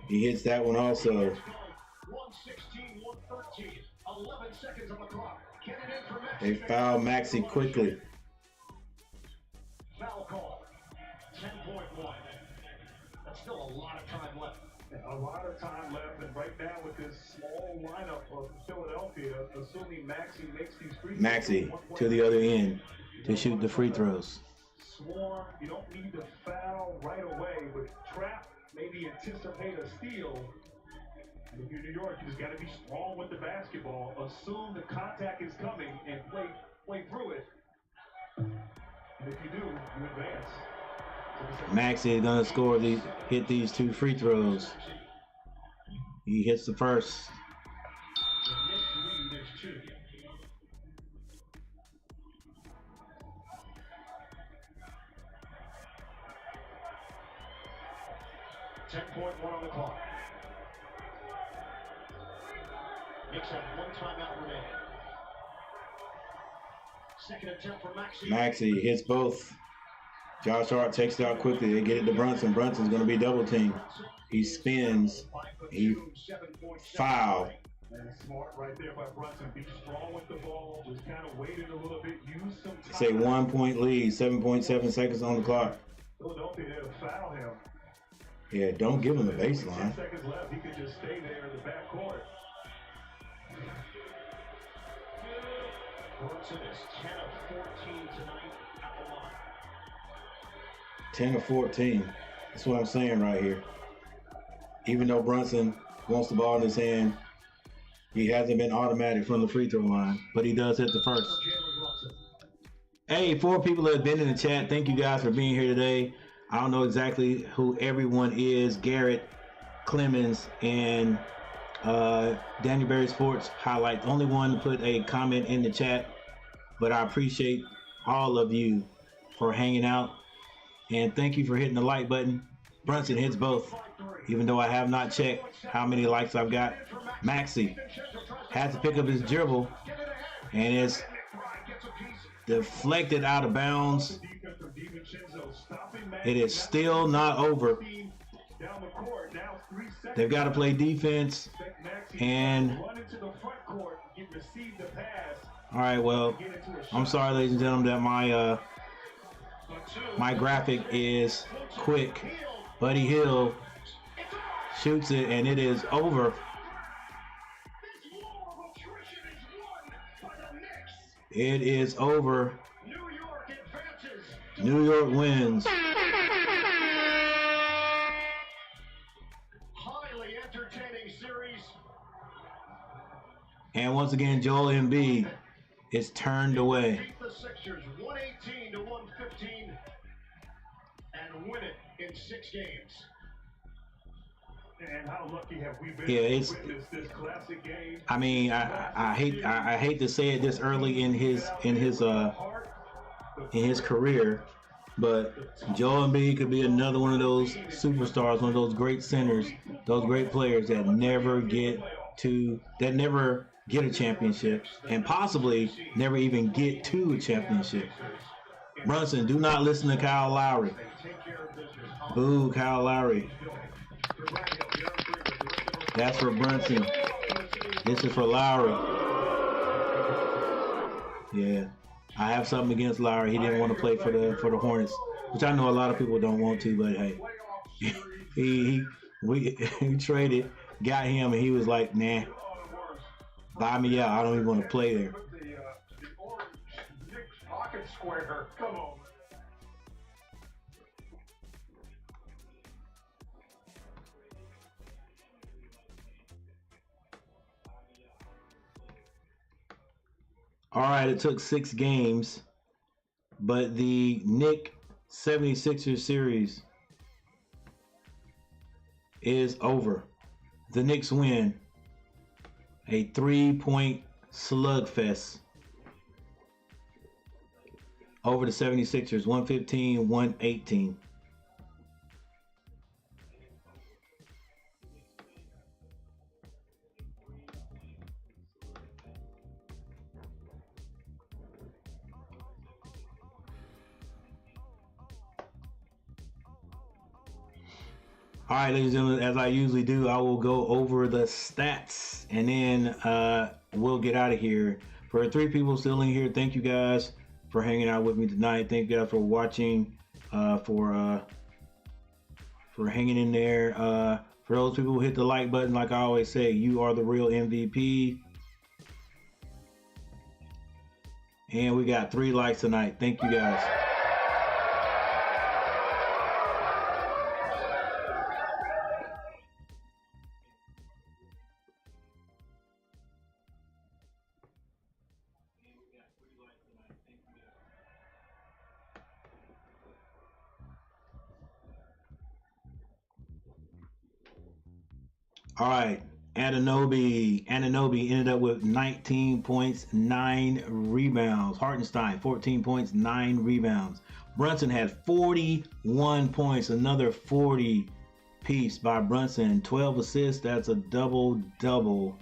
He hits that one also.
116, 113, 11 seconds on the clock. Get it in for Maxey.
They foul Maxey quickly.
Foul call. 10.1. That's still a lot of time left.
A lot of time left, and right now with this small lineup of Philadelphia, assuming Maxey makes these free throws.
Maxey to the other end to shoot the free throws.
Swarm, you don't need to foul right away, but trap, maybe anticipate a steal. And if you're New York, you just got to be strong with the basketball. Assume the contact is coming and play through it. And if you do, you advance.
Maxey is gonna hit these 2 free throws. He hits the first.
The Knicks lead is 2. .1 on the clock. Knicks have 1 timeout remaining. Second attempt for Maxey.
Maxey hits both. Josh Hart takes it out quickly. They get it to Brunson. Brunson's going to be double teamed. He spins. He foul.
And smart right there by Brunson. Be strong with the ball. Just kind of waited a little bit. Use some time.
It's a 1-point lead. 7.7 seconds on the clock.
Philadelphia there to foul him.
Yeah, don't give him the baseline.
10 seconds left. He could just stay there in the backcourt.
Brunson is 10 of 14 tonight at the line.
10 of 14. That's what I'm saying right here. Even though Brunson wants the ball in his hand, he hasn't been automatic from the free throw line, but he does hit the first. Hey, 4 people that have been in the chat. Thank you guys for being here today. I don't know exactly who everyone is. Garrett, Clemens, and Danny Berry Sports Highlight. The only one to put a comment in the chat, but I appreciate all of you for hanging out. And thank you for hitting the like button. Brunson hits both, even though I have not checked how many likes I've got. Maxey has to pick up his dribble, and it's deflected out of bounds. It is still not over. They've got to play defense. And all right, well, I'm sorry, ladies and gentlemen, that my graphic is quick. Buddy Hield shoots it, and it is over. It is over. New York wins.
Highly entertaining series.
And once again, Joel Embiid is turned away.
The the Sixers 118 to 115 and win it in 6 games.
And how lucky have we been
Yeah,
to
it's.
witness this classic game?
I mean, I hate to say it this early in his career, but Joel Embiid could be another one of those superstars, one of those great centers, those great players that never get a championship, and possibly never even get to a championship. Brunson, do not listen to Kyle Lowry. Boo, Kyle Lowry. That's for Brunson. This is for Lowry. Yeah, I have something against Lowry. He didn't want to play for the Hornets, which I know a lot of people don't want to, but hey, we traded, got him, and he was like, nah, buy me out. I don't even want to play there.
The orange Knicks pocket square. Come on.
All right, it took 6 games, but the Knicks 76ers series is over. The Knicks win a 3-point slugfest over the 76ers, 115-118. All right, ladies and gentlemen, as I usually do, I will go over the stats and then we'll get out of here. For 3 people still in here, thank you guys for hanging out with me tonight. Thank you guys for watching, for hanging in there. For those people who hit the like button, like I always say, you are the real MVP. And we got 3 likes tonight. Thank you guys. All right, Anunoby ended up with 19 points, 9 rebounds. Hartenstein, 14 points, 9 rebounds. Brunson had 41 points, another 40 piece by Brunson. 12 assists, that's a double-double.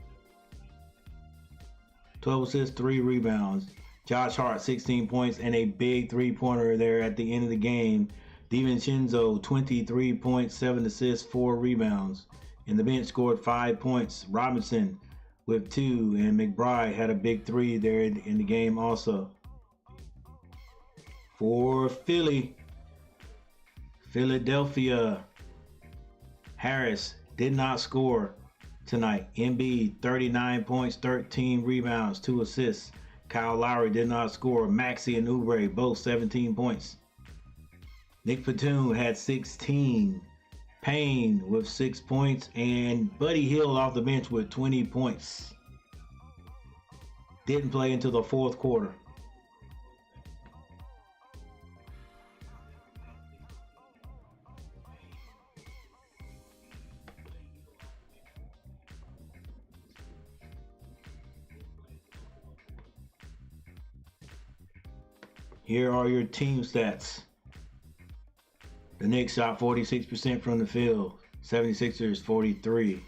12 assists, 3 rebounds. Josh Hart, 16 points and a big 3-pointer there at the end of the game. DiVincenzo, 23 points, 7 assists, 4 rebounds. And the bench scored 5 points. Robinson with 2, and McBride had a big 3 there in the game also. For Philadelphia, Harris did not score tonight. Embiid, 39 points, 13 rebounds, 2 assists. Kyle Lowry did not score. Maxey and Oubre both 17 points. Nick Batum had 16. Payne with 6 points, and Buddy Hield off the bench with 20 points. Didn't play until the 4th quarter. Here are your team stats. The Knicks shot 46% from the field. 76ers 43.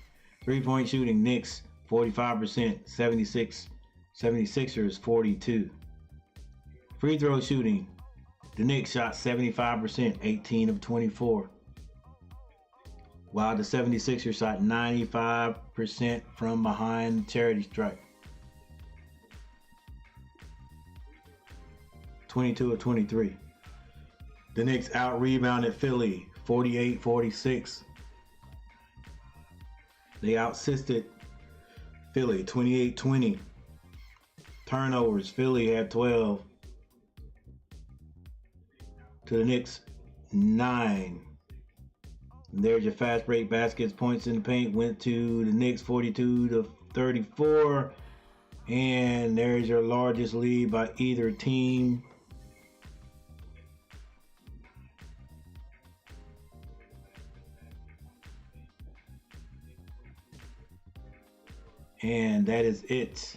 3-point shooting, Knicks 45%. 76ers 42. Free throw shooting, the Knicks shot 75%, 18 of 24. While the 76ers shot 95% from behind the charity stripe. 22 of 23. The Knicks out-rebounded Philly, 48-46. They out-assisted Philly, 28-20. Turnovers, Philly had 12. To the Knicks, 9. And there's your fast break baskets. Points in the paint went to the Knicks, 42-34. And there's your largest lead by either team. And that is it.